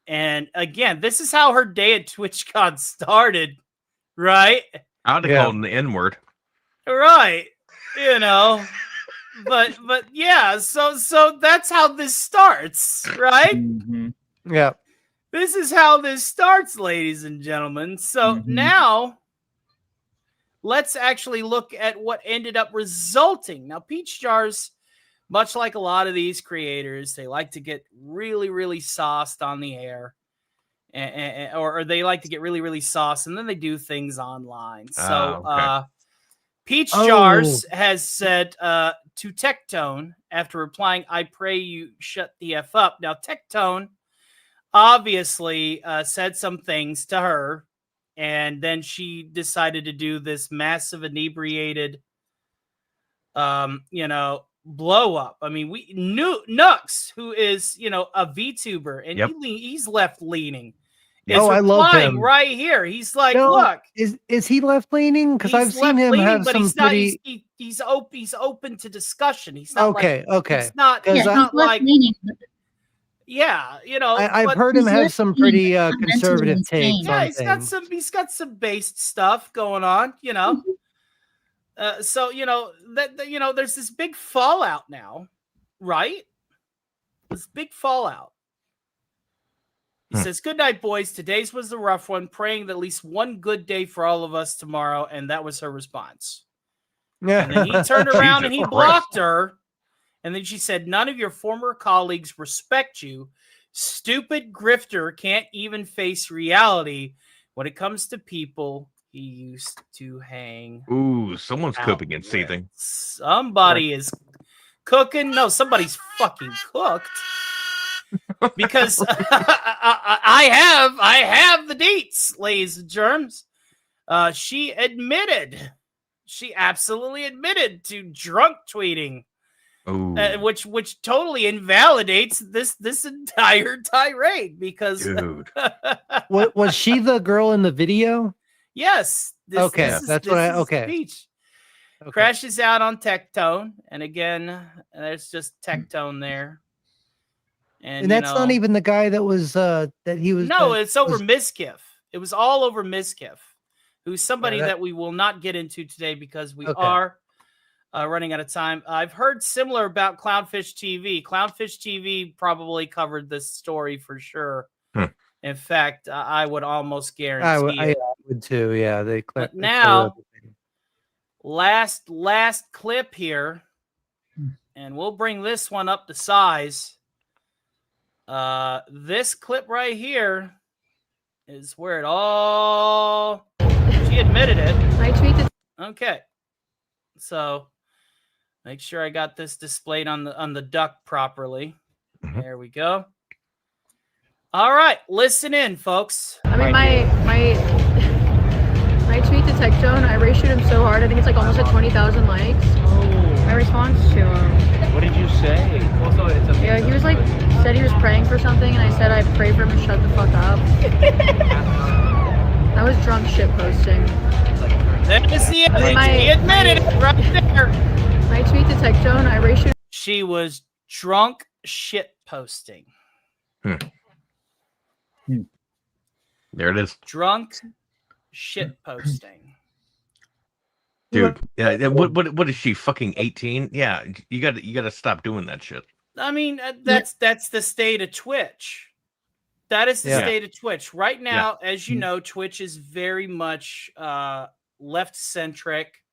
And again, this is how her day at TwitchCon started, right? I'd have called him the N-word. Right. But yeah, so that's how this starts, right? Mm-hmm. Yeah. This is how this starts, ladies and gentlemen. So now let's actually look at what ended up resulting. Now, Peach Jars, much like a lot of these creators, they like to get really, really sauced on the air. Or they like to get really, really sauced, and then they do things online. So okay. Peach Jars has said to Tectone, after replying, I pray you shut the F up. Now, Tectone obviously said some things to her, and then she decided to do this massive inebriated, blow up. I mean, we knew Nux, who is, a VTuber, and he's left leaning. I love him right here. He's like, look, is he left leaning? Because I've seen him have some pretty. He's open to discussion. He's not okay. It's not. He's not like leaning. Yeah, I've heard him have some pretty conservative takes. Yeah, on he's got some based stuff going on. So there's this big fallout now, right? This big fallout. He says, good night, boys. Today's was the rough one. Praying that at least one good day for all of us tomorrow. And that was her response. And then he turned around and he blocked her. And then she said, none of your former colleagues respect you. Stupid grifter can't even face reality when it comes to people he used to hang. Ooh, someone's cooking and seething. Somebody is cooking. No, somebody's fucking cooked. Because I have the deets, ladies and germs. She absolutely admitted to drunk tweeting, which totally invalidates this entire tirade. Because dude, was she the girl in the video? Yes. Speech. Okay. Crashes out on Tectone, and again, there's just Tectone there. And that's not even the guy that was that he was. No, it's over Miskiff. It was all over Miskiff, who's somebody that we will not get into today because we are running out of time. I've heard similar about Clownfish TV. Clownfish TV probably covered this story for sure. In fact, I would almost guarantee I would too. Yeah, But now, last clip here, and we'll bring this one up to size. This clip right here is where it all. She admitted it. I tweeted. Okay, so make sure I got this displayed on the duck properly. There we go. All right, listen in, folks. I mean, my tweet to Tectone, I ratioed him so hard. I think it's like almost at 20,000 likes. My response to him. What did you say? Yeah, he was like, said he was praying for something, and I said I'd pray for him to shut the fuck up. I was drunk shit posting. There's the he admitted it right there. My tweet to Tectone, I ratioed. She was drunk shit posting. There it is. Drunk shit posting. Dude, yeah. What is she? Fucking 18? Yeah, you gotta stop doing that shit. I mean, that's the state of Twitch. That is the state of Twitch right now. As you know, Twitch is very much left centric.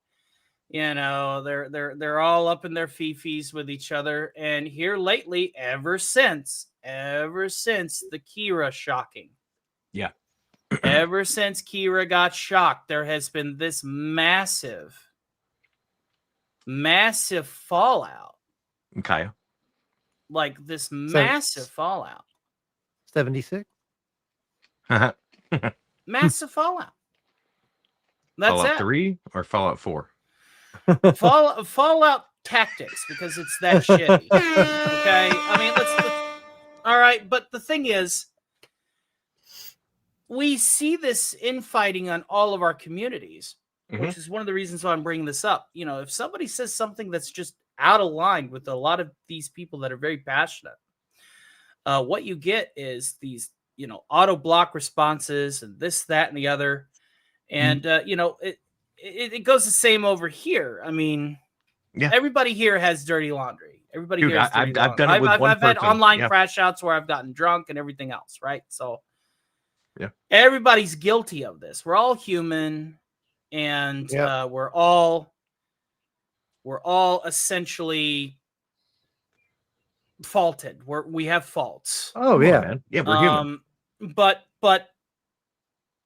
You know, they're all up in their fifis with each other. And here lately, ever since the Kira shocking. Yeah. Ever since Kira got shocked, there has been this massive fallout. Okay. Like this massive fallout. 76? Massive fallout. That's Fallout it. 3 or Fallout 4? Fallout Tactics, because it's that shitty. Okay? I mean, let's all right, but the thing is, we see this infighting on all of our communities, which is one of the reasons why I'm bringing this up. You know, if somebody says something that's just out of line with a lot of these people that are very passionate, what you get is these, you know, auto block responses and this, that, and the other. And, you know, it goes the same over here. I mean, everybody here has dirty laundry. Everybody here has dirty laundry. I've done it with one I've had person. online crash outs where I've gotten drunk and everything else, right? So everybody's guilty of this. We're all human, and we're all essentially faulted. We have faults. Oh yeah, man. Yeah, we're human. But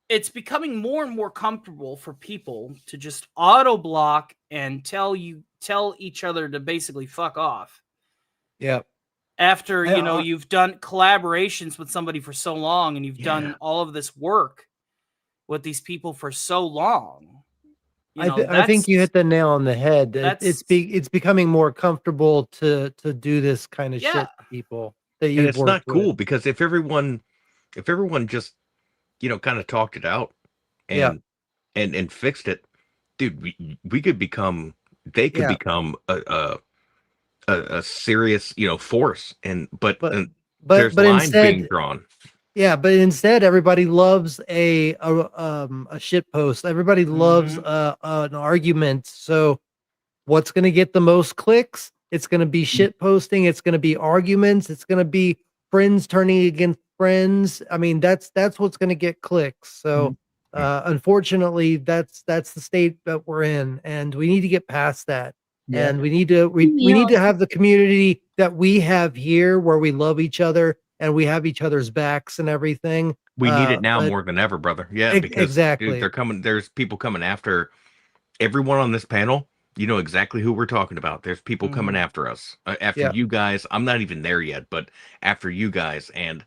it's becoming more and more comfortable for people to just auto block and tell each other to basically fuck off. Yeah. After, you know, you've done collaborations with somebody for so long and you've done all of this work with these people for so long. I think you hit the nail on the head. It's becoming more comfortable to do this kind of shit to people. That and it's not cool because if everyone just, you know, kind of talked it out and fixed it, dude, we could become, they could become a serious, you know, force. But there's lines instead, being drawn. Yeah, but instead, everybody loves a shit post. Everybody loves an argument. So, what's going to get the most clicks? It's going to be shit posting. It's going to be arguments. It's going to be friends turning against friends. I mean, that's what's going to get clicks. So, unfortunately, that's the state that we're in, and we need to get past that. Yeah. And we need to have the community that we have here, where we love each other and we have each other's backs and everything. We need it now more than ever, brother. Yeah, because exactly. Dude, they're coming. There's people coming after everyone on this panel. You know exactly who we're talking about. There's people coming after us. After you guys, I'm not even there yet, but after you guys, and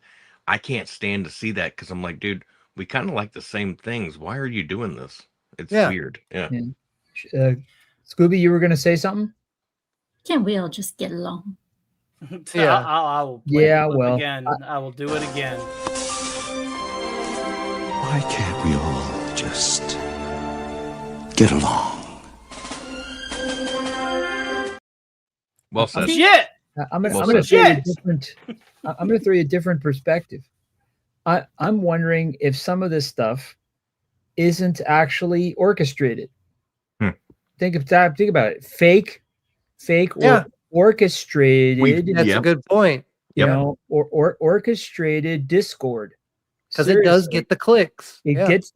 I can't stand to see that because I'm like, dude, we kind of like the same things. Why are you doing this? It's weird. Yeah. Scooby, you were going to say something? Can't we all just get along? Yeah, I will play well, again. I will do it again. Why can't we all just get along? Well said. Shit. I'm going to throw you a different perspective. I'm wondering if some of this stuff isn't actually orchestrated. Think about it. Fake or orchestrated. That's a good point. You know, or orchestrated discord. Because it does get the clicks. It gets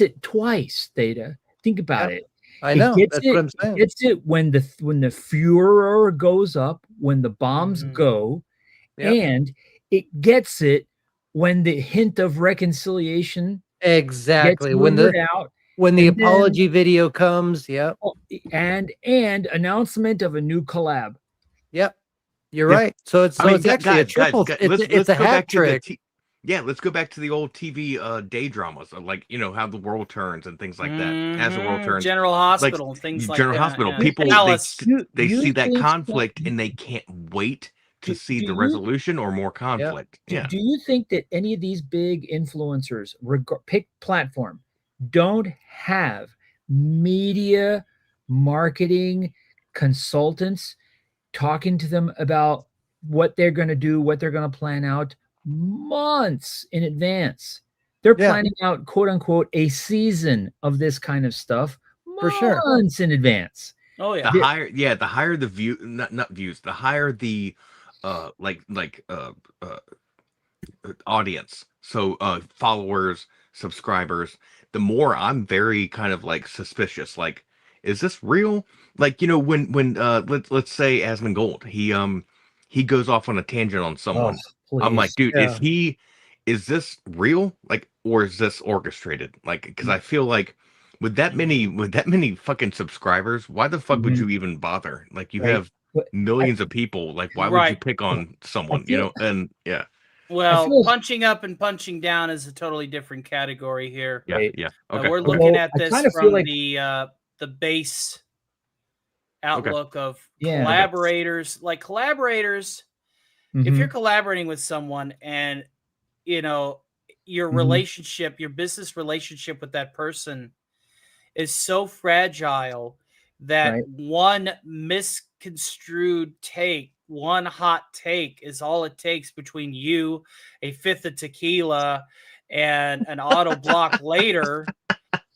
it twice, Theta. Think about it. I know. That's what I'm saying. It gets it when the furor goes up, when the bombs go, and it gets it when the hint of reconciliation exactly gets when the apology video comes. And announcement of a new collab. Yep, you're right. So it's actually a triple. It's a hat trick. Let's go back to the old TV day dramas, like, you know, how the world turns and things like that. As the world turns, General Hospital, like, things like General that. Hospital. Yeah. People they see that conflict and they can't wait to see the resolution or more conflict. Do you think that any of these big influencers, pick platform, don't have media marketing consultants talking to them about what they're going to do, what they're going to plan out months in advance? They're planning out, quote unquote, a season of this kind of stuff for sure, months in advance. Oh yeah. The higher the view, not views, the higher the audience. So followers, subscribers, the more I'm very kind of like suspicious. Like, is this real? Like, you know, when let's say Asmongold, he goes off on a tangent on someone. I'm like, dude, is this real? Like, or is this orchestrated? Like, because I feel like with that many fucking subscribers, why the fuck would you even bother? Like, you have millions of people. Like, why would you pick on someone? And yeah. Well, punching up and punching down is a totally different category here. Yeah. Okay. We're looking at this from the base outlook of collaborators. Like collaborators, if you're collaborating with someone and your relationship, your business relationship with that person is so fragile that one misconstrued take, one hot take is all it takes between you, a fifth of tequila, and an auto block later.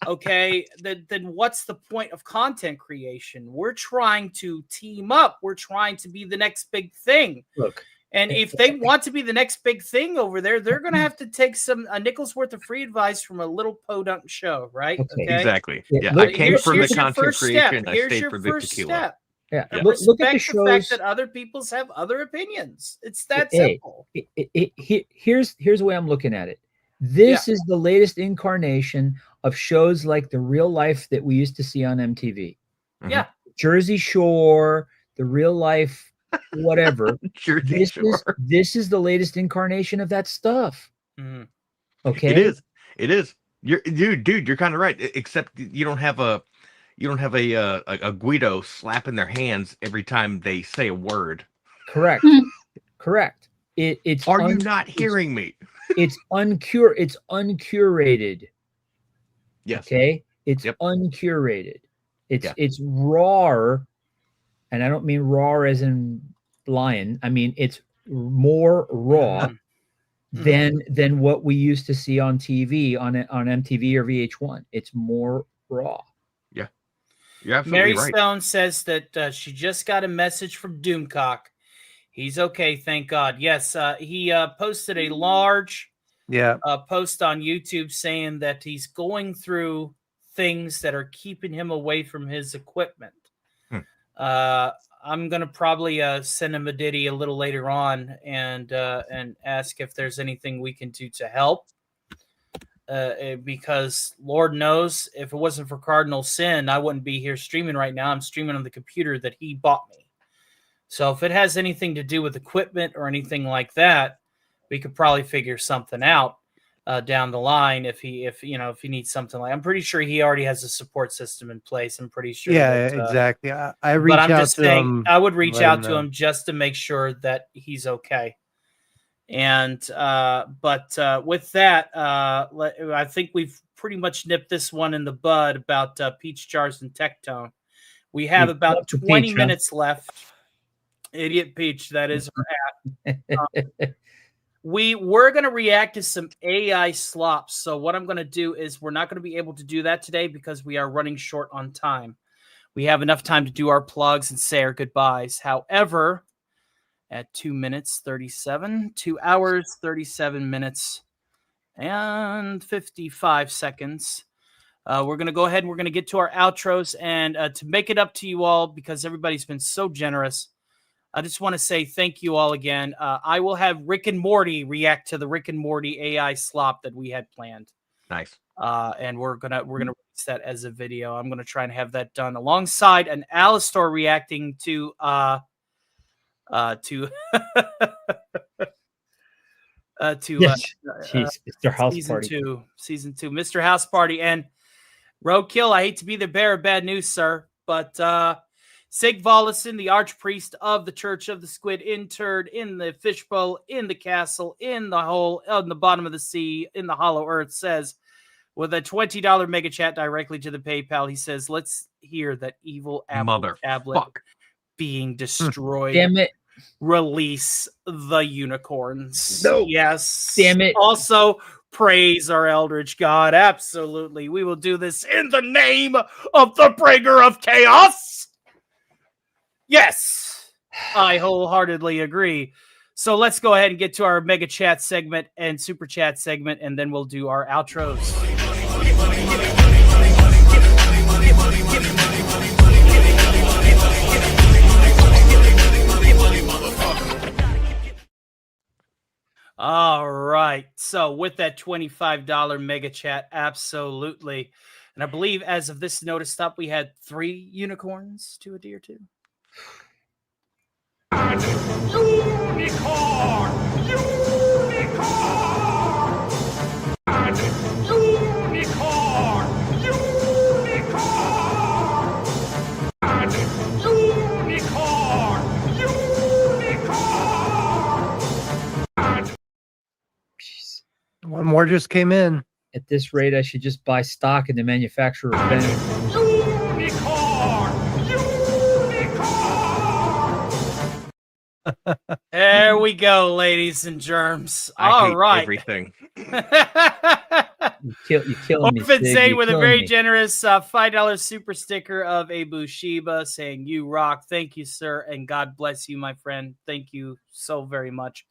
Okay, then what's the point of content creation? We're trying to team up. We're trying to be the next big thing. Look, and if they want to be the next big thing over there, they're going to have to take a nickel's worth of free advice from a little podunk show, right? Okay. Exactly. Yeah, I came for the content creation. I stayed for the tequila. Yeah. Look at the shows. Fact that other people have other opinions. It's that simple. Here's the way I'm looking at it. This is the latest incarnation of shows like The Real Life that we used to see on MTV. Yeah. Jersey Shore, The Real Life, whatever. This is the latest incarnation of that stuff. Mm-hmm. Okay. It is. Dude, you're kind of right. Except you don't have a Guido slapping their hands every time they say a word. Correct. Correct. It's. Are you not hearing me? It's uncurated. Yes. Okay. It's uncurated. It's raw, and I don't mean raw as in lion. I mean it's more raw than what we used to see on TV on MTV or VH1. It's more raw. Yeah. You're absolutely Mary right. Stone says that she just got a message from Doomcock. He's okay, thank God. Yes, he posted a large post on YouTube saying that he's going through things that are keeping him away from his equipment. I'm going to probably send him a ditty a little later on and ask if there's anything we can do to help. Because Lord knows, if it wasn't for Cardinal Sin, I wouldn't be here streaming right now. I'm streaming on the computer that he bought me. So if it has anything to do with equipment or anything like that, we could probably figure something out down the line. If he needs something like, I'm pretty sure he already has a support system in place. I'm pretty sure. Yeah, exactly. I reach out to him. I would reach out to him just to make sure that he's okay. And but with that, I think we've pretty much nipped this one in the bud about Peach Jars and Tectone. We have about 20 minutes left. Idiot Peach, that is her hat. We're going to react to some AI slops. So what I'm going to do is we're not going to be able to do that today because we are running short on time. We have enough time to do our plugs and say our goodbyes. However, at 2 hours, 37 minutes, and 55 seconds, we're going to go ahead and we're going to get to our outros. And to make it up to you all, because everybody's been so generous, I just want to say thank you all again. I will have Rick and Morty react to the Rick and Morty AI slop that we had planned. Nice. And we're gonna release that as a video. I'm gonna try and have that done alongside an Alistor reacting to Mr. House Party. Season 2, Mr. House Party. And Roadkill, I hate to be the bearer of bad news, sir, but Sig Volison, the archpriest of the Church of the Squid, interred in the fishbowl, in the castle, in the hole, on the bottom of the sea, in the hollow earth, says, with a $20 mega chat directly to the PayPal, he says, let's hear that evil tablet being destroyed. Damn it. Release the unicorns. No. Yes. Damn it. Also, praise our Eldritch God. Absolutely. We will do this in the name of the bringer of chaos. Yes, I wholeheartedly agree. So let's go ahead and get to our mega chat segment and super chat segment, and then we'll do our outros. All right. So with that $25 mega chat, absolutely. And I believe as of this notice stop, we had 3 unicorns to adhere to. Unicorn! Unicorn! Unicorn! Unicorn! One more just came in. At this rate, I should just buy stock in the manufacturer of Ben. There we go, ladies and germs. I All hate right. everything. You're killing me. Orphan Sig. Zane You're with a killing very me. generous $5 super sticker of a Bushiba saying, "You rock." Thank you, sir. And God bless you, my friend. Thank you so very much.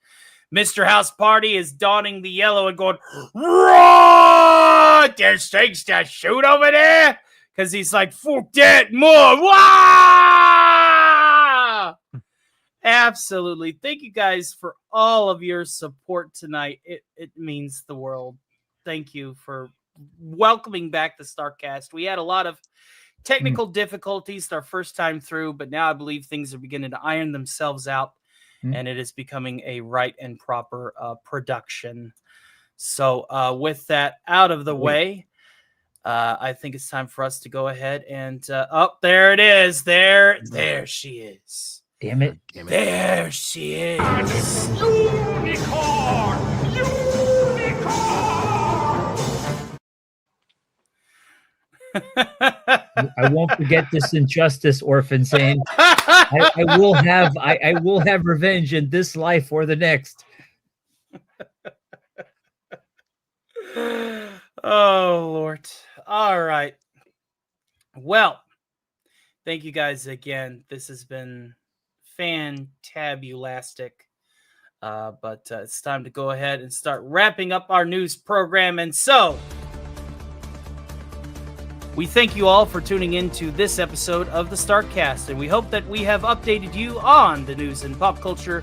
Mr. House Party is donning the yellow and going, "Right! There's things to shoot over there." Because he's like, "Fuck that more." Wah! Absolutely. Thank you guys for all of your support tonight. It means the world. Thank you for welcoming back the StarkCast. We had a lot of technical difficulties our first time through, but now I believe things are beginning to iron themselves out, and it is becoming a right and proper production. So with that out of the way, I think it's time for us to go ahead and there it is. There she is. Damn it. There she is. Unicorn! I won't forget this injustice, Orphan Zane. I will have revenge in this life or the next. Oh, Lord. All right. Well, thank you guys again. This has been fantabulastic. But it's time to go ahead and start wrapping up our news program. And so, we thank you all for tuning in to this episode of the StarkCast, and we hope that we have updated you on the news and pop culture,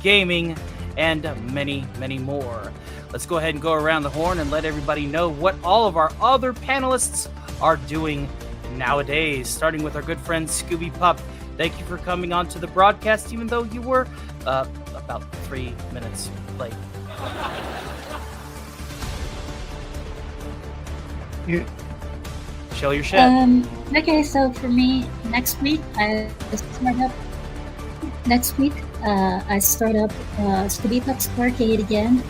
gaming, and many, many more. Let's go ahead and go around the horn and let everybody know what all of our other panelists are doing nowadays, starting with our good friend Scooby Pup. Thank you for coming on to the broadcast, even though you were about 3 minutes late. Show your shit. Okay, so for me, next week I start up Scooby Pups Arcade again,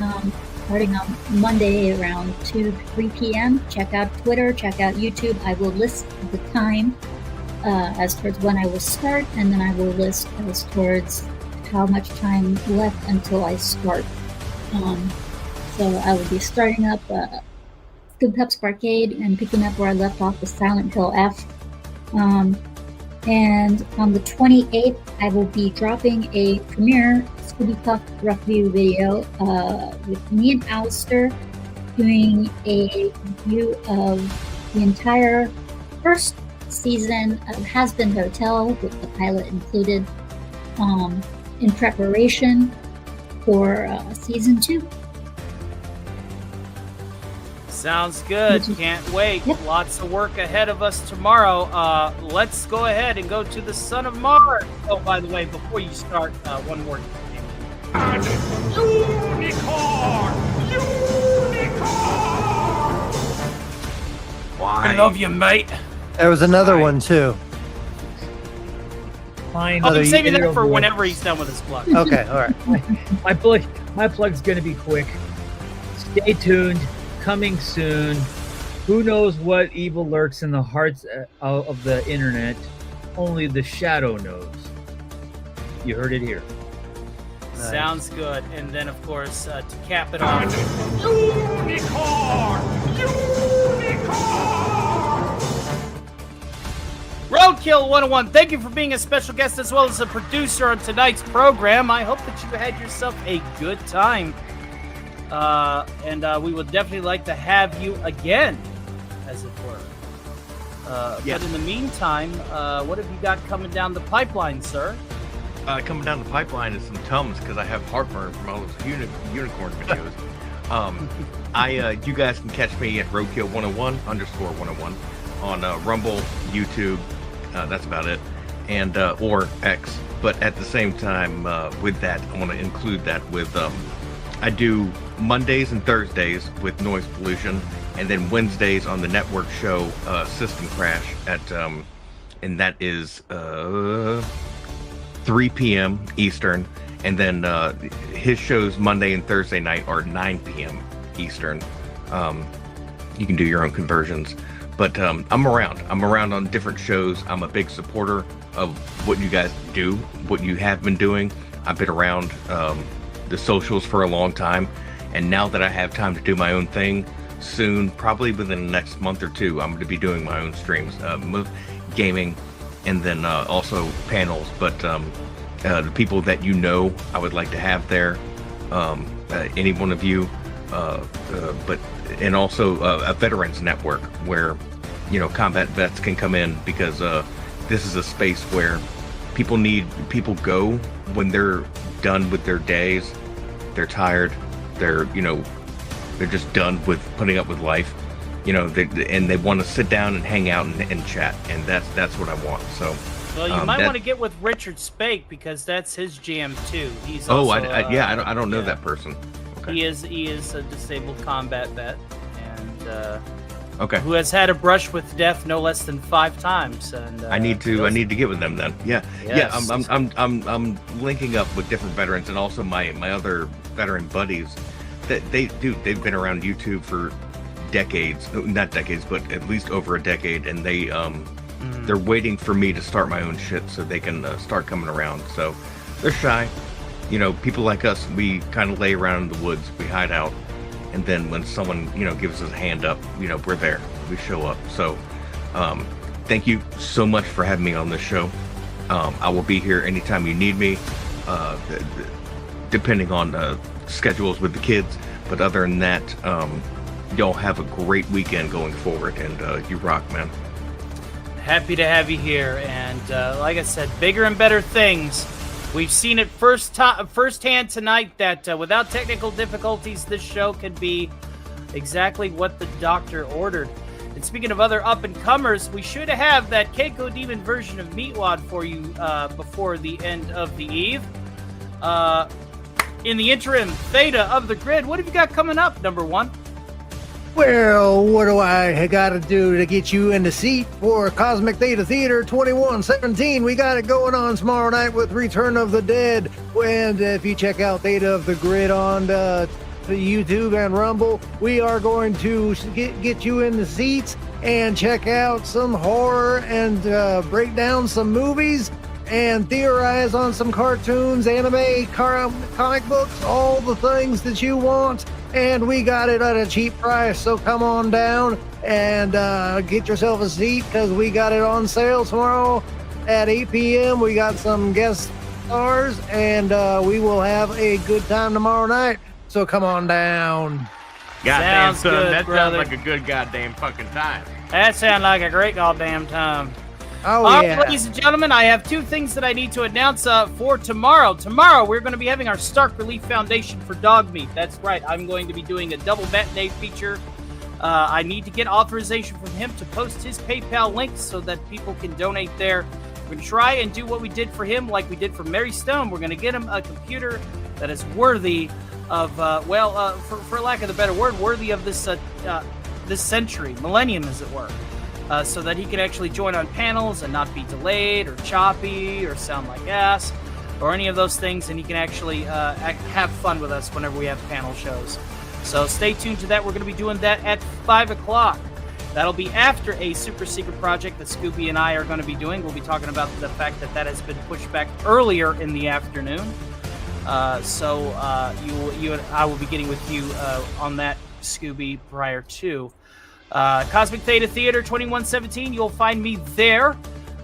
starting on Monday around 2-3 p.m. Check out Twitter, check out YouTube. I will list the time as towards when I will start, and then I will list as towards how much time left until I start. So I will be starting up Scooby Pups Arcade and picking up where I left off with Silent Hill F. And on the 28th, I will be dropping a premiere Scooby Pup review video with me and Alistair doing a review of the entire first season of Has Been Hotel, with the pilot included, in preparation for season 2. Sounds good. Can't wait. Lots of work ahead of us tomorrow. Let's go ahead and go to the Son of Mars. Oh, by the way, before you start, one more thing. Unicorn! Unicorn! I love you, mate. There was another one too. Fine. I'll be saving that for whenever he's done with his plug. Okay, all right. My plug's going to be quick. Stay tuned. Coming soon. Who knows what evil lurks in the hearts of the internet? Only the shadow knows. You heard it here. Sounds good. And then, of course, to cap it off, Unicorn! Roadkill 101, thank you for being a special guest as well as a producer on tonight's program. I hope that you had yourself a good time. And we would definitely like to have you again, as it were. But in the meantime, what have you got coming down the pipeline, sir? coming down the pipeline is some Tums because I have heartburn from all those unicorn videos. You guys can catch me at roadkill101_101 on Rumble, YouTube. That's about it, and or X. But at the same time, with that, I want to include that with I do Mondays and Thursdays with Noise Pollution, and then Wednesdays on the network show System Crash at and that is 3 p.m. Eastern, and then his shows Monday and Thursday night are 9 p.m. Eastern. You can do your own conversions, but I'm around on different shows. I'm a big supporter of what you guys do, what you have been doing. I've been around the socials for a long time, and now that I have time to do my own thing, soon, probably within the next month or two, I'm going to be doing my own streams, gaming, and then also panels. But the people that you know, I would like to have there, any one of you, and also a veterans network where, you know, combat vets can come in, because this is a space where people go when they're done with their days. They're tired. They're just done with putting up with life, and they want to sit down and hang out and chat, and that's what I want. So, well, you might want to get with Richard Spake, because that's his jam too. He's also, I don't know that person. Okay. He is a disabled combat vet, and okay, who has had a brush with death no less than 5 times. And I need to get with them then. Yeah, yes. Yeah. I'm linking up with different veterans, and also my other veteran buddies. That they've been around YouTube for decades, not decades, but at least over a decade, and they're waiting for me to start my own shit so they can start coming around. So they're shy. People like us, we kind of lay around in the woods, we hide out, and then when someone gives us a hand up, we're there, we show up. So thank you so much for having me on this show. I will be here anytime you need me, depending on schedules with the kids. But other than that, y'all have a great weekend going forward, and you rock, man. Happy to have you here, and like I said, bigger and better things. We've seen it firsthand tonight that without technical difficulties, this show could be exactly what the doctor ordered. And speaking of other up-and-comers, we should have that Keiko Demon version of Meatwad for you before the end of the eve. In the interim, Theta of the Grid, what have you got coming up, number one? Well, what do I got to do to get you in the seat for Cosmic Theta Theater 2117? We got it going on tomorrow night with Return of the Dead. And if you check out Theta of the Grid on the YouTube and Rumble, we are going to get you in the seats and check out some horror and break down some movies and theorize on some cartoons, anime, comic books, all the things that you want. And we got it at a cheap price, so come on down and get yourself a seat, because we got it on sale tomorrow at 8 p.m. We got some guest stars, and we will have a good time tomorrow night. So come on down. Goddamn, Sounds son, good, that brother. sounds like a good goddamn fucking time. That sounds like a great goddamn time. Oh, All right, yeah. ladies and gentlemen, I have 2 things that I need to announce for tomorrow. Tomorrow, we're going to be having our Stark Relief Foundation for Dog Meat. That's right. I'm going to be doing a double matinee feature. I need to get authorization from him to post his PayPal link so that people can donate there. We're going to try and do what we did for him like we did for Mary Stone. We're going to get him a computer that is worthy of, for lack of a better word, worthy of this century, millennium, as it were. So that he can actually join on panels and not be delayed or choppy or sound like ass or any of those things, and he can actually have fun with us whenever we have panel shows. So stay tuned to that. We're going to be doing that at 5 o'clock. That'll be after a super secret project that Scooby and I are going to be doing. We'll be talking about the fact that has been pushed back earlier in the afternoon. So I will be getting with you on that, Scooby, prior to Cosmic Theta Theater 2117. You'll find me there,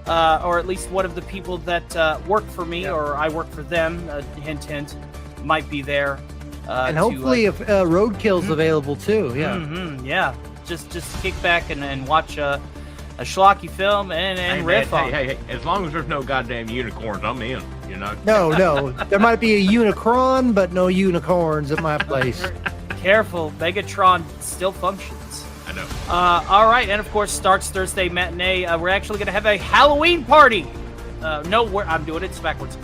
or at least one of the people that work for me, or I work for them. Hint, hint, might be there. And hopefully, if Roadkill's available too. Yeah. Yeah. Just kick back and watch a schlocky film and riff on. Hey, as long as there's no goddamn unicorns, I'm in. You're not. No. There might be a Unicron, but no unicorns at my place. Careful, Megatron still functions. I know. All right, and of course, Stark's Thursday matinee. We're actually going to have a Halloween party. I'm doing it backwards.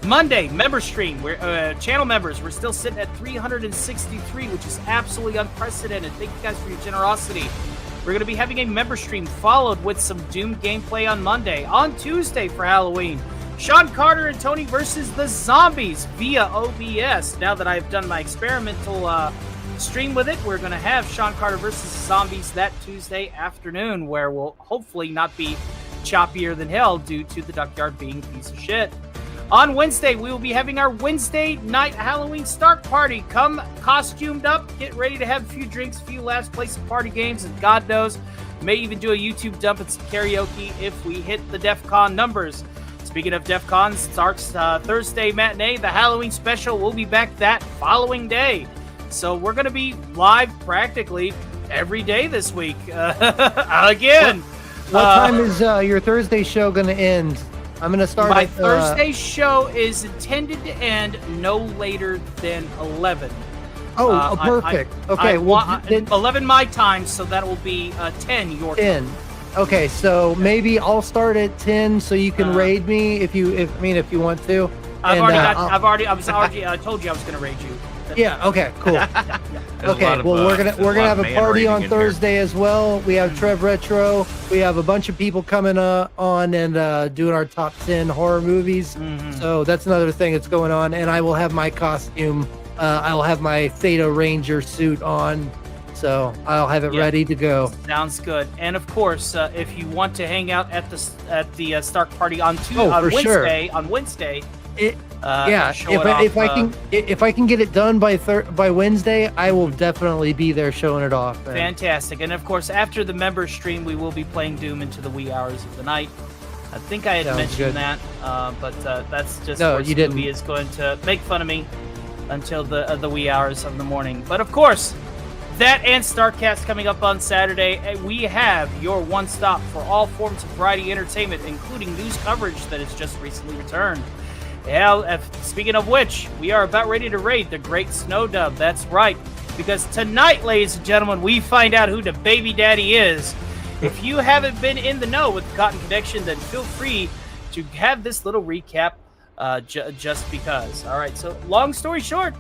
Monday, member stream. We're channel members. We're still sitting at 363, which is absolutely unprecedented. Thank you guys for your generosity. We're going to be having a member stream followed with some Doom gameplay on Monday. On Tuesday for Halloween, Sean Carter and Tony versus the Zombies via OBS. Now that I've done my experimental stream with it, we're going to have Sean Carter versus the Zombies that Tuesday afternoon, where we'll hopefully not be choppier than hell due to the Duckyard being a piece of shit. On Wednesday, we will be having our Wednesday night Halloween Stark party. Come costumed up, get ready to have a few drinks, a few laughs, play some party games, and God knows, may even do a YouTube dump and some karaoke if we hit the DEF CON numbers. Speaking of DEF CON, Stark's Thursday matinee, the Halloween special, will be back that following day. So we're going to be live practically every day this week. Again. What time is your Thursday show going to end? I'm going to start My at, Thursday show is intended to end no later than 11. Perfect. Okay, 11 my time, so that will be 10 your 10. time. Okay, so maybe I'll start at 10 so you can raid me if you want to. I told you I was going to raid you. Yeah. Okay. Cool. Okay. Well, we're gonna have a party on Thursday as well. We have Trev Retro. We have a bunch of people coming on and doing our top 10 horror movies. So that's another thing that's going on. And I will have my costume. I'll have my Theta Ranger suit on. So I'll have it ready to go. Sounds good. And of course, if you want to hang out at the Stark party on Wednesday. If I can get it done by Wednesday, I will definitely be there showing it off. Man. Fantastic. And of course, after the member stream, we will be playing Doom into the wee hours of the night. I think I had mentioned that, but that's just where Scooby is going to make fun of me until the wee hours of the morning. But of course, that and StarkCast coming up on Saturday. We have your one stop for all forms of variety entertainment, including news coverage that has just recently returned. Hell, speaking of which, we are about ready to raid the Great Snow Dub. That's right, because tonight, ladies and gentlemen, we find out who the baby daddy is. If you haven't been in the know with the Cotton Connection, then feel free to have this little recap just because. All right, so long story short,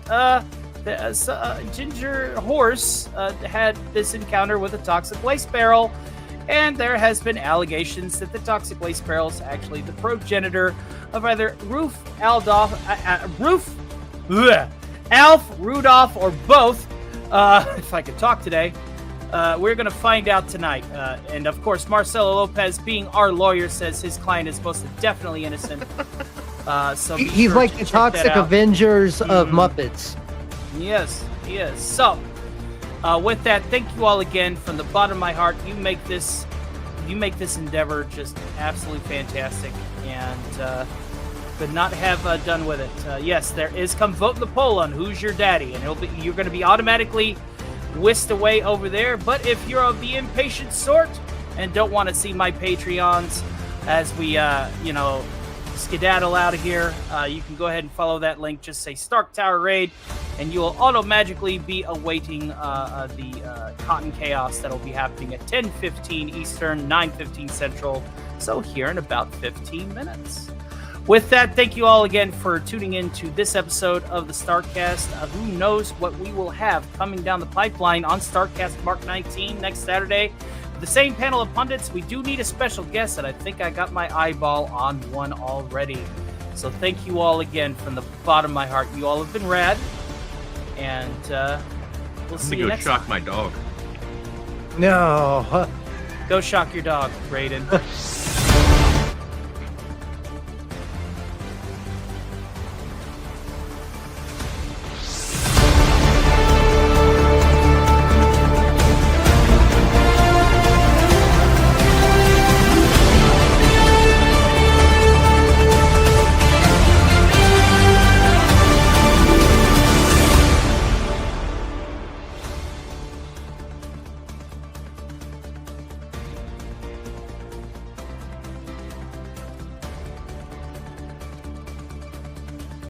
Ginger Horse had this encounter with a toxic waste barrel, and there has been allegations that the toxic waste barrel is actually the progenitor of either Alf, Rudolph, or both. If I could talk today, we're going to find out tonight. And of course, Marcelo Lopez, being our lawyer, says his client is most definitely innocent. So he's like the toxic Avengers of Muppets. Yes, he is. So, with that, thank you all again from the bottom of my heart. You make this endeavor just absolutely fantastic, and could not have done with it. Yes, there is. Come vote in the poll on who's your daddy, and you're going to be automatically whisked away over there. But if you're of the impatient sort and don't want to see my Patreons as we, skedaddle out of here, you can go ahead and follow that link. Just say Stark Tower Raid, and you will auto-magically be awaiting the Cotton Chaos that will be happening at 10:15 Eastern, 9:15 Central, so here in about 15 minutes. With that, thank you all again for tuning in to this episode of the StarkCast. Who knows what we will have coming down the pipeline on StarkCast Mk18 next Saturday. The same panel of pundits. We do need a special guest, and I think I got my eyeball on one already. So thank you all again from the bottom of my heart. You all have been rad, and we'll see you next time. Shock my dog. No. Go shock your dog, Raiden.